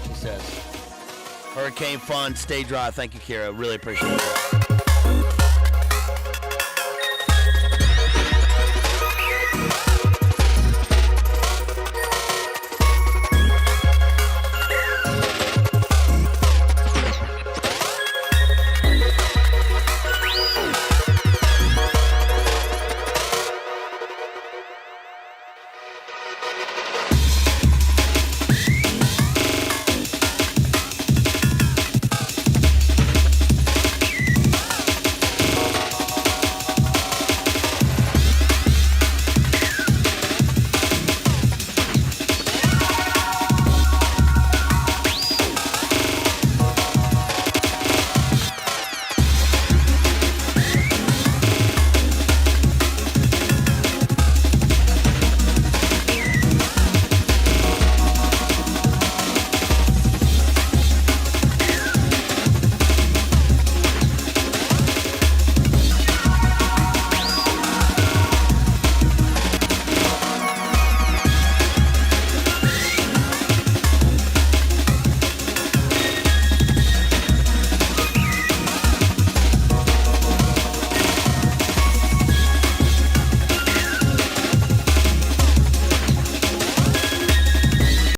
She says, Hurricane fun, stay dry. Thank you, Kira. Really appreciate it.